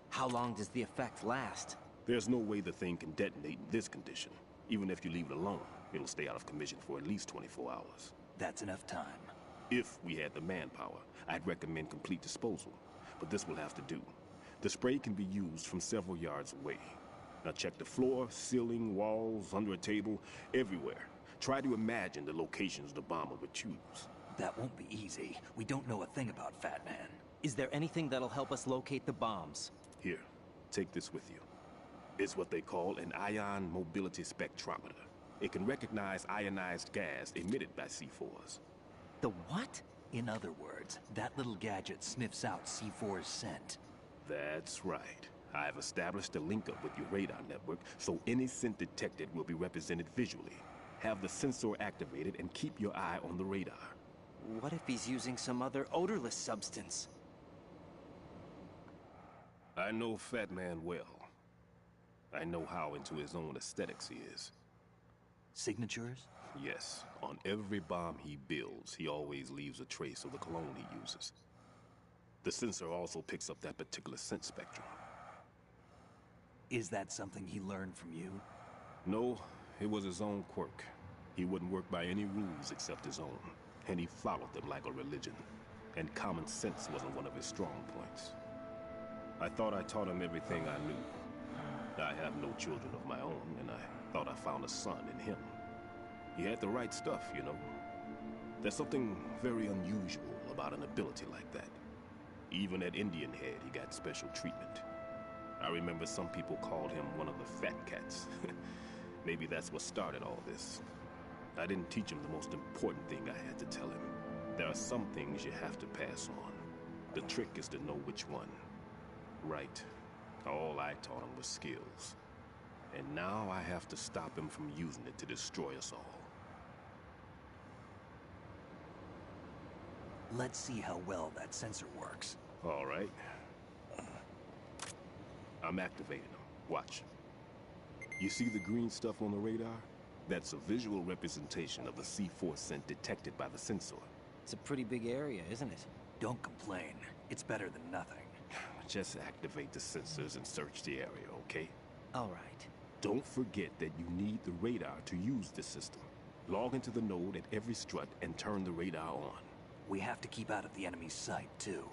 How long does the effect last? There's no way the thing can detonate in this condition. Even if you leave it alone, it'll stay out of commission for at least 24 hours. That's enough time. If we had the manpower, I'd recommend complete disposal. But this will have to do. The spray can be used from several yards away. Now check the floor, ceiling, walls, under a table, everywhere. Try to imagine the locations the bomber would choose. That won't be easy. We don't know a thing about Fat Man. Is there anything that'll help us locate the bombs? Here, take this with you. It's what they call an ion mobility spectrometer. It can recognize ionized gas emitted by C4s. The what? In other words, that little gadget sniffs out C4's scent. That's right. I've established a link-up with your radar network, so any scent detected will be represented visually. Have the sensor activated and keep your eye on the radar. What if he's using some other odorless substance? I know Fat Man well. I know how into his own aesthetics he is. Signatures? Yes. On every bomb he builds, he always leaves a trace of the cologne he uses. The sensor also picks up that particular scent spectrum. Is that something he learned from you? No, it was his own quirk. He wouldn't work by any rules except his own, and he followed them like a religion. and common sense wasn't one of his strong points. I thought I taught him everything I knew. I have no children of my own, and I thought I found a son in him. He had the right stuff, you know. There's something very unusual about an ability like that. Even at Indian Head, he got special treatment. I remember some people called him one of the fat cats. Maybe that's what started all this. I didn't teach him the most important thing I had to tell him. There are some things you have to pass on. The trick is to know which one. Right. All I taught him was skills. And now I have to stop him from using it to destroy us all. Let's see how well that sensor works. All right. I'm activating them. Watch. You see the green stuff on the radar? That's a visual representation of the C4 scent detected by the sensor. It's a pretty big area, isn't it? Don't complain. It's better than nothing. Just activate the sensors and search the area, okay? All right. Don't forget that you need the radar to use the system. Log into the node at every strut and turn the radar on. We have to keep out of the enemy's sight, too.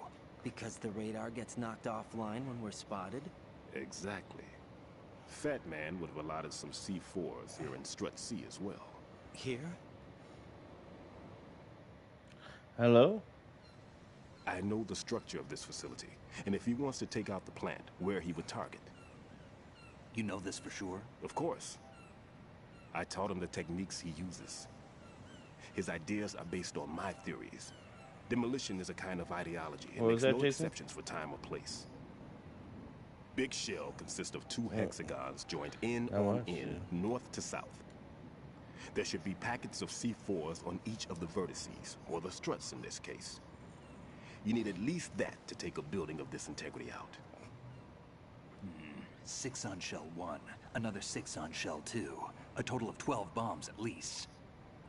Because the radar gets knocked offline when we're spotted? Exactly. Fat Man would have allotted some C4s here in Strut C as well. Here? Hello? I know the structure of this facility, and if he wants to take out the plant, where he would target. You know this for sure? Of course. I taught him the techniques he uses. His ideas are based on my theories. Demolition is a kind of ideology. It makes no exceptions for time or place. Big Shell consists of two hexagons joined in on in, north to south. There should be packets of C4s on each of the vertices, or the struts in this case. You need at least that to take a building of this integrity out. 6 on Shell 1, another 6 on Shell 2. A total of 12 bombs at least.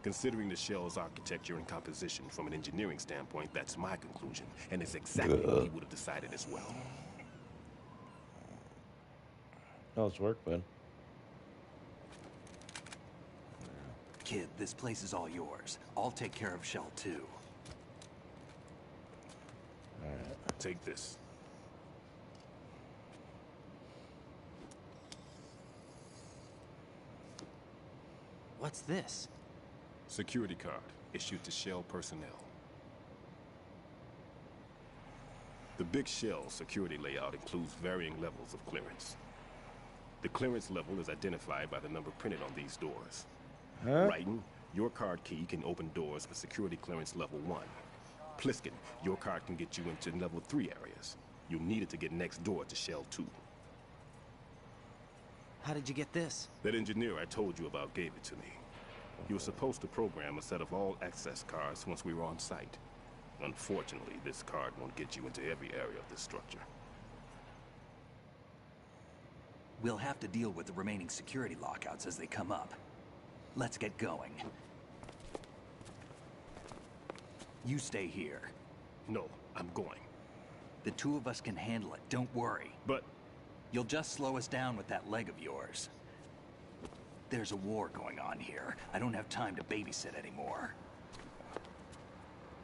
Considering the shell's architecture and composition from an engineering standpoint, that's my conclusion, and it's exactly what he would have decided as well. Nice work, bud. Kid, this place is all yours. I'll take care of Shell 2. Alright. Take this. What's this? Security card, issued to Shell personnel. The Big Shell security layout includes varying levels of clearance. The clearance level is identified by the number printed on these doors. Raiden, your card key can open doors for security clearance level 1. Pliskin, your card can get you into level 3 areas. You'll need it to get next door to Shell 2. How did you get this? That engineer I told you about gave it to me. He was supposed to program a set of all access cards once we were on site. Unfortunately, this card won't get you into every area of this structure. We'll have to deal with the remaining security lockouts as they come up. Let's get going. You stay here. No, I'm going. The two of us can handle it, don't worry. But... You'll just slow us down with that leg of yours. There's a war going on here. I don't have time to babysit anymore.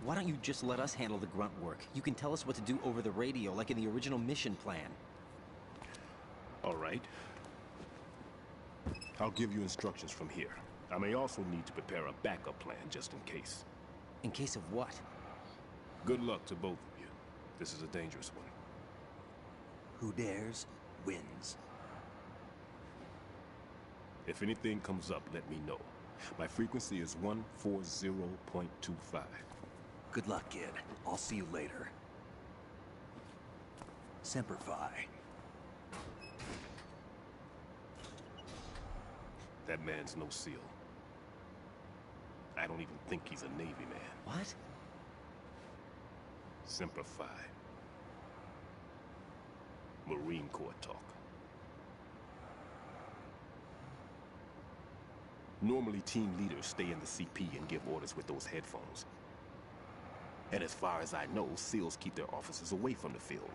Why don't you just let us handle the grunt work? You can tell us what to do over the radio, like in the original mission plan. All right. I'll give you instructions from here. I may also need to prepare a backup plan just in case. In case of what? Good luck to both of you. This is a dangerous one. Who dares, wins. If anything comes up, let me know. My frequency is 140.25. Good luck, kid. I'll see you later. Semper Fi. That man's no SEAL. I don't even think he's a Navy man. What? Semper Fi. Marine Corps talk. Normally, team leaders stay in the CP and give orders with those headphones. And as far as I know, SEALs keep their officers away from the field.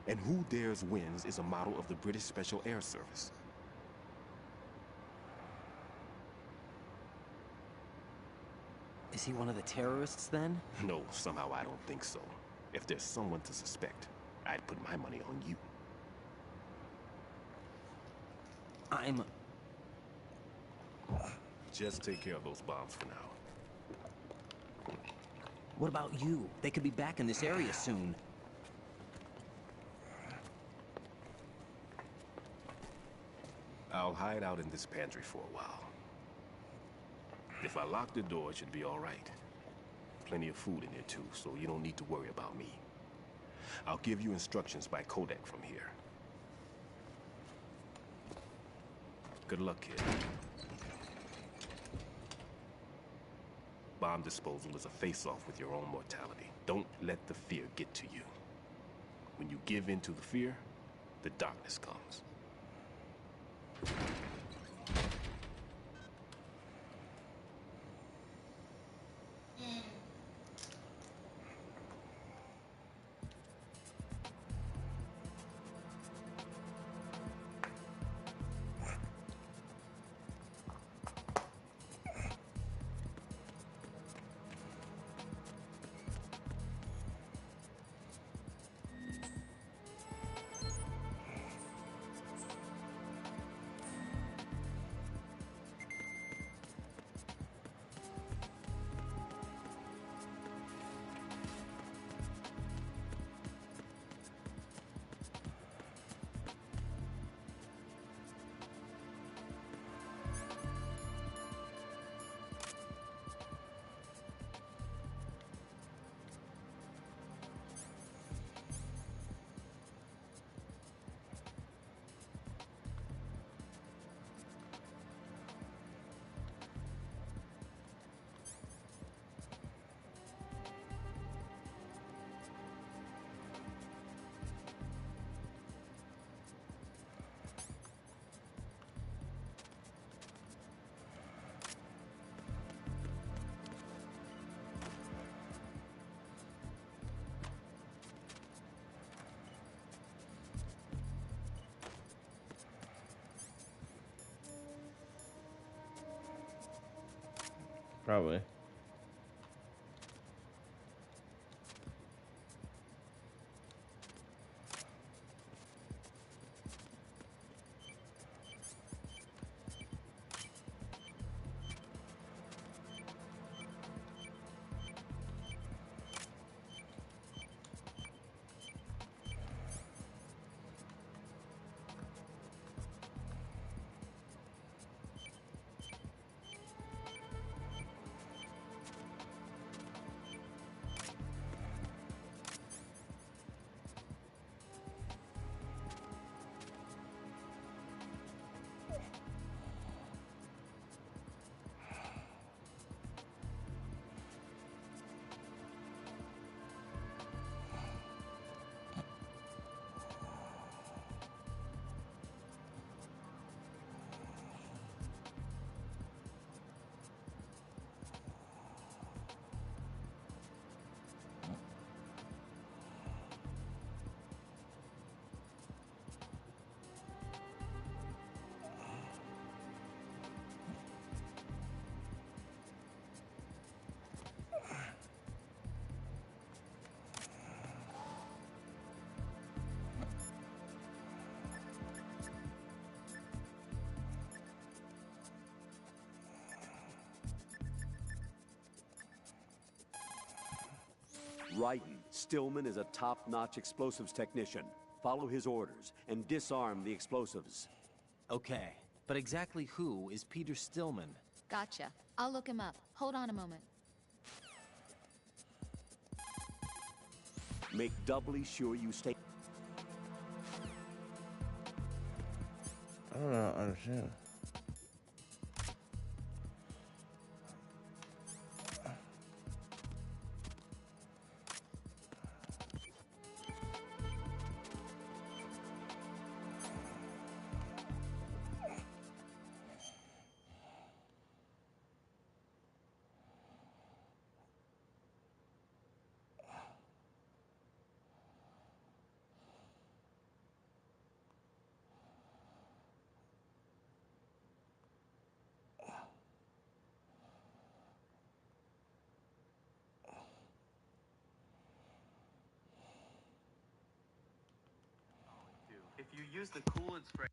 And Who Dares Wins is a model of the British Special Air Service. Is he one of the terrorists then? No, somehow I don't think so. If there's someone to suspect, I'd put my money on you. I'm... Just take care of those bombs for now. What about you? They could be back in this area soon. I'll hide out in this pantry for a while. If I lock the door, it should be all right. Plenty of food in here too, so you don't need to worry about me. I'll give you instructions by Kodak from here. Good luck, kid. Bomb disposal is a face-off with your own mortality. Don't let the fear get to you. When you give in to the fear, the darkness comes. Probably. Raiden, Stillman is a top-notch explosives technician. Follow his orders and disarm the explosives. Okay, but exactly who is Peter Stillman? Gotcha. I'll look him up. Hold on a moment. Make doubly sure you stay... I don't understand. use the coolant spray.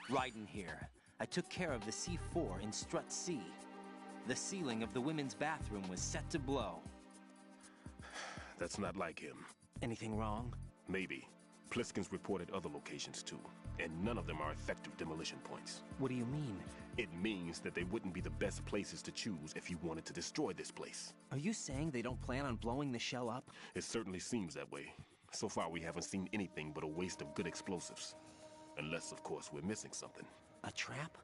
Raiden here. I took care of the C4 in Strut C. The ceiling of the women's bathroom was set to blow. That's not like him. Anything wrong? Maybe. Pliskin's reported other locations too, and none of them are effective demolition points. What do you mean? It means that they wouldn't be the best places to choose if you wanted to destroy this place. Are you saying they don't plan on blowing the shell up? It certainly seems that way. So far we haven't seen anything but a waste of good explosives. Unless, of course, we're missing something. A trap?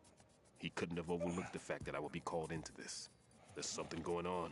He couldn't have overlooked the fact that I would be called into this. There's something going on.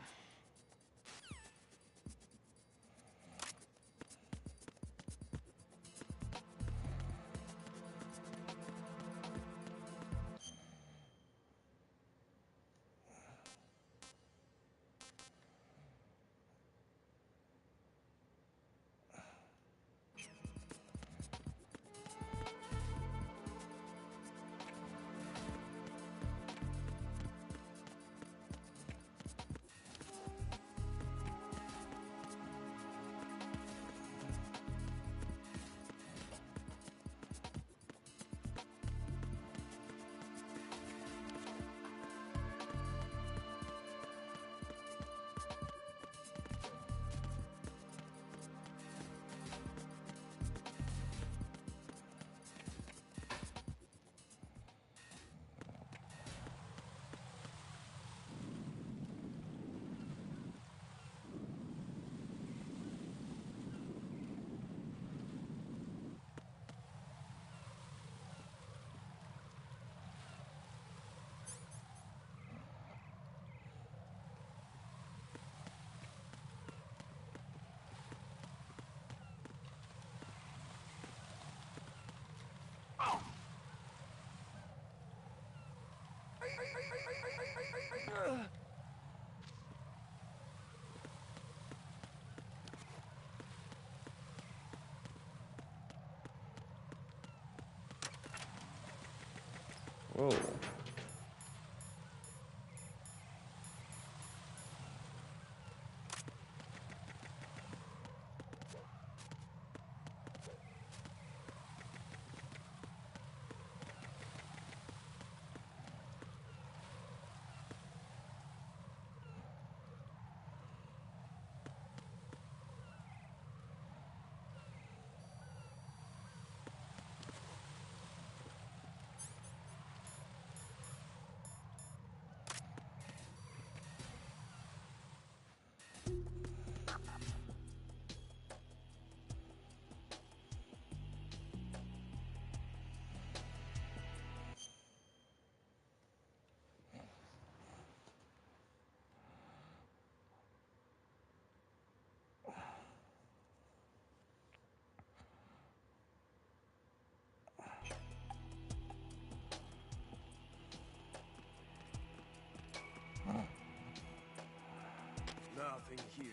Whoa. nothing here.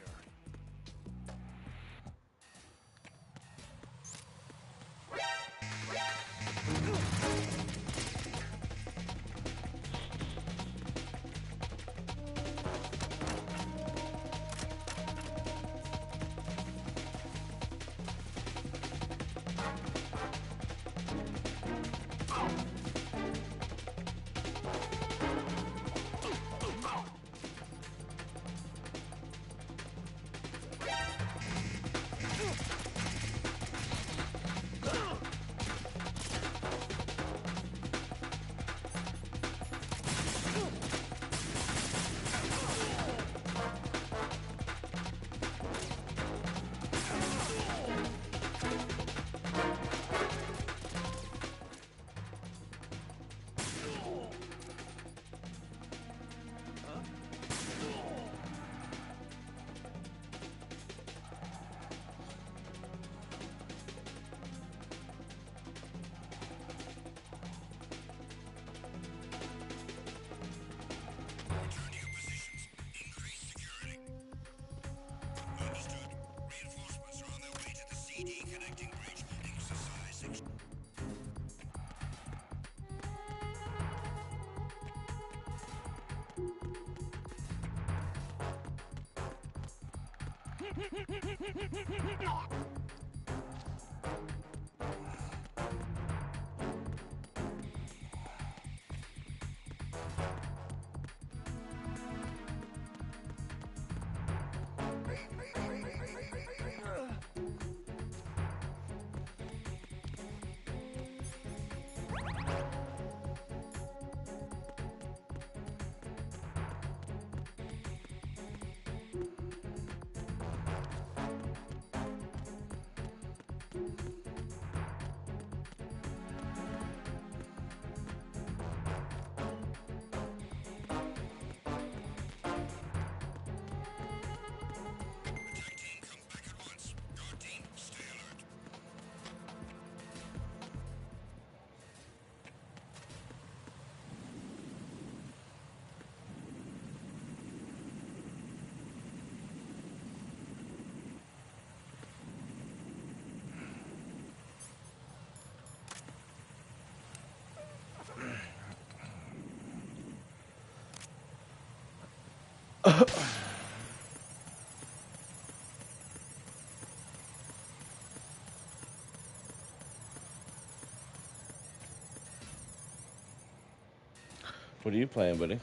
What are you playing, buddy?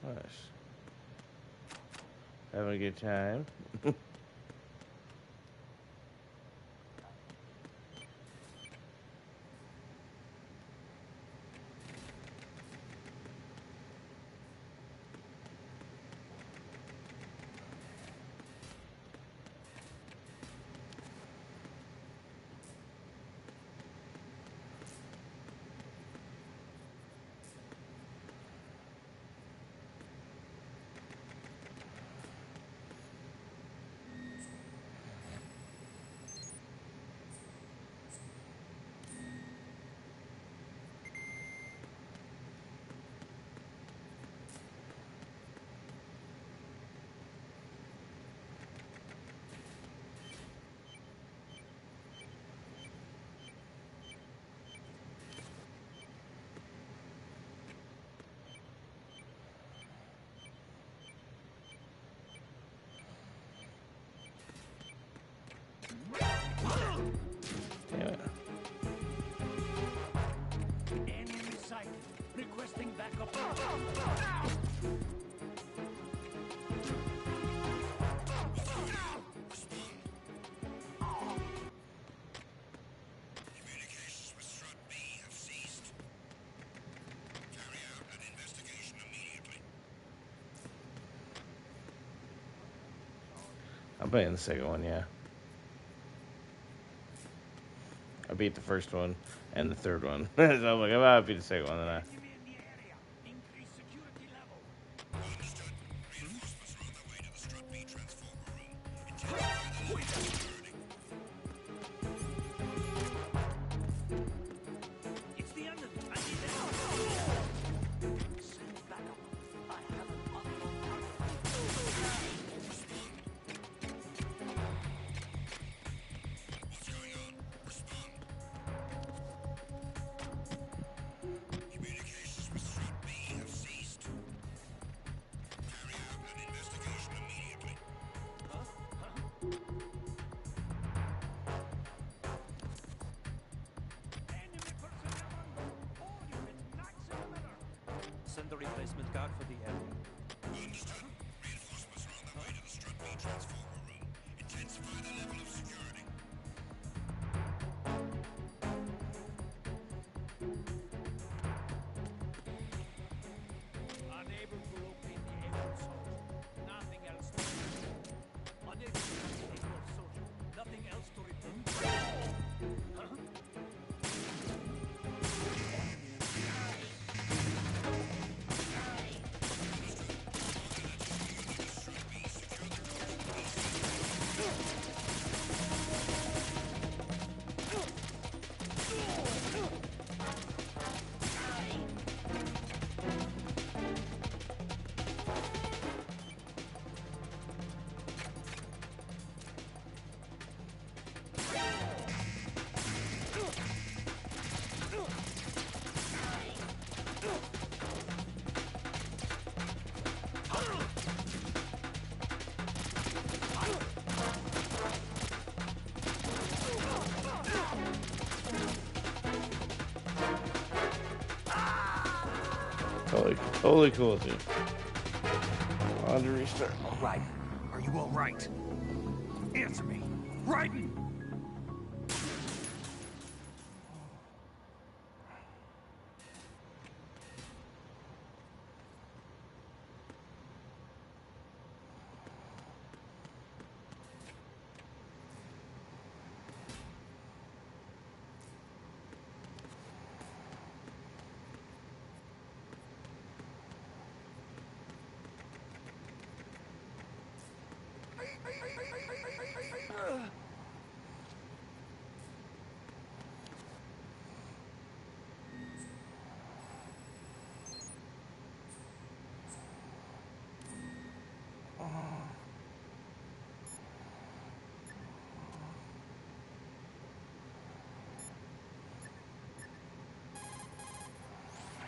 Nice. Having a good time? Enemy sighted. Requesting backup. Communications with Strut B have ceased. Carry out an investigation immediately. I'm playing the second one, yeah. I beat the first one and the third one. So I'm like, I'll beat the second one, then I... It's the enemy. I need help. Send backup. I have an Totally cool, dude. On to restart. Right. Are you all right? Answer me. Raiden!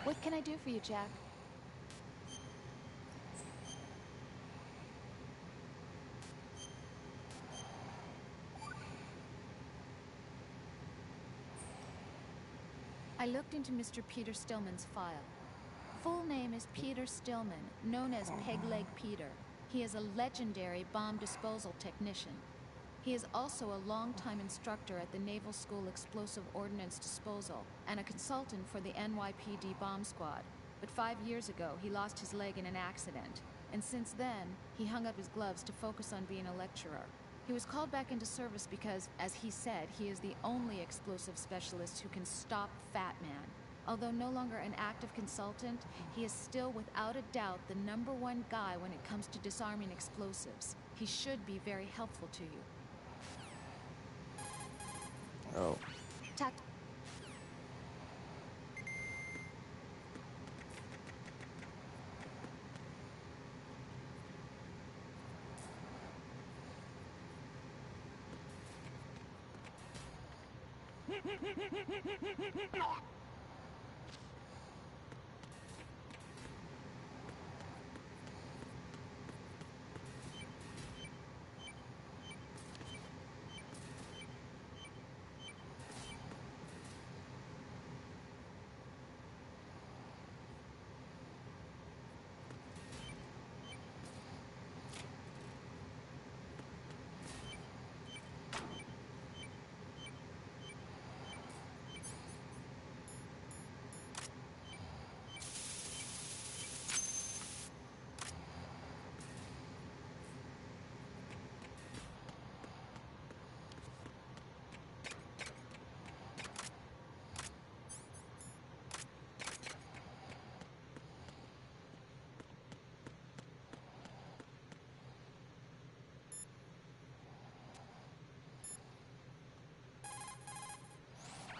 What can I do for you, Jack? I looked into Mr. Peter Stillman's file. Full name is Peter Stillman, known as Pegleg Peter. He is a legendary bomb disposal technician. He is also a longtime instructor at the Naval School Explosive Ordnance Disposal and a consultant for the NYPD bomb squad. But 5 years ago, he lost his leg in an accident. And since then, he hung up his gloves to focus on being a lecturer. He was called back into service because, as he said, he is the only explosive specialist who can stop Fat Man. Although no longer an active consultant, he is still without a doubt the #1 guy when it comes to disarming explosives. He should be very helpful to you. Oh. Tact.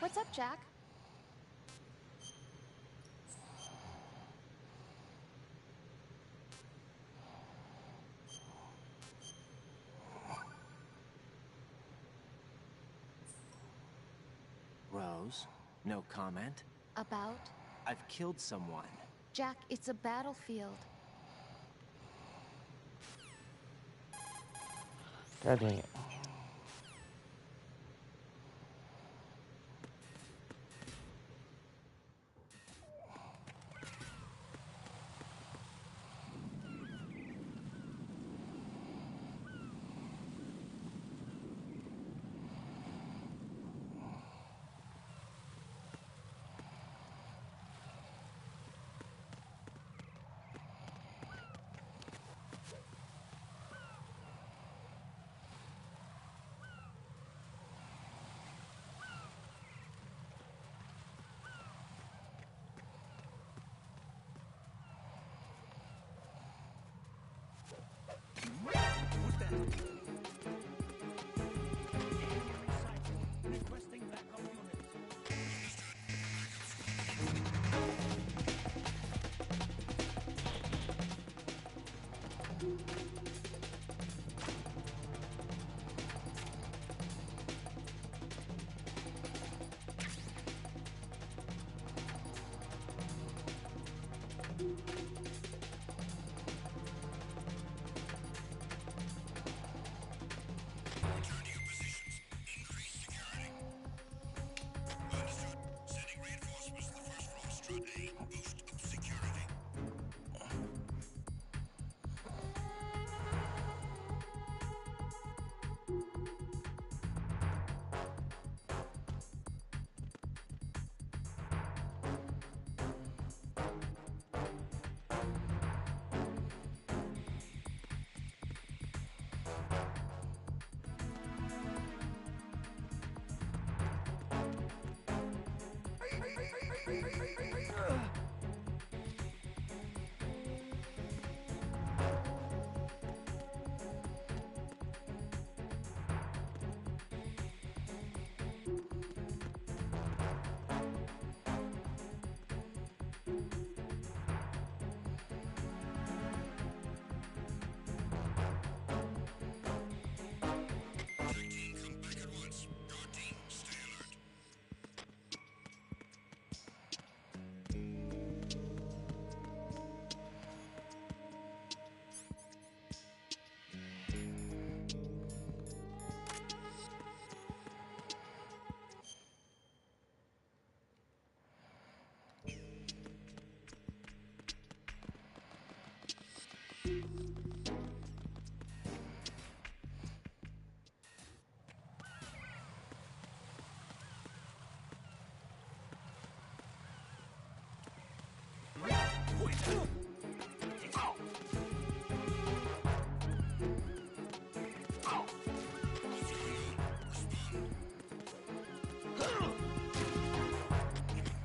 What's up, Jack? Rose, no comment? About? I've killed someone. Jack, it's a battlefield. God dang it.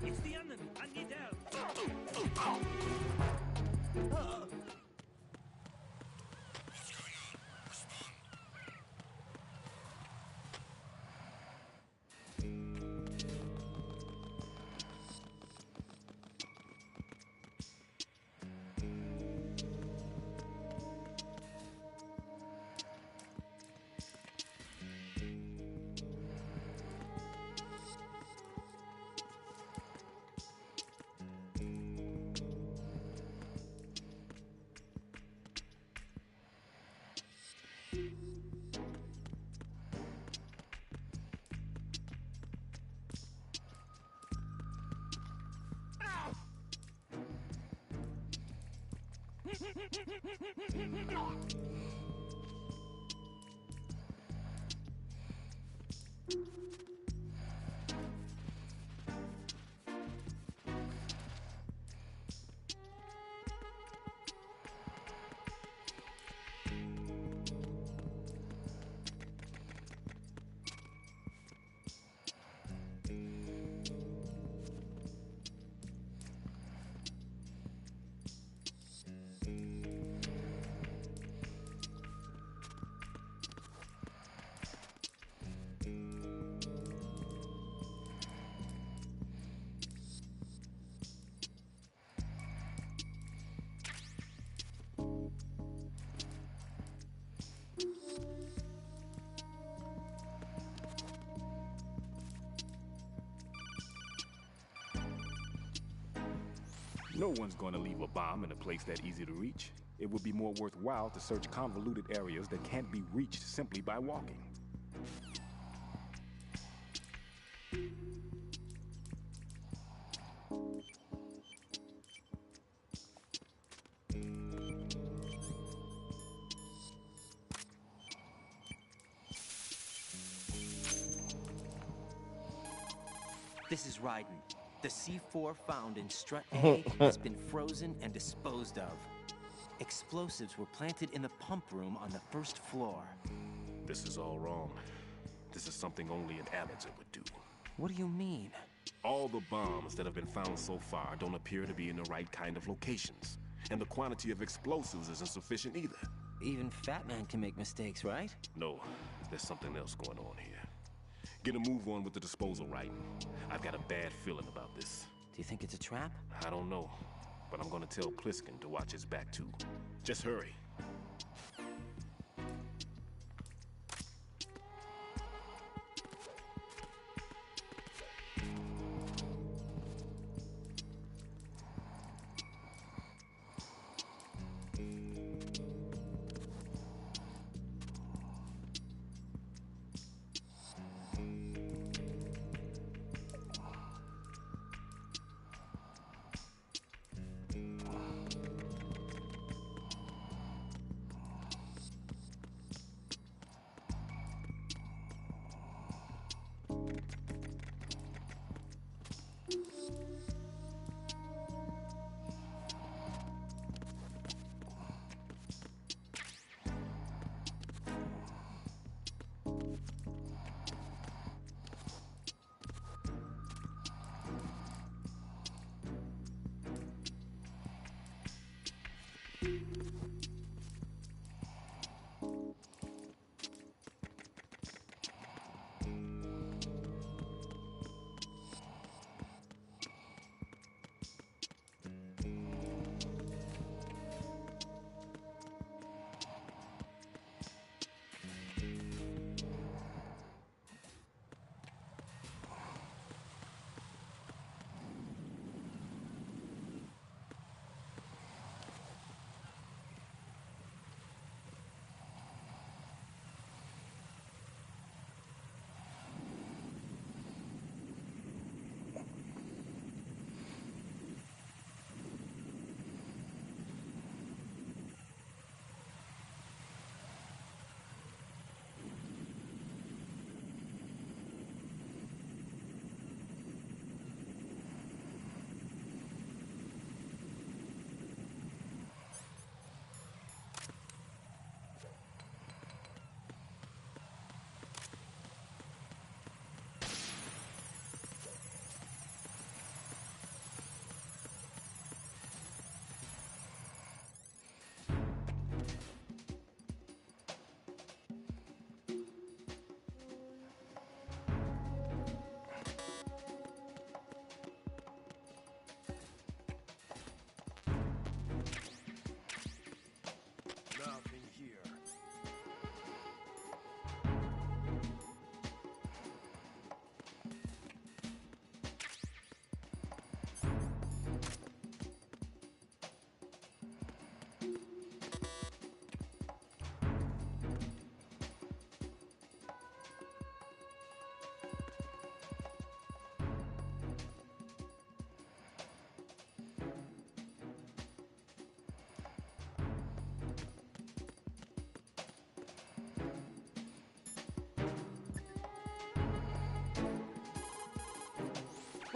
It's the enemy! I need help! No one's going to leave a bomb in a place that easy to reach. It would be more worthwhile to search convoluted areas that can't be reached simply by walking. This is Raiden. The C4 found in Strut A has been frozen and disposed of. Explosives were planted in the pump room on the first floor. This is all wrong. This is something only an amateur would do. What do you mean? All the bombs that have been found so far don't appear to be in the right kind of locations. And the quantity of explosives isn't sufficient either. Even Fat Man can make mistakes, right? No, there's something else going on here. Get a move on with the disposal, Raiden. I've got a bad feeling about this. Do you think it's a trap? I don't know, but I'm gonna tell Pliskin to watch his back too. Just hurry.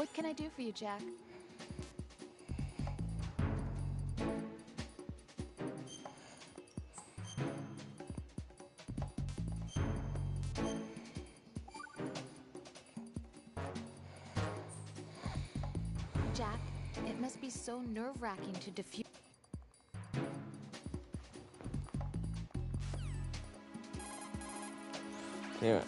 What can I do for you, Jack? Jack, it must be so nerve-wracking to defuse. Damn it.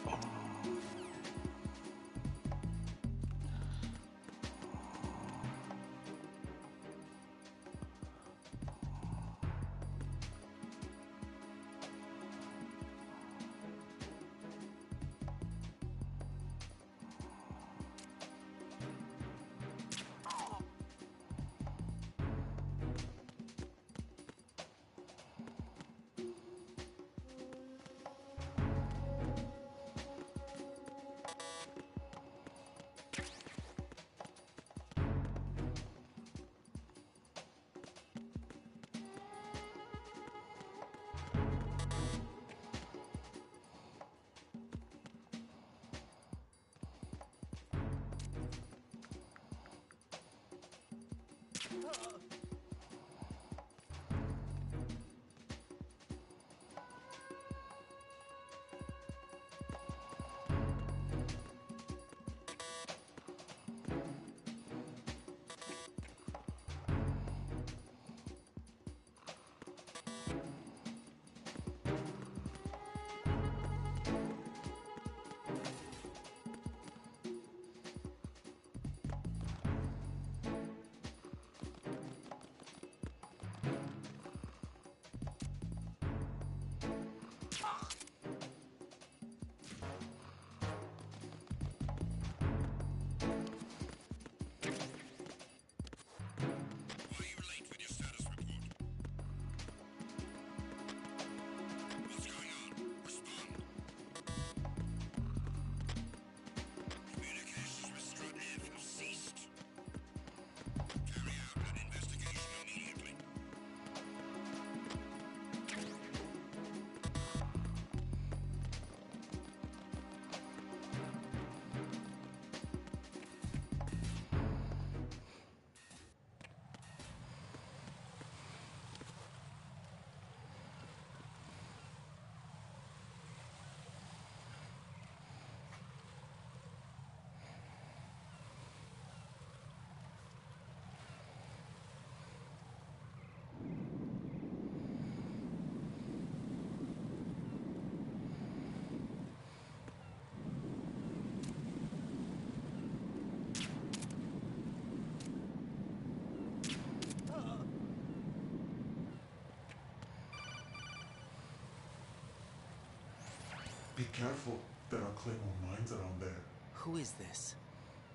Be careful. There are Claymore mines around there. Who is this?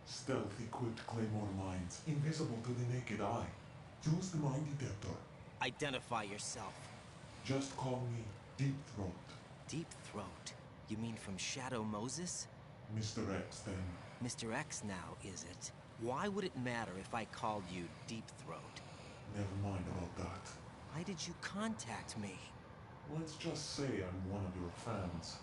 Stealth-equipped Claymore mines, invisible to the naked eye. Use the mine detector. Identify yourself. Just call me Deep Throat. Deep Throat? You mean from Shadow Moses? Mr. X, then. Mr. X now, is it? Why would it matter if I called you Deep Throat? Never mind about that. Why did you contact me? Let's just say I'm one of your fans.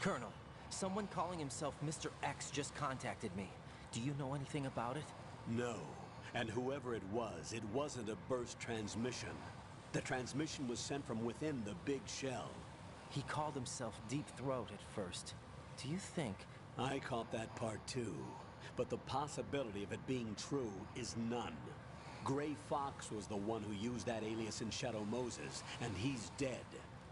Colonel, someone calling himself Mr. X just contacted me. Do you know anything about it? No. And whoever it wasn't a burst transmission. The transmission was sent from within the big shell. He called himself Deep Throat at first. Do you think... I caught that part too. But the possibility of it being true is none. Gray Fox was the one who used that alias in Shadow Moses, and he's dead.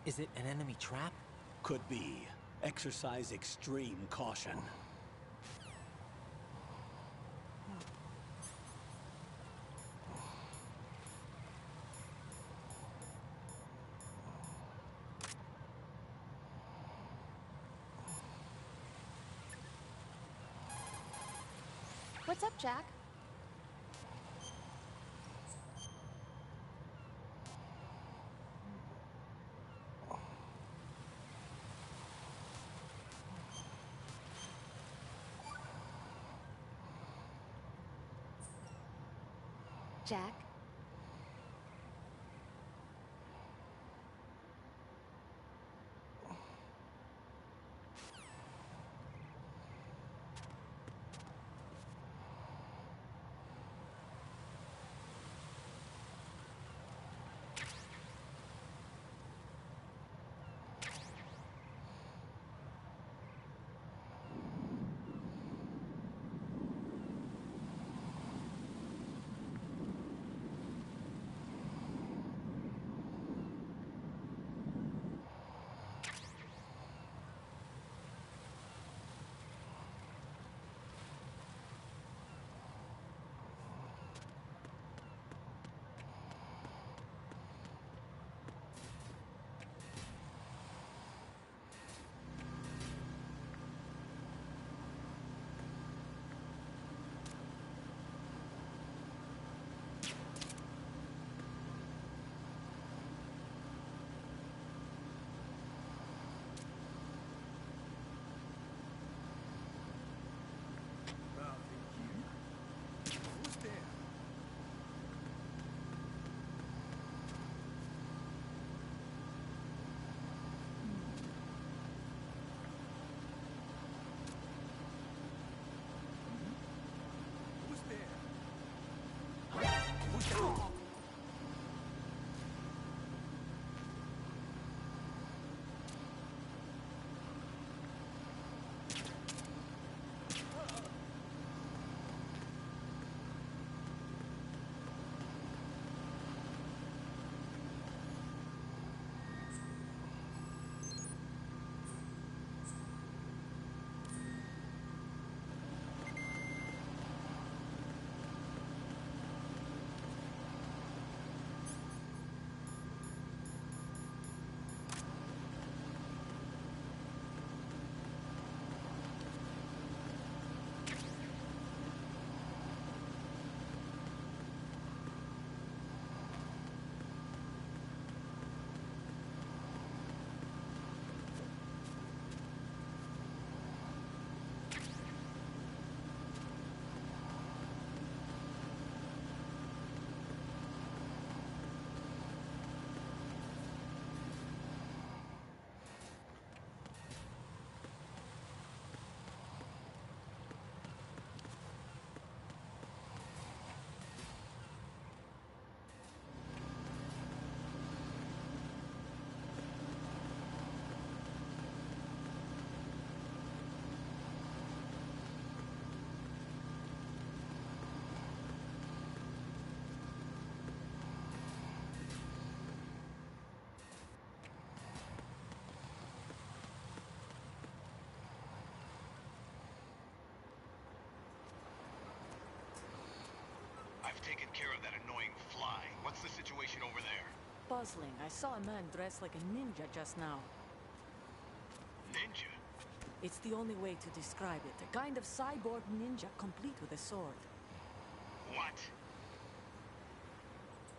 Is it an enemy trap? Could be. Exercise extreme caution. What's up, Jack? Jack? I've taken care of that annoying fly. What's the situation over there? Puzzling. I saw a man dressed like a ninja just now. Ninja? It's the only way to describe it. A kind of cyborg ninja, complete with a sword. What?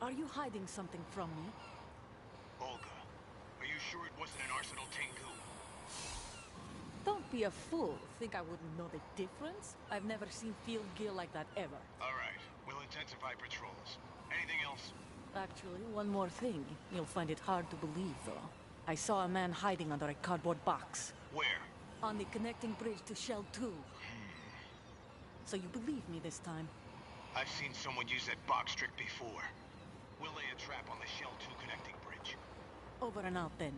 Are you hiding something from me? Olga, are you sure it wasn't an Arsenal Tengu? Don't be a fool. Think I wouldn't know the difference? I've never seen field gear like that ever. All right, we'll intensify patrols. Anything else? Actually, one more thing. You'll find it hard to believe, though. I saw a man hiding under a cardboard box. Where? On the connecting bridge to Shell 2. So you believe me this time? I've seen someone use that box trick before. We'll lay a trap on the Shell 2 connecting bridge. Over and out, then.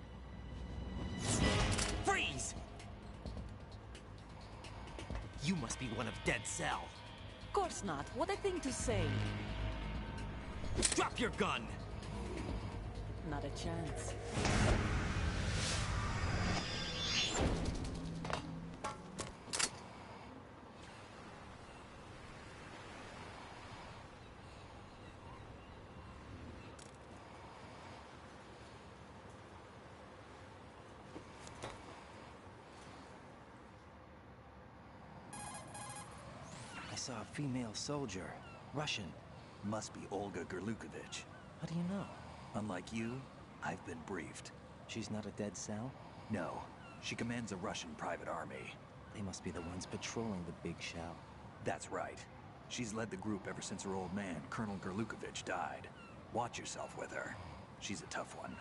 Freeze! You must be one of Dead Cell. Of course not. What a thing to say. Drop your gun! Not a chance. I saw a female soldier. Russian. Must be Olga Gerlukovich. How do you know? Unlike you, I've been briefed. She's not a Dead Cell? No. She commands a Russian private army. They must be the ones patrolling the big shell. That's right. She's led the group ever since her old man, Colonel Gerlukovich, died. Watch yourself with her. She's a tough one.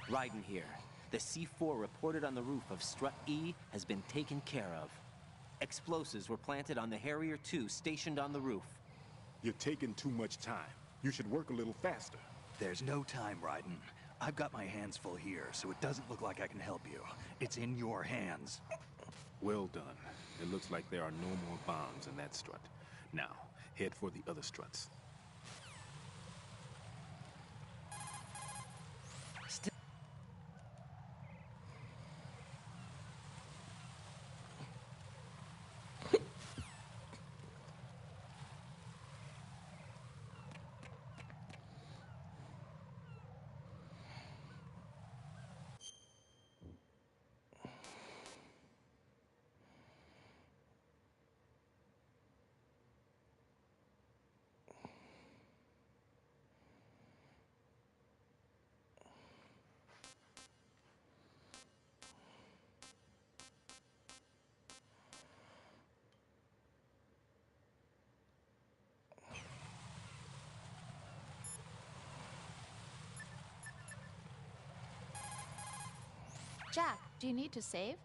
Raiden here. The C4 reported on the roof of Strut E has been taken care of. Explosives were planted on the Harrier 2 stationed on the roof. You're taking too much time. You should work a little faster. There's no time, Raiden. I've got my hands full here, so it doesn't look like I can help you. It's in your hands. Well done. It looks like there are no more bombs in that strut. Now, head for the other struts. Jack, do you need to save?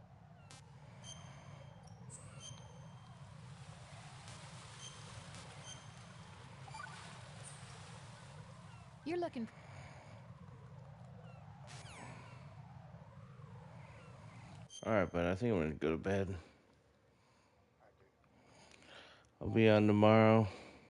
You're looking... Alright, but I think I'm gonna go to bed. I'll be on tomorrow.